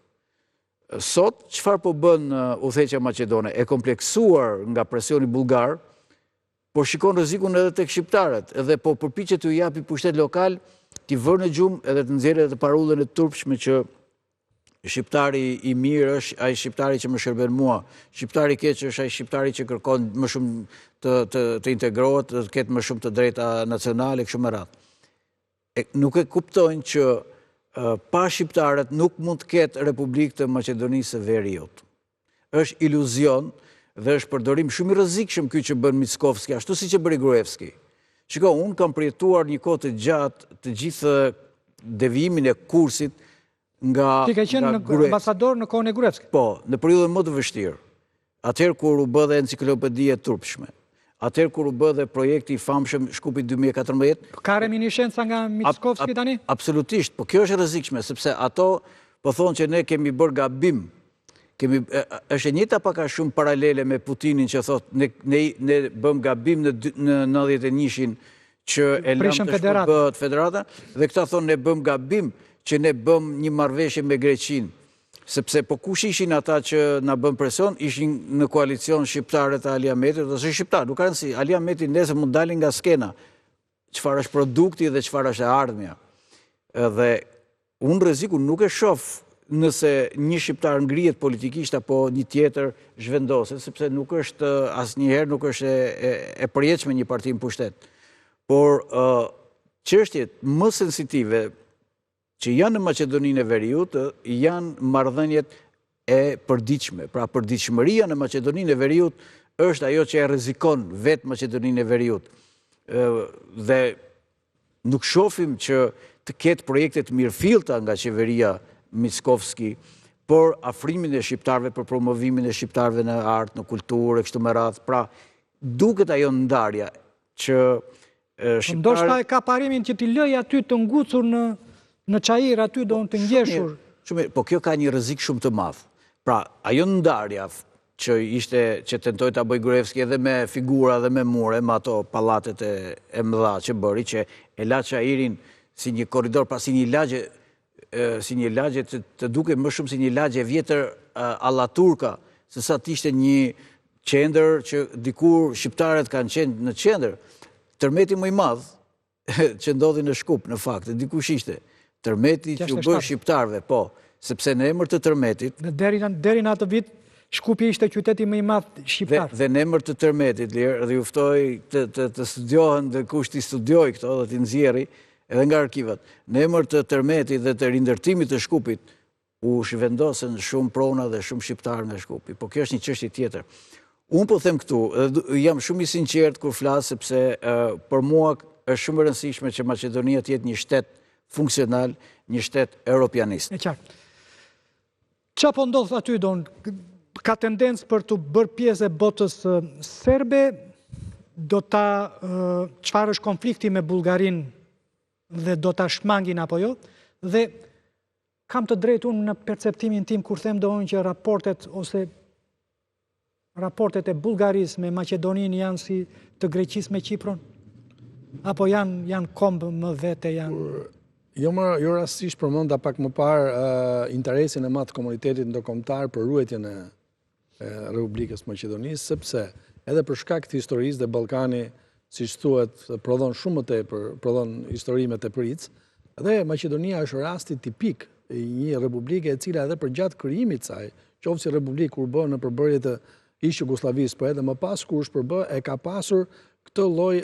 Sot, çfarë po bën udhëheqja maqedone? E kompleksuar nga presioni bullgar, por shikon rrezikun edhe tek shqiptarët, edhe po përpiqet t'u japi pushtet lokal, t'i vërë në gjumë edhe të nxjerrë edhe parullën e turpshme që shqiptari i mirë është ai shqiptari që më shërben mua, shqiptari i keq është ai shqiptari që kërkon më shumë të integrohet, të ketë më shumë të drejta nacionale kështu me radhë. Nuk e kuptojnë që pa shqiptarët nuk mund të ketë Republikë të Maqedonisë së Veriut. Është iluzion dhe është përdorim shumë i rrezikshëm ky që bën Mickovski, ashtu siç e bëri Gruevski. Shiko, unë kam përjetuar një kohë të gjatë të gjithë devijimin e kursit nga Ti ka qenë ambasador në kohën e Gruevski? Po, në periudhën më të vështirë. Atëherë kur u bë dhe enciklopedia e turpshme. Atëherë kur u bë dhe projekti i famshëm Shkupi 2014. Ka reminiscenca nga Mickovski tani? Absolutisht, po kjo është e rrezikshme sepse ato po thonë që ne kemi bërë gabim. Është e njëjta pak a shumë paralele me Putinin që thotë ne bëm gabim në 91-shin që e lëm të shpërbëhet federata dhe këta thonë ne bëm gabim që ne bëm një marrëveshje me Greqinë. Sepse po kush ishin ata që na bën presion, ishin në koalicion shqiptarët e Ali Ahmetit, ose shqiptar, nuk ka rëndësi. Ali Ahmeti nesër mund dalin nga skena. Çfarë është produkti dhe çfarë është e ardhmja. Dhe unë rrezikun nuk e shoh nëse një shqiptar ngrihet politikisht apo një tjetër zhvendoset, sepse nuk është asnjëherë nuk është e përjetshme një parti në pushtet. Por çështjet më sensitive që janë në Maqedoninë e Veriut janë marrëdhëniet e përditshme. Pra përditshmëria në Maqedoninë e Veriut është ajo që e rrezikon vetë Maqedoninë e Veriut. Dhe nuk shohim që të ketë projekte të mirëfillta nga qeveria Mickovski, por afrimin e shqiptarëve për promovimin e shqiptarëve në art, në kulturë, kështu me radhë. Pra, duket ajo ndarja që shqiptarët... Ndoshta e ka parimin që t'i lëj aty të ngucur në çajir, aty do të ngjeshur. Po kjo ka një rrezik shumë të madh. Pra, ajo ndarja që tentoi ta bëj Gruevski edhe me figura dhe me mure, me ato pallatet e mëdha që bëri, që e la çajirin si një korridor, pra si një lagje të duke më shumë si një lagje vjetër alla turka, se sa t'ishte një qendër që dikur shqiptarët kanë qenë në qendër. Tërmeti më i madh që ndodhi në Shkup, në fakt, dikush ishte. Tërmeti që u bë shqiptarëve, po, sepse në emër të tërmetit... Deri në atë vit, Shkupi ishte qyteti më i madh shqiptar. Dhe në emër të tërmetit, dhe ju ftoj të studiohen dhe kush t'i studioj këto dhe t'i nxjerri, edhe nga arkivat, në emër të tërmetit dhe të rindërtimit të Shkupit, u shvendosen shumë prona dhe shumë shqiptarë nga Shkupi. Po kjo është një çështje tjetër. Unë po them këtu, jam shumë i sinqert kur flas, sepse për mua është shumë e rëndësishme që Maqedonia të jetë një shtet funksional, një shtet europianist. E qartë. Çfarë po ndodh aty ka tendencë për të bërë pjesë e botës serbe, çfarë është konflikti me Bullgarinë dhe do ta shmangin apo jo, dhe kam të drejtë unë në perceptimin tim kur them domun që raportet e Bullgarisë me Maqedoninë janë si të Greqisë me Kipron, apo janë kombë më vete, janë... Jo rastisht përmenda pak më parë interesin e madh të komunitetit ndërkombëtar për ruajtjen e Republikës Maqedonisë, sepse edhe për shkak të historisë dhe Ballkani, siç thuhet, prodhon shumë më tepër, prodhon histori me tepëricë, dhe Maqedonia është rasti tipik i një republike e cila edhe përgjatë krijimit të saj, qoftë si republikë kur bën në përbërje të ish Jugosllavisë, po edhe më pas kur është përbë, e ka pasur këtë lloj,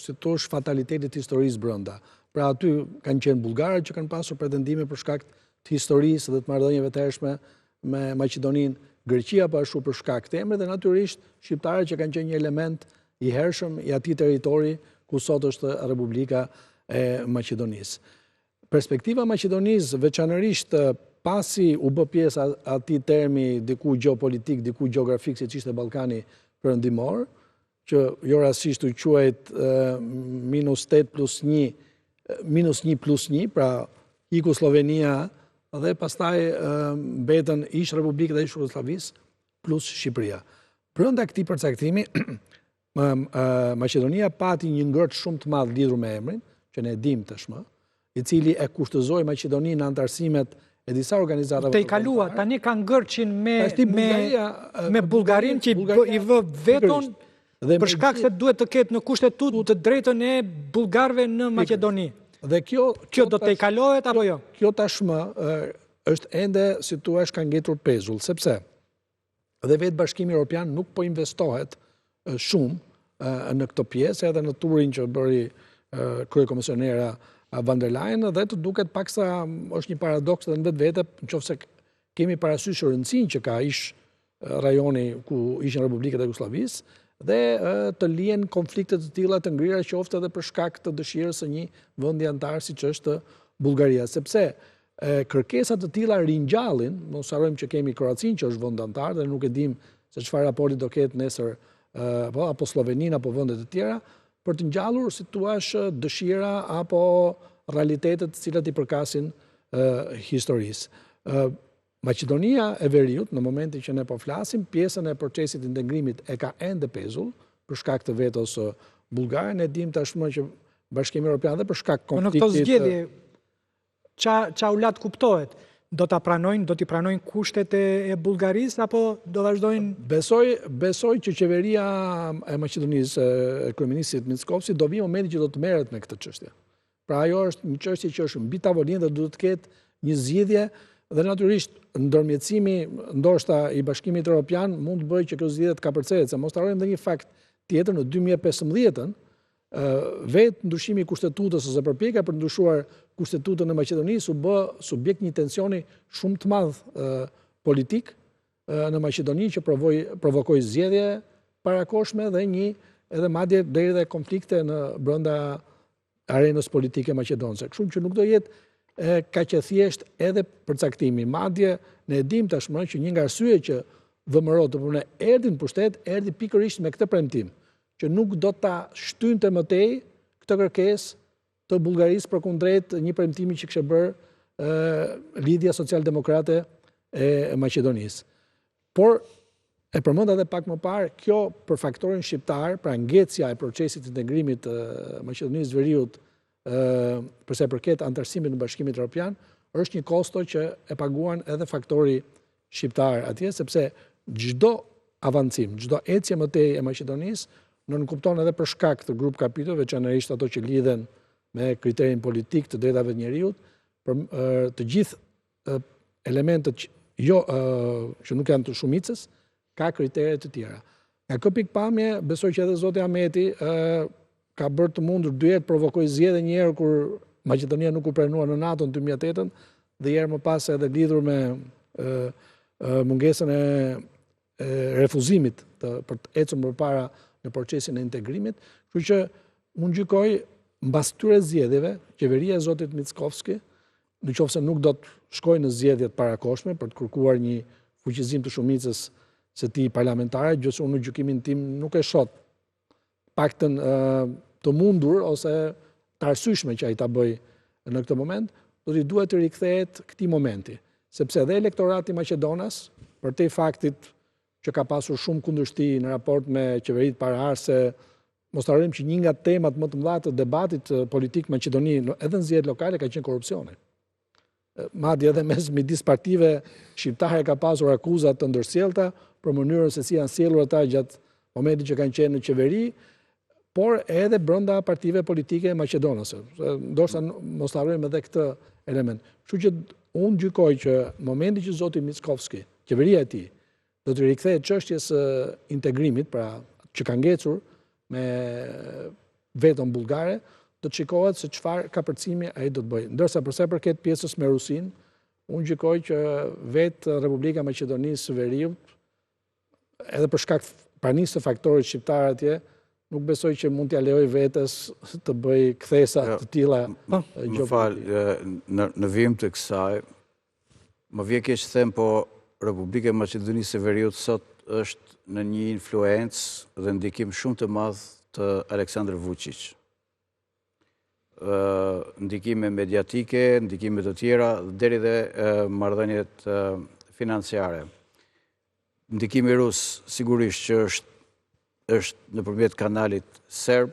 si thosh, fatalitetit historisë brenda. Pra aty kanë qenë bullgarët që kanë pasur pretendime për shkak të historisë dhe të marrëdhënieve të hershme me Maqedoninë, Greqia po ashtu për shkak të emrit dhe natyrisht shqiptarët që kanë qenë një element i hershëm i atij territori ku sot është Republika e Maqedonisë. Perspektiva e Maqedonisë, veçanërisht pasi u bë pjesë atij termi diku gjeopolitik, diku gjeografik, siç ishte Ballkani Perëndimor, që jo rastisht u quajt -8+1, pra iku Slovenia dhe pastaj mbetën ish Republikët e ish Jugosllavisë plus Shqipëria. Brenda këtij përcaktimi, Maqedonia pati një ngërç shumë të madh lidhur me emrin, që ne e dimë tashmë, i cili e kushtozoi Maqedoninë në antarësimet e disa organizatave. Te i kalua, tani kanë ngërçin me Bullgarin që i vë veton për shkak se duhet të ketë në kushtetut të drejtën e bullgarëve në Maqedoni. Dhe kjo do të i kalohet apo jo? Kjo tashmë është ende si thua ka ngjitur pezull, sepse dhe vetë Bashkimi Evropian nuk po investohet shumë në këtë pjesë, edhe në turin që bëri kryekomisionera van der Leyen, dhe të duket paksa është një paradoks edhe në vetë, nëse kemi parasysh rëndësinë që ka ish rajoni ku ishin Republikët e Jugosllavisë, dhe të lihen konflikte të tilla të ngrira qoftë edhe për shkak të dëshirës së një vendi antar siç është Bullgaria, sepse kërkesat të tilla ringjallin, mos harrojmë që kemi Kroacinë që është vend antar dhe nuk e dim se çfarë raporti do ketë nesër apo Sloveninë apo vende të tjera, për të ngjallur si thua dëshira apo realitetet të cilat i përkasin historisë. Maqedonia e Veriut, në momentin që ne po flasim, pjesën e procesit integrimit e ka ende pezull për shkak të vetos bullgare. Ne dim tashmë që Bashkimi Evropian dhe për shkak konfliktit. Në këto zgjedhje, qa u lat kuptohet? Do t'i pranojnë kushtet e Bullgarisë apo do vazhdojnë? Besoj që qeveria e Maqedonisë, e kryeministit Mickovski, do vi momenti që do të merret me këtë çështje. Pra ajo është një çështje që është mbi tavolinë dhe duhet të ketë një zgjidhje. Dhe natyrisht ndërmjetësimi ndoshta i Bashkimit Evropian mund të bëjë që kjo zgjidhje të kapërcehet, se mos harrojmë edhe një fakt tjetër. Në 2015-ën, vetë ndryshimi i kushtetutës ose përpjekja për ndryshuar kushtetutën e Maqedonisë u bë subjekt një tensioni shumë të madh politik në Maqedoni që provokoi zgjedhje parakoshme dhe edhe madje deri dhe konflikte në brenda arenës politike maqedonse. Kështu që nuk do jetë kaq e thjesht edhe përcaktimi. Madje ne dim tashmë që një nga arsyet që VMRO të punë erdhi në pushtet, erdhi pikërisht me këtë premtim, që nuk do ta shtynte më tej këtë kërkesë të Bullgarisë përkundrejt një premtimi që kishte bërë Lidhja Social-Demokrate e Maqedonisë. Por e përmend edhe pak më parë, kjo për faktorin shqiptar, pra ngecja e procesit të integrimit të Maqedonisë Veriut përsa i përket antarësimit në Bashkimin Evropian, është një kosto që e paguan edhe faktori shqiptar atje, sepse çdo avancim, çdo ecje më tej e Maqedonisë nënkupton edhe për shkak të grup kapitujve, veçanërisht ato që lidhen me kriterin politik të drejtave të njeriut, për të gjithë elementet që nuk janë të shumicës, ka kritere të tjera. Nga kjo pikpamje, besoj që edhe zoti Ahmeti ka bërë të mundur dy herë të provokoj zgjedhje, një herë kur Maqedonia nuk u pranua në NATO në 2008, dhe herë më pas edhe lidhur me mungesën e refuzimit për të ecur përpara në procesin e integrimit, kështu që unë gjykoj mbas këtyre zgjedhjeve, qeveria e zotit Mickovski, nëse nuk do të shkojë në zgjedhjet parakoshme për të kërkuar një fuqizim të shumicës së tij parlamentare, gjëse unë në gjykimin tim nuk e shoh paktën të mundur ose të arsyeshme që ai ta bëj në këtë moment, do t'i duhet të rikthehet këtij momenti, sepse edhe elektorati maqedonas, përtej faktit që ka pasur shumë kundërshti në raport me qeveritë paraardhëse, mos harrojmë që një nga temat më të mëdha të debatit politik në Maqedoni, edhe në zgjedhjet lokale, ka qenë korrupsioni. Madje edhe midis partive shqiptare ka pasur akuza të ndërsjellta për mënyrën se si janë sjellur ata gjatë momentit që kanë qenë në qeveri, por edhe brenda partive politike maqedonase. Ndoshta mos harrojmë edhe këtë element. Kështu që unë gjykoj që momenti që zoti Mickovski, qeveria e tij, do të rikthehet çështjes së integrimit, pra që ka ngecur me vetën bullgare, do të shikohet se çfarë kapërcimi ai do të bëjë. Ndërsa përsa përket pjesës me Rusinë, unë gjykoj që vetë Republika e Maqedonisë së Veriut, edhe për shkak pranisë të faktorit shqiptar atje, nuk besoj që mund t'ia lejoj vetes të bëj kthesa të tilla. Më fal, në vim të kësaj, më vjen keq të them, po Republika e Maqedonisë së Veriut sot është në një influencë dhe ndikim shumë të madh të Aleksandr Vučić. Ndikime mediatike, ndikime të tjera, deri dhe marrëdhëniet financiare. Ndikimi rus sigurisht që është nëpërmjet kanalit serb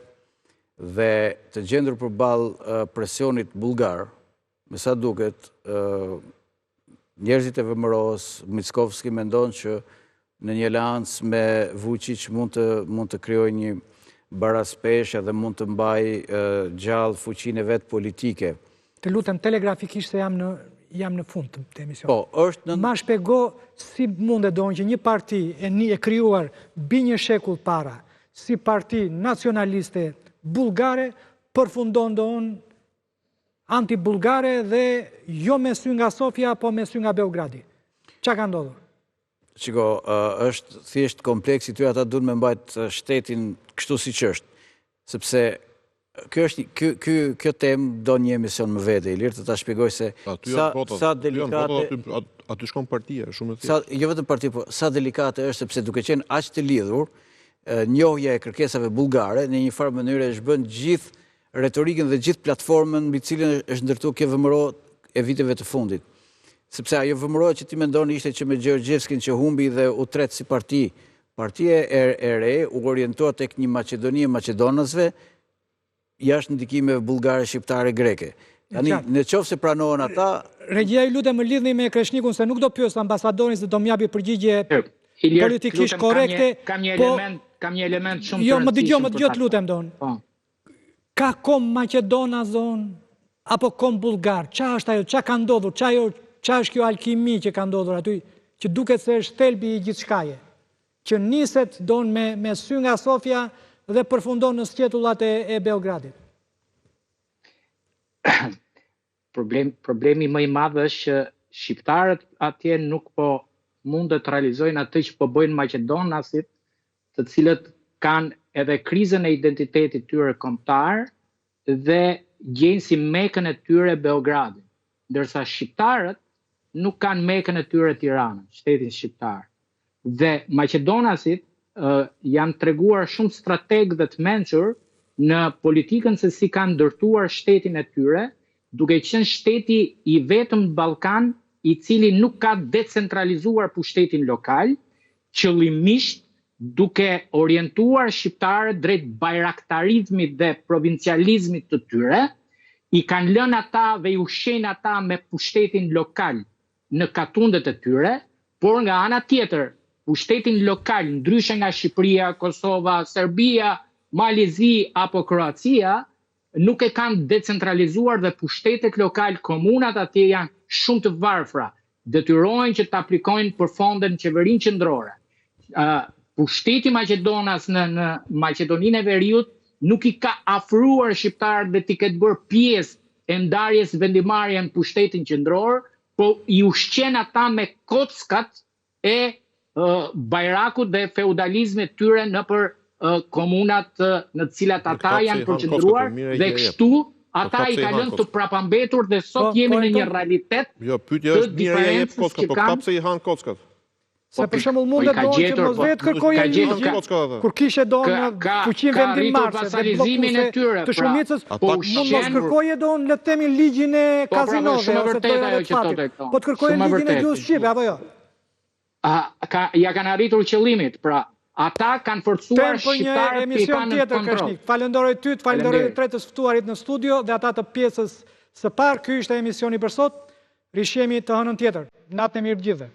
dhe të gjendur përballë presionit bullgar, me sa duket njerëzit e VMRO-s, Mickovski mendon që në një aleancë me Vučić mund të krijojë një baraspeshje dhe mund të mbaj gjallë fuqinë e vet politike. Të lutem telegrafikisht se jam në fund të emisionit. Po, është Ma shpjego si mundet donë që një parti e krijuar mbi një shekull para, si parti nacionaliste bulgare, përfundon donë anti-bulgare dhe jo me sy nga Sofia, po me sy nga Beogradi. Qa ka ndodhur? Qiko, është thjesht kompleksi, ty ata duhet me mbajt shtetin kështu si që është. Sepse kjo temë do një emision më vete, Ilir, të ta shpjegoj se sa delikate... Aty shkon partia, shumë e thjeshtë. Jo vetëm partia, po sa delikate është, sepse duke qenë aq të lidhur, njohja e kërkesave bulgare, në një farë mënyrë është bën gjithë retorikën dhe gjithë platformën mbi cilën është ndërtuar kjo VMRO e viteve të fundit. Sepse ajo VMRO që ti mendon ishte që me Gjergjevskin që humbi dhe u tret si parti, partia e re u orientuar tek një Maqedoni e Maqedonasve jashtë ndikimeve bullgare, shqiptare, greke. Tani, në qoftë se pranohen ata... Regjia, ju lutem më lidhni me Kreshnikun se nuk do pyes ambasadorin se do m'japi përgjigje politikisht korrekte. Kam një element shumë të rëndësishëm. Jo, më dëgjoj të lutem don. Ka kom Maqedonas zonë, apo kom bulgar? Qa është ajo? Qa ka ndodhur? Qa është kjo alkimi që ka ndodhur aty? Që duket se është thelbi i gjithë shkaje? Që niset donë me sy nga Sofia dhe përfundon në sqetullat e Beogradit? Problemi më i madh është që shqiptarët atje nuk po mund të realizojnë atë që po bëjnë Maqedonasit, të cilët kanë edhe krizën e identitetit tyre kombëtar dhe gjejnë si mekën e tyre Beogradin, ndërsa shqiptarët nuk kanë mekën e tyre Tiranën, shtetin shqiptar. Dhe Maqedonasit janë treguar shumë strategë dhe të mençur në politikën se si kanë ndërtuar shtetin e tyre, duke qenë shteti i vetëm në Ballkan i cili nuk ka decentralizuar pushtetin lokal, qëllimisht duke orientuar shqiptarët drejt bajraktarizmit dhe provincializmit të tyre, i kanë lënë ata dhe i ushqejnë ata me pushtetin lokal në katundet e tyre, por nga ana tjetër, pushtetin lokal, ndryshe nga Shqipëria, Kosova, Serbia, Malezi apo Kroacia, nuk e kanë decentralizuar dhe pushtetet lokal, komunat atje janë shumë të varfra, detyrohen që të aplikojnë për fondën qeverinë qendrore. Pushteti Maqedonas në Maqedoninë e Veriut nuk i ka afruar shqiptarët dhe t'i ketë bërë pjesë e ndarjes vendimarrje në pushtetin qendror, po i ushqen ata me kockat e bajrakut dhe feudalizmit tyre nëpër komunat në të cilat ata janë përqendruar dhe kështu ata i kanë lënë të prapambetur dhe sot jemi në një realitet. Jo, pyetja është mirë ja jep kockat, po kap se i han kockat. Se për shembull mundet donë që mos vetë kërkoja ligjin, kur kishe donë fuqinë vendimmarrëse dhe bllokuese të shumicës, mund mos kërkoje donë le të themi ligjin e kazinove ose të fatit. Po të kërkoje ligjin e gjuhës shqipe apo jo? Ja kanë arritur qëllimit, pra ata kanë forcuar shqiptarët që kanë në kontroll. Falenderoj ty, falenderoj të tretës ftuarit në studio dhe ata të pjesës së parë. Ky ishte emisioni për sot. Rishjemi të hënën tjetër. Natë e mirë gjithëve.